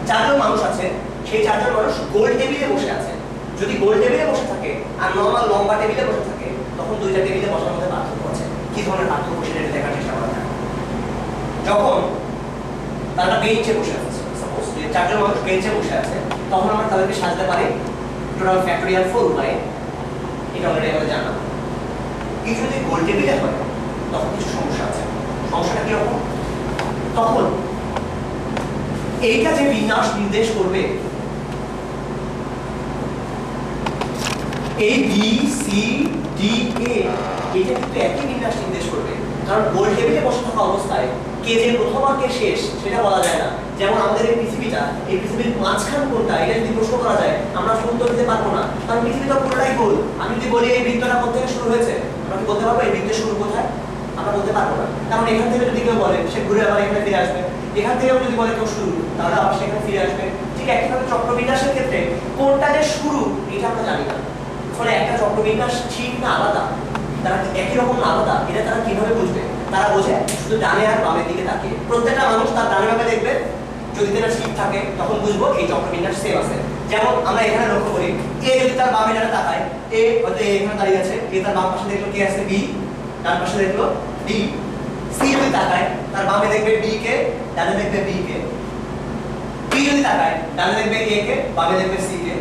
চারজন মানুষ আছে সেই চারজন মানুষ গোল টেবিলে বসে আছে যদি গোল টেবিলে বসে থাকে আর নরমাল লম্বা টেবিলে বসে থাকে তখন দুইটা টেবিলে বসার মধ্যে পার্থক্য আছে কি ধরনের পার্থক্য সেটা দেখার চেষ্টা করা যায় যখন তারা বেঞ্চে বসে আছে সাপোজ যে চারজন মানুষ বেঞ্চে বসে আছে তখন আমরা তাদেরকে সাজাতে পারি টোটাল ফ্যাক্টরিয়াল 4 উপায়ে এটা অলরেডি আমাদের জানা কিছু যদি গোল টেবিলে হয় তখন কিছু সমস্যা আছে সমস্যাটা কিরকম তখন এইটা যে বিন্যাস নির্দেশ করবে এই বি সি ডি এ এটা কিন্তু একই বিন্যাস নির্দেশ করবে কারণ গোল টেবিলে বসে থাকা অবস্থায় কে যে প্রথম আর কে শেষ সেটা বলা যায় না যেমন আমাদের এই পৃথিবীটা এই পৃথিবীর মাঝখান কোনটা এটা যদি প্রশ্ন করা যায় আমরা উত্তর দিতে পারবো না কারণ পৃথিবীটা পুরোটাই গোল আমি যদি বলি এই বৃত্তটা কোথা থেকে শুরু হয়েছে আমরা কি বলতে পারবো এই বৃত্তের শুরু কোথায় আমরা বলতে পারবো না কারণ এখান থেকে যদি কেউ বলে সে ঘুরে আবার এখানে ফিরে আসবে এখান থেকেও যদি বলে কেউ শুরু তাহলে আবার সেখানে ফিরে আসবে ঠিক একইভাবে চক্রবিন্যাসের ক্ষেত্রে কোনটা যে শুরু এটা আমরা জানি না ফলে একটা চক্রবিন্যাস ঠিক না আলাদা তারা একই রকম না আলাদা এটা তারা কিভাবে বুঝবে তারা বোঝে শুধু ডানে আর বামের দিকে তাকিয়ে প্রত্যেকটা মানুষ তার ডানে বামে দেখবে যদি এটা ঠিক থাকে তখন বুঝবো এই চক্রবিন্যাস সেম আছে যেমন আমরা এখানে লক্ষ্য করি এ যদি তার বামে ডানে তাকায় এ হয়তো এখানে দাঁড়িয়ে আছে এ তার বাম পাশে দেখলো কে আছে বি ডান পাশে দেখলো ডি সি যদি তাকায় তার বামে দেখবে ডি কে ডানে দেখবে বি কে ডি যদি তাকায় ডানে দেখবে এ কে বামে দেখবে সি কে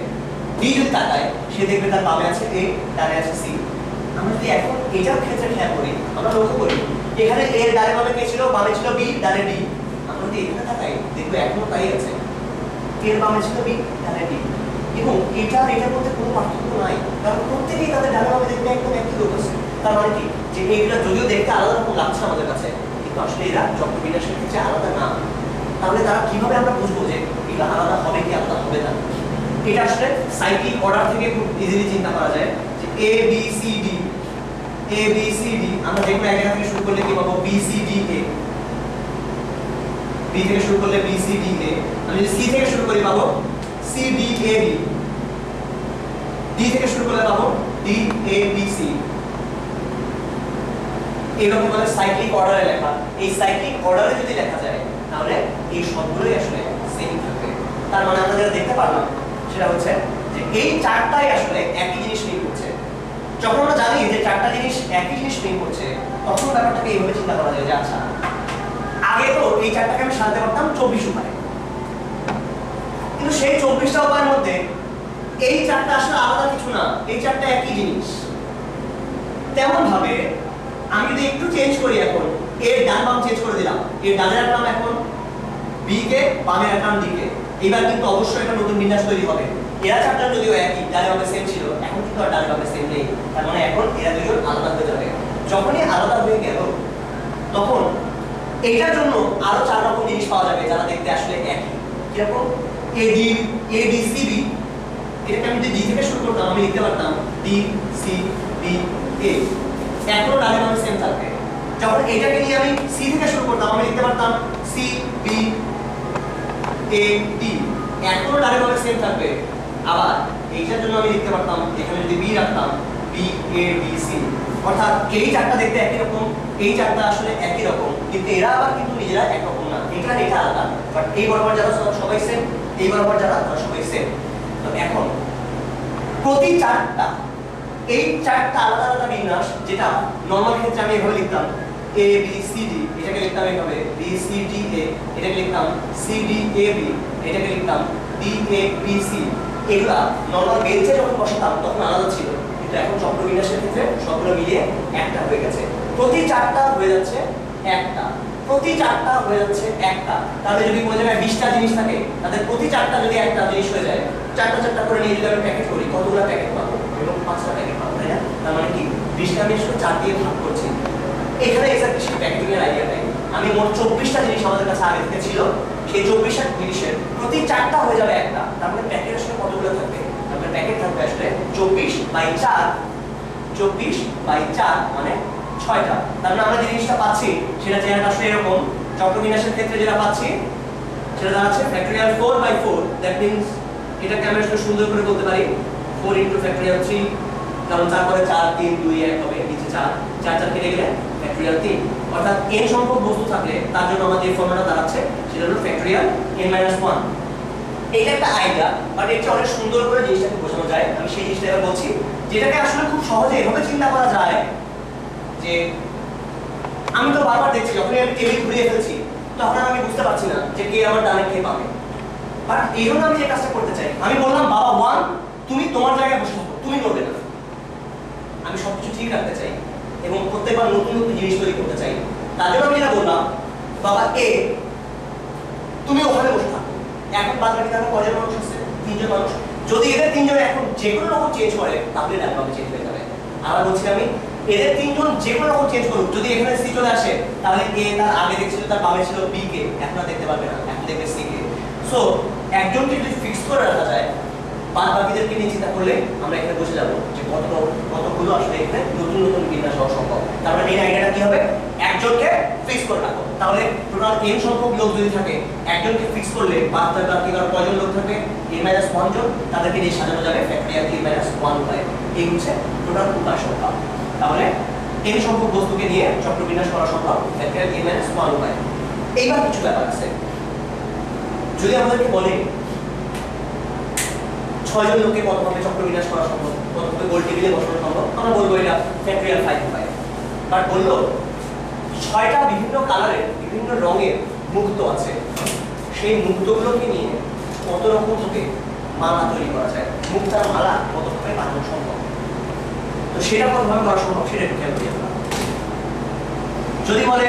ডি যদি তাকায় সে দেখবে তার বামে আছে এ ডানে আছে সি আমরা যদি এখন এটার ক্ষেত্রে খেয়াল করি আমরা লক্ষ্য করি এখানে এ ডানে বামে কে ছিল বামে ছিল বি ডানে ডি আমরা যদি এখানে তাকাই দেখবো এখনো তাই আছে এর বামে ছিল বি ডানে ডি এবং এটার মধ্যে কোনো পার্থক্য নাই কারণ প্রত্যেকেই তাদের ডানে বামে দেখবে একদম একই লোক আছে তার মানে কি যে এইগুলা যদিও দেখতে আলাদা রকম লাগছে আমাদের কাছে কিন্তু আসলে এরা চক্রবিন্যাসের ক্ষেত্রে আলাদা না তাহলে তারা কিভাবে আমরা বুঝবো যে এগুলো আলাদা হবে কি আলাদা হবে না এটা আসলে সাইক্লিক অর্ডার থেকে খুব ইজিলি চিন্তা করা যায় যে এ বি সি ডি আমরা দেখবো এক জায়গা থেকে শুরু করলে কি পাবো B C D A B থেকে শুরু করলে বি সি ডি এ আমি যদি সি থেকে শুরু করি পাবো C D A B D থেকে শুরু করলে পাবো ডি এ বি সি এরকম বলে সাইক্লিক অর্ডারে লেখা এই সাইক্লিক অর্ডারে যদি লেখা যায় তাহলে এই সবগুলোই আসলে সেম থাকবে তার মানে আমরা যেটা দেখতে পারলাম সেটা হচ্ছে যে এই চারটাই আসলে একই জিনিস মিন করছে যখন আমরা জানি যে চারটা জিনিস একই জিনিস মিন করছে তখন ব্যাপারটাকে এইভাবে চিন্তা করা যায় যে আচ্ছা আগে তো এই চারটাকে আমি সাজাতে পারতাম 24 উপায়ে কিন্তু সেই 24টা উপায়ের মধ্যে এই চারটা আসলে আলাদা কিছু না এই চারটা একই জিনিস তেমন ভাবে আমি যদি একটু চেঞ্জ করি এখন এর ডান বাম চেঞ্জ করে দিলাম এর ডানে রাখলাম এখন বি কে বামে রাখলাম ডি কে এবার কিন্তু অবশ্যই একটা নতুন বিন্যাস তৈরি হবে এরা চারটা যদিও একই ডানে বামে সেম ছিল এখন কিন্তু আর ডানে বামে সেম নেই তার মানে এখন এরা দুজন আলাদা হয়ে যাবে যখনই আলাদা হয়ে গেল তখন এইটার জন্য আরো চার রকম জিনিস পাওয়া যাবে যারা দেখতে আসলে একই কিরকম এ ডি সি বি এটাকে আমি যদি ডি থেকে শুরু করতাম আমি লিখতে পারতাম ডি সি বি এ এখনো ডানে বামে সেম থাকবে যখন এটাকে নিয়ে আমি সি থেকে শুরু করতাম আমি লিখতে পারতাম সি বি এ ডি এখনো ডানে বামে সেম থাকবে আবার এইটার জন্য আমি লিখতে পারতাম এখানে যদি বি রাখতাম বি এ ডি সি অর্থাৎ এই চারটা দেখতে একই রকম এই চারটা আসলে একই রকম কিন্তু এরা আবার কিন্তু নিজেরা একরকম না এটা আলাদা বাট এই বরাবর যারা সবাই সেম এই বরাবর যারা সবাই সেম তো এখন প্রতি চারটা এই চারটা আলাদা আলাদা বিন্যাস যেটা নরমাল ক্ষেত্রে আমি এভাবে লিখতাম এ বি সি ডি, এটাকে লিখতাম এইভাবে বি সি ডি এ, এটাকে লিখতাম সি ডি এ বি, এটাকে লিখতাম ডি এ বি সি। এগুলা নরমাল বেঞ্চে যখন বসাতাম তখন আলাদা ছিল, কিন্তু এখন চক্রবিন্যাসের ক্ষেত্রে সবগুলো মিলিয়ে একটা হয়ে গেছে। প্রতি চারটা হয়ে যাচ্ছে একটা, প্রতি চারটা হয়ে যাচ্ছে একটা। তাহলে যদি কোনো জায়গায় 20টা জিনিস থাকে, তাদের প্রতি চারটা যদি একটা জিনিস হয়ে যায়, চারটা চারটা করে নিয়ে যদি আমি প্যাকেট করি, কতগুলো প্যাকেট পাবো? এবং 5টা প্যাকেট পাবো, তাই না? তার মানে কি 20টা আমি আসলে 4 দিয়ে ভাগ করছি। এখানে এক্স্যাক্টলি সেই প্যাকেটিং এর আইডিয়াটাই। আমি মোট 24টা জিনিস আমাদের কাছে আগে থেকে ছিল, সেই 24টা জিনিসের প্রতি চারটা হয়ে যাবে একটা। তারপরে প্যাকেট আসলে কতগুলো থাকবে? তারপরে প্যাকেট থাকবে আসলে 24/4, 24/4 মানে 6টা। তার মানে আমরা যে জিনিসটা পাচ্ছি সেটা চেহারাটা আসলে এরকম। চক্রবিন্যাসের ক্ষেত্রে যেটা পাচ্ছি সেটা দাঁড়াচ্ছে ফ্যাক্টরিয়াল 4/4। দ্যাট মিন্স এটাকে আমরা আসলে সুন্দর করে বলতে পারি 4 * ফ্যাক্টরিয়াল 3, কারণ 4 পরে 4 3 2 1 হবে, নিচে 4 4 4 কেটে গেলে ফ্যাক্টরিয়াল 3। অর্থাৎ n সংখ্যক বস্তু থাকলে তার জন্য আমাদের যে ফর্মুলাটা দাঁড়াচ্ছে সেটা হলো ফ্যাক্টরিয়াল n-1। এইটা একটা আইডিয়া, বাট এটা অনেক সুন্দর করে জিনিসটাকে বোঝানো যায়। আমি সেই জিনিসটা এবার বলছি, যেটাকে আসলে খুব সহজে এভাবে চিন্তা করা যায় যে আমি তো বারবার দেখছি যখনই আমি টেবিল ঘুরিয়ে ফেলছি তখন আমি বুঝতে পারছি না যে কে আমার ডানে কে বামে। বাট এই জন্য আমি যে কাজটা করতে চাই, আমি বললাম বাবা 1, তুমি তোমার জায়গায় বসে থাকো, তুমি নড়বে না। আমি সবকিছু ঠিক রাখতে চাই এবং প্রত্যেকবার নতুন নতুন জিনিস তৈরি করতে চাই। তার জন্য আমি যেটা বললাম বাবা এ, তুমি ওখানে বসে থাকো। এখন বাদ বাকি তাহলে কয়জন মানুষ আছে? 3জন মানুষ। যদি এদের 3জন এখন যে কোনো রকম চেঞ্জ করে তাহলে ডানবামে চেঞ্জ হয়ে যাবে। আবার বলছি আমি, এদের 3জন যে কোনো রকম চেঞ্জ করুক, যদি এখানে সি চলে আসে তাহলে এ তার আগে দেখছিল, তার বামে ছিল বি কে, এখন আর দেখতে পারবে না, এখন দেখবে সি কে। সো একজনকে যদি ফিক্স করে রাখা যায়, বাদ বাকিদেরকে নিয়ে চিন্তা করলে আমরা এখানে বসে যাবো যে কতগুলো আসলে এখানে নতুন নতুন বিন্যাস হওয়া সম্ভব। তার মানে এই আইডিয়াটা কি হবে? একজনকে ফিক্স করে রাখো। তাহলে টোটাল n সংখ্যক লোক যদি থাকে, একজনকে ফিক্স করলে বাদ বাকি আর কয়জন লোক থাকবে? n-1 জন। তাদেরকে নিয়ে সাজানো যাবে ফ্যাক্টরিয়াল n-1 উপায়ে। এই হচ্ছে টোটাল উপায় সংখ্যা। তাহলে n সংখ্যক বস্তুকে নিয়ে চক্রবিন্যাস করা সম্ভব ফ্যাক্টরিয়াল n-1 উপায়ে। এইবার কিছু ব্যাপার আছে, যদি আমাদেরকে বলে 6 জন লোককে কতভাবে চক্রবিন্যাস করা সম্ভব, কতভাবে গোল টেবিলে বসানো সম্ভব, আমরা বলবো এটা ফ্যাক্টরিয়াল 5 উপায়। বাট বললো 6টা বিভিন্ন কালারের বিভিন্ন রঙের মুক্ত আছে, সেই মুক্তগুলোকে নিয়ে কত রকম ভাবে মালা তৈরি করা যায়, মুক্তার মালা কতভাবে বানানো সম্ভব। তো সেটা কতভাবে করা সম্ভব সেটা একটু খেয়াল করি আমরা। যদি বলে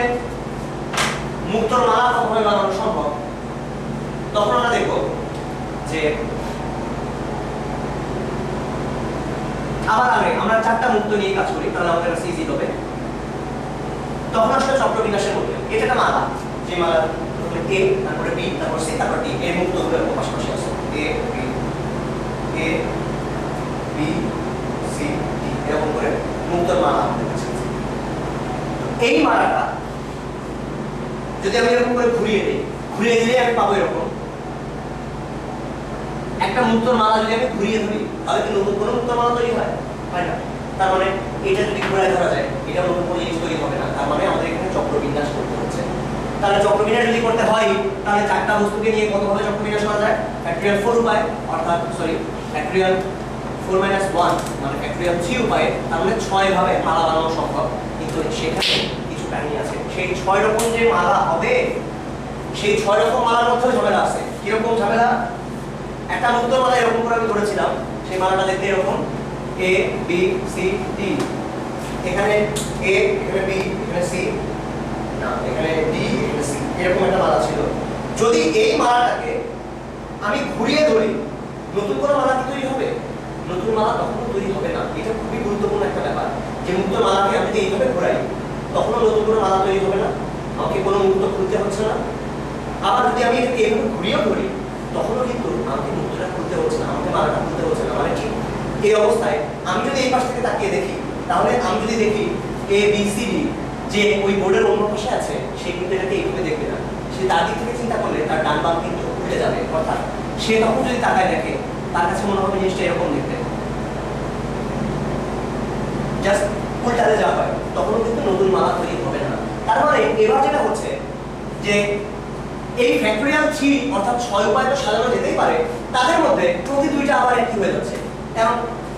মুক্তর মালা কতভাবে বানানো সম্ভব, তখন আমরা দেখব যে আবার আমরা 4টা মুক্ত নিয়ে কাজ করি, তাহলে আমাদের কাছে ইজি হবে। তখন আসলে চক্রবিন্যাসের মধ্যে এটা একটা মালা, যে মালা এ, তারপরে বি, তারপর সি, তারপর ডি, এর মুক্তগুলো পাশাপাশি আছে এ বি সি ডি, এরকম করে মুক্তর মালা আমাদের কাছে আছে। এই মালাটা যদি আমি এরকম করে ঘুরিয়ে দিই, ঘুরিয়ে দিলে আমি পাবো এরকম একটা মুক্তর মালা। যদি আমি ঘুরিয়ে ধরি তাহলে কি নতুন কোনো মুক্তর মালা তৈরি হয়? হয় না। তার মানে এটা যদি ঘুরায় ধরা যায়, এটা নতুন কোনো জিনিস তৈরি হবে না। তার মানে আমাদের এখানে চক্রবিন্যাস করতে হচ্ছে। তাহলে চক্রবিন্যাস যদি করতে হয়, তাহলে 4টা বস্তুকে নিয়ে কতভাবে চক্রবিন্যাস করা যায়? ফ্যাক্টরিয়াল 4 উপায়, অর্থাৎ ফ্যাক্টরিয়াল 4-1 মানে ফ্যাক্টরিয়াল 3 উপায়ে। তার মানে 6 ভাবে মালা বানানো সম্ভব। কিন্তু সেখানে কিছু কাহিনী আছে। সেই 6 রকম যে মালা হবে, সেই 6 রকম মালার মধ্যে ঝামেলা আছে। কিরকম ঝামেলা? একটা মুক্তর মালা এরকম করে আমি ধরেছিলাম, সেই মালাটা দেখতে এরকম এ বি সি ডি, এখানে এ, এখানে বি, এখানে সি, না এখানে ডি, এখানে সি, এরকম একটা মালা ছিল। যদি এই মালাটাকে আমি ঘুরিয়ে ধরি, নতুন কোনো মালা কি তৈরি হবে? নতুন মালা তখনও তৈরি হবে না। এটা খুবই গুরুত্বপূর্ণ একটা ব্যাপার, যে মুক্ত মালাকে আমি যদি এইভাবে ঘোরাই তখনও নতুন কোনো মালা তৈরি হবে না, আমাকে কোনো মুক্ত খুলতে হচ্ছে না। আবার যদি আমি এটাকে এইভাবে ঘুরিয়েও ধরি তখনও কিন্তু আমাকে মুক্তটা খুলতে হচ্ছে না, আমাকে মালাটা খুলতে হচ্ছে না। মানে ঠিক এই অবস্থায় আমি যদি এই পাশ থেকে তাকিয়ে দেখি, তাহলে আমি যদি দেখি এ বি সি ডি যে ওই বোর্ডের অন্য পাশে আছে, সে কিন্তু এটাকে এইভাবে দেখবে না। সে তার দিক থেকে চিন্তা করলে তার ডান বাম কিন্তু উল্টে যাবে। অর্থাৎ সে তখন যদি তাকায় দেখে, তার কাছে মনে হবে জিনিসটা এরকম দেখতে, জাস্ট উল্টালে যা হয়, তখনও কিন্তু নতুন মালা তৈরি হবে না। তার মানে এবার যেটা হচ্ছে যে এই ফ্যাক্টরিয়াল 3 অর্থাৎ 6 উপায় তো সাজানো যেতেই পারে, তাদের মধ্যে প্রতি দুইটা আবার একই হয়ে যাচ্ছে।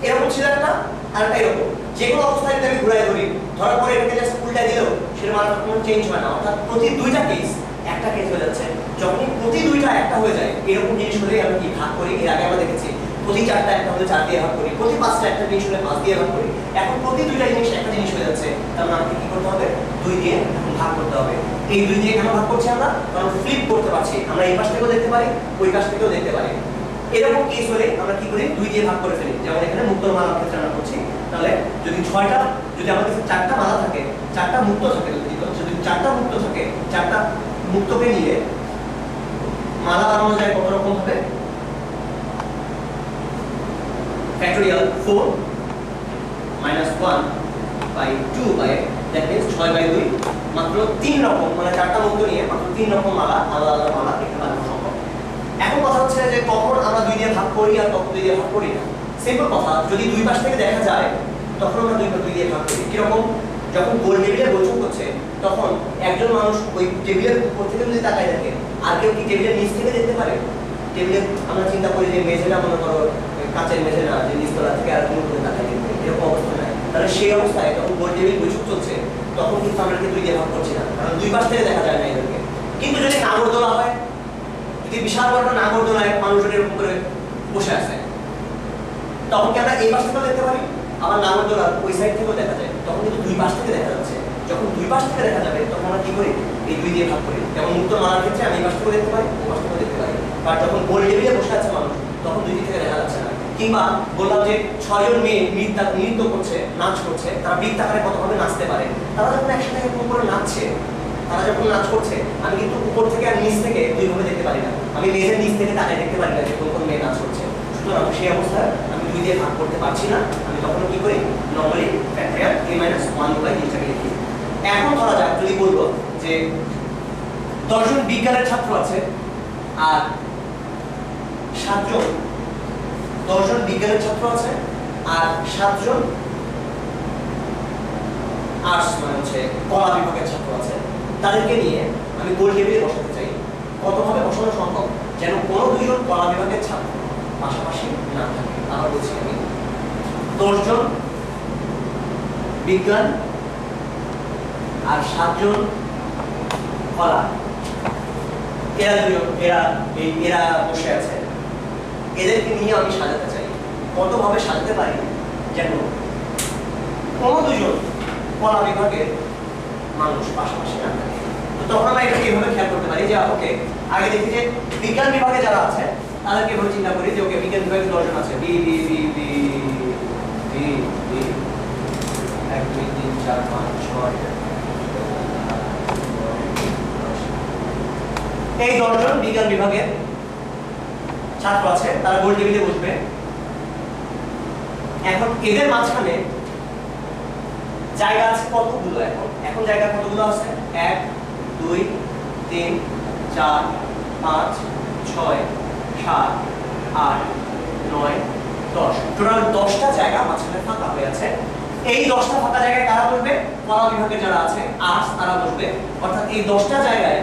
এরকম ছিল একটা, আর একটা এরকম যে কোনো অবস্থায় যদি আমি ঘুরাই ধরি, ধরার পরে এটাকে জাস্ট উল্টা দিলেও সেটা মানটা কোনো চেঞ্জ হয় না, অর্থাৎ প্রতি দুইটা কেস একটা কেস হয়ে যাচ্ছে। যখনই প্রতি দুইটা একটা হয়ে যায়, এরকম জিনিস হলেই আমরা কি ভাগ করি। এর আগে আমরা দেখেছি প্রতি চারটা একটা হলে 4 দিয়ে ভাগ করি, প্রতি পাঁচটা একটা জিনিস হলে 5 দিয়ে ভাগ করি। এখন প্রতি দুইটা জিনিস একটা জিনিস হয়ে যাচ্ছে, তার মানে আমাকে কি করতে হবে? 2 দিয়ে ভাগ করতে হবে। এই 2 দিয়ে কেন ভাগ করছি আমরা? কারণ ফ্লিপ করতে পারছি, আমরা এই পাশ থেকেও দেখতে পারি, ওই পাশ থেকেও দেখতে পারি। এরকম কেস হলে আমরা কি করি? 2 দিয়ে ভাগ করে ফেলি। যেমন এখানে মুক্ত মালার ক্ষেত্রে আমরা করছি, তাহলে যদি 6টা, যদি আমাদের কাছে 4টা মালা থাকে, 4টা মুক্ত থাকে, যদি 4টা মুক্ত থাকে, 4টা মুক্তকে নিয়ে মালা বানানো যায় কত রকম হবে? Factorial 4 minus 1 by 2 by, that means 6 by 2, মাত্র 3 রকম, মানে 4টা মুক্ত নিয়ে মাত্র 3 রকম মালা, আলাদা আলাদা মালা এখানে বানানো সম্ভব। এখন কথা হচ্ছে যে কখন আমরা 2 দিয়ে ভাগ করি আর কখন 2 দিয়ে ভাগ করি না। সিম্পল কথা, যদি দুই পাশ থেকে দেখা যায় তখন আমরা 2 দিয়ে ভাগ করি। কিরকম? যখন গোল টেবিলে বৈঠক হচ্ছে, তখন একজন মানুষ ওই টেবিলের উপর থেকে যদি তাকায় দেখে, আর কেউ কি টেবিলের নিচ থেকে দেখতে পারে? টেবিলে আমরা চিন্তা করি যে মেঝেটা মনে করো কাঁচের মেঝে না, যে নিচতলা থেকে আর কোনো করে তাকায় দেখবে, এরকম অবস্থা নাই। তাহলে সেই অবস্থায় যখন গোল টেবিল বৈঠক চলছে, তখন কিন্তু আমরা 2 দিয়ে ভাগ করছি না, কারণ দুই পাশ থেকে দেখা যায় না এদেরকে। কিন্তু যদি নাগরদোলা হয়, যদি বিশাল বড় নাগরদোলায় মানুষজন এরকম করে বসে আছে, তখন কি আমরা এই পাশ থেকেও দেখতে পারি, আবার নাগরদোলার ওই সাইড থেকেও দেখা যায়, তখন কিন্তু দুই পাশ থেকে দেখা যাচ্ছে। যখন দুই পাশ থেকে দেখা যাবে তখন আমরা কি করি? এই 2 দিয়ে ভাগ করি। যেমন মুক্ত মালার ক্ষেত্রে আমি এই পাশ থেকেও দেখতে পারি, ওই পাশ থেকেও দেখতে পারি। আর যখন গোল টেবিলে বসে আছে মানুষ, তখন 2 দিক থেকে দেখা যাচ্ছে না। কিংবা বললাম যে 6 জন মেয়ে নৃত্য করছে, নাচ করছে, তারা বৃত্তাকারে কতভাবে নাচতে পারে। তারা যখন একসাথে এরকম করে নাচছে, তারা যখন নাচ করছে, আমি কিন্তু উপর থেকে আর নিচ থেকে দুইভাবে দেখতে পারি না, আমি মেঝের নিচ থেকে তাকায় দেখতে পারি না যে কোন মেয়ে নাচ করছে। সুতরাং সেই অবস্থায় আমি 2 দিয়ে ভাগ করতে পারছি না। আমি তখন কি করি? নরমালি ফ্যাক্টরিয়াল a - 1 বাই জিনিসটাকে লিখি। এখন ধরা যাক যদি বলবো যে 10 জন বিজ্ঞানের ছাত্র আছে আর 7 জন, 10 জন বিজ্ঞানের ছাত্র আছে আর 7 জন আর্টস মানে হচ্ছে কলা বিভাগের ছাত্র আছে, তাদেরকে নিয়ে আমি গোল টেবিলে বসাতে চাই। কতভাবে বসানো সম্ভব যেন কোনো 2 জন কলা বিভাগের ছাত্র পাশাপাশি না থাকে? আবার বলছি আমি, 10 জন বিজ্ঞান আর 7 জন কলা, এরা দুজন, এরা বসে আছে, এদেরকে নিয়ে আমি সাজাতে চাই। কতভাবে সাজাতে পারি যেন কোনো 2 জন কলা বিভাগের মানুষ পাশাপাশি না থাকে? তো তখন আমরা এটাকে এভাবে খেয়াল করতে পারি যে ওকে, আগে দেখি যে বিজ্ঞান বিভাগে যারা আছে তাদেরকে এভাবে চিন্তা করি যে ওকে, বিজ্ঞান বিভাগে 10 জন আছে, B B B B B B 1 2 3 4 5 6, এই 10 জন বিজ্ঞান বিভাগের ছাত্র আছে, তারা গোল টেবিলে বসবে। এখন এদের মাঝখানে জায়গা আছে কতগুলো? এখন জায়গা কতগুলো আছে? 1 2 3 4 5 6 7 8 9 10, টোটাল 10টা জায়গা মাঝখানে ফাঁকা হয়ে আছে। এই 10টা ফাঁকা জায়গায় কারা বসবে? কলা বিভাগে যারা আছে আর্টস, তারা বসবে। অর্থাৎ এই 10টা জায়গায়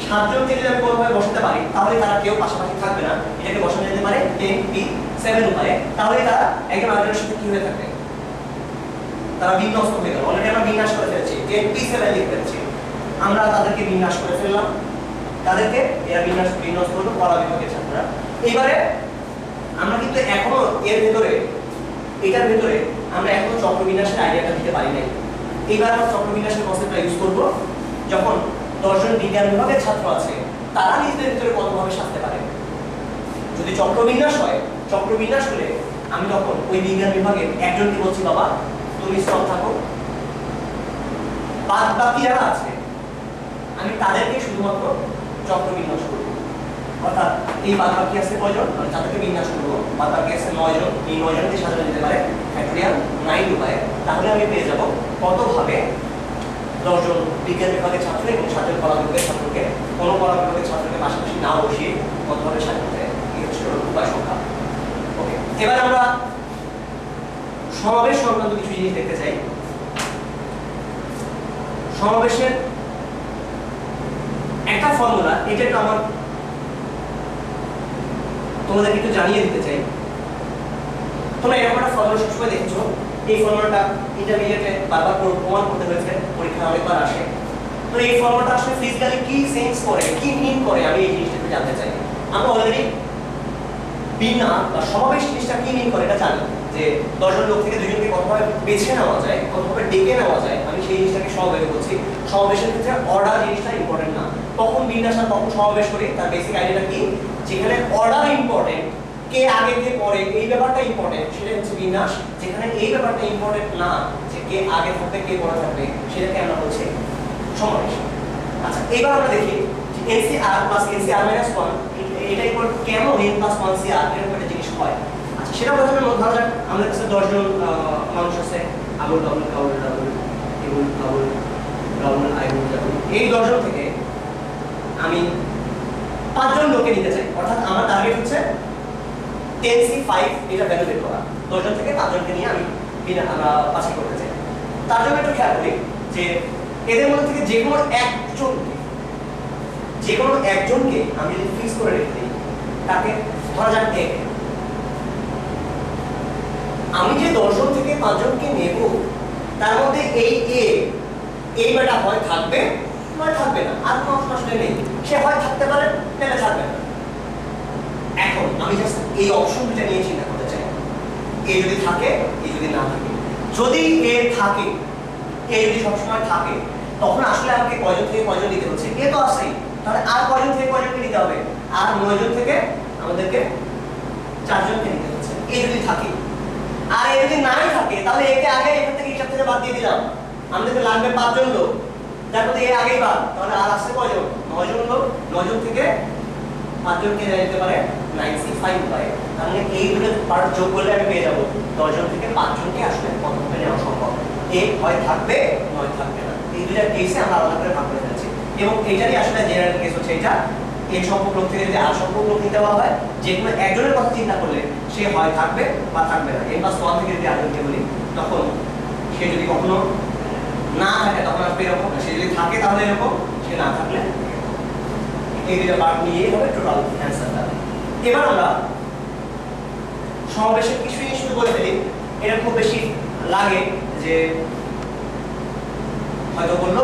7 জনকে যদি আমি কোনোভাবে বসাতে পারি, তাহলে তারা কেউ পাশাপাশি থাকবে না, এটাকে বসানো যেতে পারে 10p7 উপায়ে। তাহলে তারা একজন আরেকজনের সাথে কি হয়ে থাকবে? তারা বিন্যস্ত হয়ে গেল। অলরেডি আমরা বিন্যাস করে ফেলেছি, 10p7 লিখে ফেলেছি, আমরা তাদেরকে বিন্যাস করে ফেললাম। তাদেরকে এরা বিন্যস্ত হলো কলা বিভাগের ছাত্ররা। এবারে আমরা কিন্তু এখনো এর ভেতরে, এটার ভেতরে আমরা এখনো চক্রবিন্যাসের আইডিয়াটা দিতে পারি নাই। এবার আমরা চক্রবিন্যাসের কনসেপ্টটা ইউজ করব। যখন 10 জন বিজ্ঞান বিভাগের ছাত্র আছে, তারা নিজেদের ভিতরে কতভাবে সাজতে পারে। যদি চক্রবিন্যাস হয়, চক্রবিন্যাস হলে আমি তখন ওই বিজ্ঞান বিভাগের একজনকে বলছি, বাবা তুমি স্টপ থাকো, বাদ বাকি যারা আছে আমি তাদেরকে শুধুমাত্র চক্রবিন্যাস করব। অর্থাৎ এই বাদ বাকি আছে কয়জন, তাদেরকে বিন্যাস করবো। বাদ বাকি আছে 9 জন, এই 9 জনকে সাজানো যেতে পারে ফ্যাক্টরিয়াল 9 উপায়ে। তাহলে আমি পেয়ে যাব কতভাবে 10 জন বিজ্ঞান বিভাগের ছাত্র এবং 7 জন কলা বিভাগের ছাত্রকে, কোনো কলা বিভাগের ছাত্রকে পাশাপাশি না বসিয়ে কতভাবে সাজাতে হয়। এই হচ্ছে উপায় সংখ্যা। ওকে, এবার আমরা সমাবেশ সংক্রান্ত কিছু জিনিস দেখতে চাই। সমাবেশের একটা ফর্মুলা, এটা একটু আমার তোমাদেরকে একটু জানিয়ে দিতে চাই। তোমরা এরকম একটা ফর্মুলা সবসময় দেখেছো এই ফর্মুলাটা ইন্টারমিডিয়েটে বারবার প্রমাণ করতে হয়েছে, পরীক্ষা অনেকবার আসে। তো এই ফর্মুলাটা আসলে ফিজিক্যালি কি সেন্স করে, কি মিন করে, আমি এই জিনিসটা জানতে চাই। আমরা অলরেডি বিন্যাস বা সমাবেশ জিনিসটা কি মিন করে এটা জানি, যে 10 জন লোক থেকে 2 জনকে কতভাবে বেছে নেওয়া যায়, কতভাবে ডেকে নেওয়া যায়, আমি সেই জিনিসটাকে সমাবেশ বলছি। সমাবেশের ক্ষেত্রে অর্ডার জিনিসটা ইম্পর্টেন্ট না, কখন বিন্যাস আর কখন সমাবেশ করি তার বেসিক আইডিয়াটা কি, যেখানে অর্ডার ইম্পর্টেন্ট, কে আগে কে পরে এই ব্যাপারটা ইম্পর্টেন্ট, সেটা হচ্ছে বিন্যাস। যেখানে এই ব্যাপারটা ইম্পর্টেন্ট না, যে কে আগে থাকবে কে পরে থাকবে, সেটাকে আমরা বলছি সমাবেশ। আচ্ছা, এবার আমরা দেখি NCR plus NCR minus 1 এটা ইকুয়াল টু কেন n plus 1CR এরকম একটা জিনিস হয়। আচ্ছা, সেটা বোঝানোর মধ্যে ধরা যাক আমাদের কাছে 10 জন মানুষ আছে, Abul Kabul Kabul double Ibul Kabul double Aibul double, এই 10 জন থেকে আমি 5 জন লোকে নিতে চাই, অর্থাৎ আমার টার্গেট হচ্ছে 10C5 এটা ভ্যালু বের করা। 10 জন থেকে 5 জনকে নিয়ে আমি আমরা বাছাই করতে চাই। তার জন্য একটু খেয়াল করি যে এদের মধ্যে থেকে যে কোনো একজনকে আমি যদি ফিক্স করে রেখে দিই, তাকে ধরা যাক A, আমি যে 10 জন থেকে 5 জনকে নেব তার মধ্যে এই বেটা হয় থাকবে নয় থাকবে না, আর কোনো অপশন আসলে নেই। সে হয় থাকতে পারে নাহলে থাকবে না। এখন আমি জাস্ট এই অপশন দুটো নিয়ে চিন্তা করতে চাই, এ যদি থাকে এ যদি না থাকে। যদি এ থাকে, এ যদি সবসময় থাকে, তখন আসলে আমাকে কয়জন থেকে কয়জন নিতে হচ্ছে, এ তো আছেই, তাহলে আর কয়জন থেকে কয়জনকে নিতে হবে, আর 9 জন থেকে আমাদেরকে 4 জনকে নিতে হচ্ছে, এ যদি থাকে। আর এ যদি নাই থাকে তাহলে একে আগে এখান থেকে হিসাব থেকে বাদ দিয়ে দিলাম, আমাদেরকে লাগবে 5 জন লোক, যার মধ্যে এ আগেই বাদ, তাহলে আর আসছে কয়জন, 9 জন লোক। 9 জন থেকে 5 জনকে যেতে পারে 9C5 পায়। তাহলে এই দুটো পার্ট যোগ করলে আমি পেয়ে যাব 10 জন থেকে 5 জনকে আসলে কতভাবে নেওয়া সম্ভব, এ হয় থাকবে নয় থাকবে না। এই দুটো কেসে আমরা আলাদা করে ভাগ করে ফেলছি, এবং এইটারই আসলে জেনারেল কেস হচ্ছে এটা। এর সংখ্যক লোক থেকে যদি আর সংখ্যক লোক নিতে দেওয়া হয়, যে কোনো একজনের কথা চিন্তা করলে সে হয় থাকবে বা থাকবে না। n+1 থেকে যদি আরেকজনকে বলি, তখন সে যদি কখনো না থাকে তখন আসবে এরকম, সে যদি থাকে তাহলে এরকম, সে না থাকলে এই দুটো পার্ট নিয়ে হবে টোটাল অ্যান্সারটা। এবার আমরা সমাবেশের কিছু জিনিস শুধু বলে ফেলি, এটা খুব বেশি লাগে যে হয়তো বললো